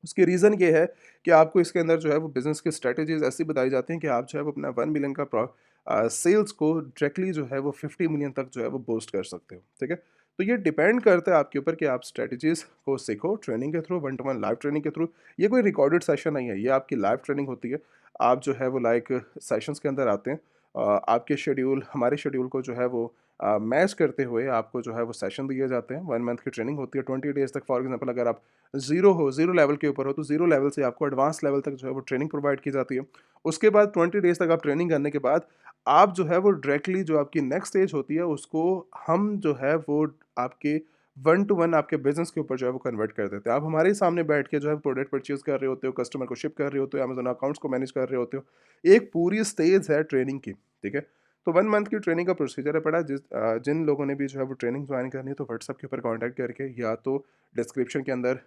उसकी रीज़न ये है कि आपको इसके अंदर जो है वो बिज़नेस की स्ट्रैटेजीज़ ऐसी बताई जाती हैं कि आप जो है वो अपना 1 मिलियन का सेल्स को डायरेक्टली जो है वो 50 मिलियन तक जो है वो बूस्ट कर सकते हो, ठीक है? तो ये डिपेंड करता है आपके ऊपर कि आप स्ट्रैटेजीज़ को सीखो ट्रेनिंग के through, one two one live training के थ्रू। ये कोई रिकॉर्डेड सेशन नहीं है, ये आपकी लाइव ट्रेनिंग होती है। आप जो है वो लाइक सेशंस के अंदर आते हैं, आपके शेड्यूल हमारे शेड्यूल को जो है वो मैच करते हुए आपको जो है वो सेशन दिए जाते हैं। 1 मंथ की ट्रेनिंग होती है, 20 डेज़ तक। फॉर एग्ज़ाम्पल अगर आप ज़ीरो लेवल के ऊपर हो, तो ज़ीरो लेवल से आपको एडवांस लेवल तक जो है वो ट्रेनिंग प्रोवाइड की जाती है। उसके बाद 20 डेज़ तक आप ट्रेनिंग करने के बाद आप जो है वो डायरेक्टली जो आपकी नेक्स्ट स्टेज होती है, उसको हम जो है वो आपके वन टू वन आपके बिज़नेस के ऊपर जो है वो कन्वर्ट कर देते हैं। आप हमारे ही सामने बैठ के जो है प्रोडक्ट परचेज़ कर रहे होते हो, कस्टमर को शिप कर रहे होते हो, अमेज़न अकाउंट्स को मैनेज कर रहे होते हो। एक पूरी स्टेज है ट्रेनिंग की, ठीक है? तो 1 मंथ की ट्रेनिंग का प्रोसीजर है पड़ा। जिन लोगों ने भी जो है वो ट्रेनिंग जॉइन करनी है, तो व्हाट्सएप के ऊपर कॉन्टैक्ट करके, या तो डिस्क्रिप्शन के अंदर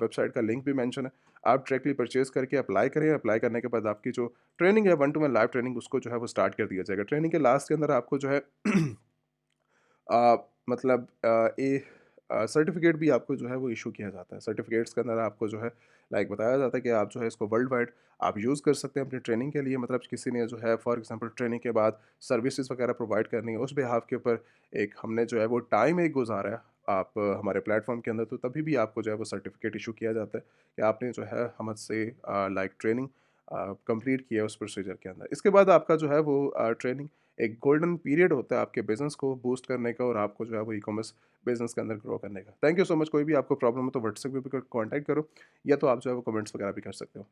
वेबसाइट का लिंक भी मेंशन है। आप डायरेक्टली परचेज़ करके अप्लाई करें। अप्लाई करने के बाद आपकी जो ट्रेनिंग है, one two one live training, उसको जो है वो स्टार्ट कर दिया जाएगा। ट्रेनिंग के लास्ट के अंदर आपको जो है मतलब सर्टिफ़िकेट भी आपको जो है वो इश्यू किया जाता है। सर्टिफ़िकेट्स के अंदर आपको जो है लाइक बताया जाता है कि आप जो है इसको वर्ल्ड वाइड आप यूज़ कर सकते हैं अपनी ट्रेनिंग के लिए। मतलब किसी ने जो है फॉर एग्ज़ाम्पल ट्रेनिंग के बाद सर्विसेज़ वगैरह प्रोवाइड करनी है, उस बिहाफ़ के ऊपर एक हमने जो है वो टाइम एक गुज़ारा है आप हमारे प्लेटफ़ॉर्म के अंदर, तो तभी भी आपको जो है वो सर्टिफ़िकेट इश्यू किया जाता है कि आपने जो है हमसे लाइक ट्रेनिंग कंप्लीट किया है उस प्रोसीजर के अंदर। इसके बाद आपका जो है वो ट्रेनिंग एक गोल्डन पीरियड होता है आपके बिज़नेस को बूस्ट करने का, और आपको जो है वो ई-कॉमर्स बिज़नेस के अंदर ग्रो करने का। Thank you so much. कोई भी आपको प्रॉब्लम हो तो व्हाट्सएप पे भी कॉन्टैक्ट करो, या तो आप जो है वो कमेंट्स वगैरह भी कर सकते हो।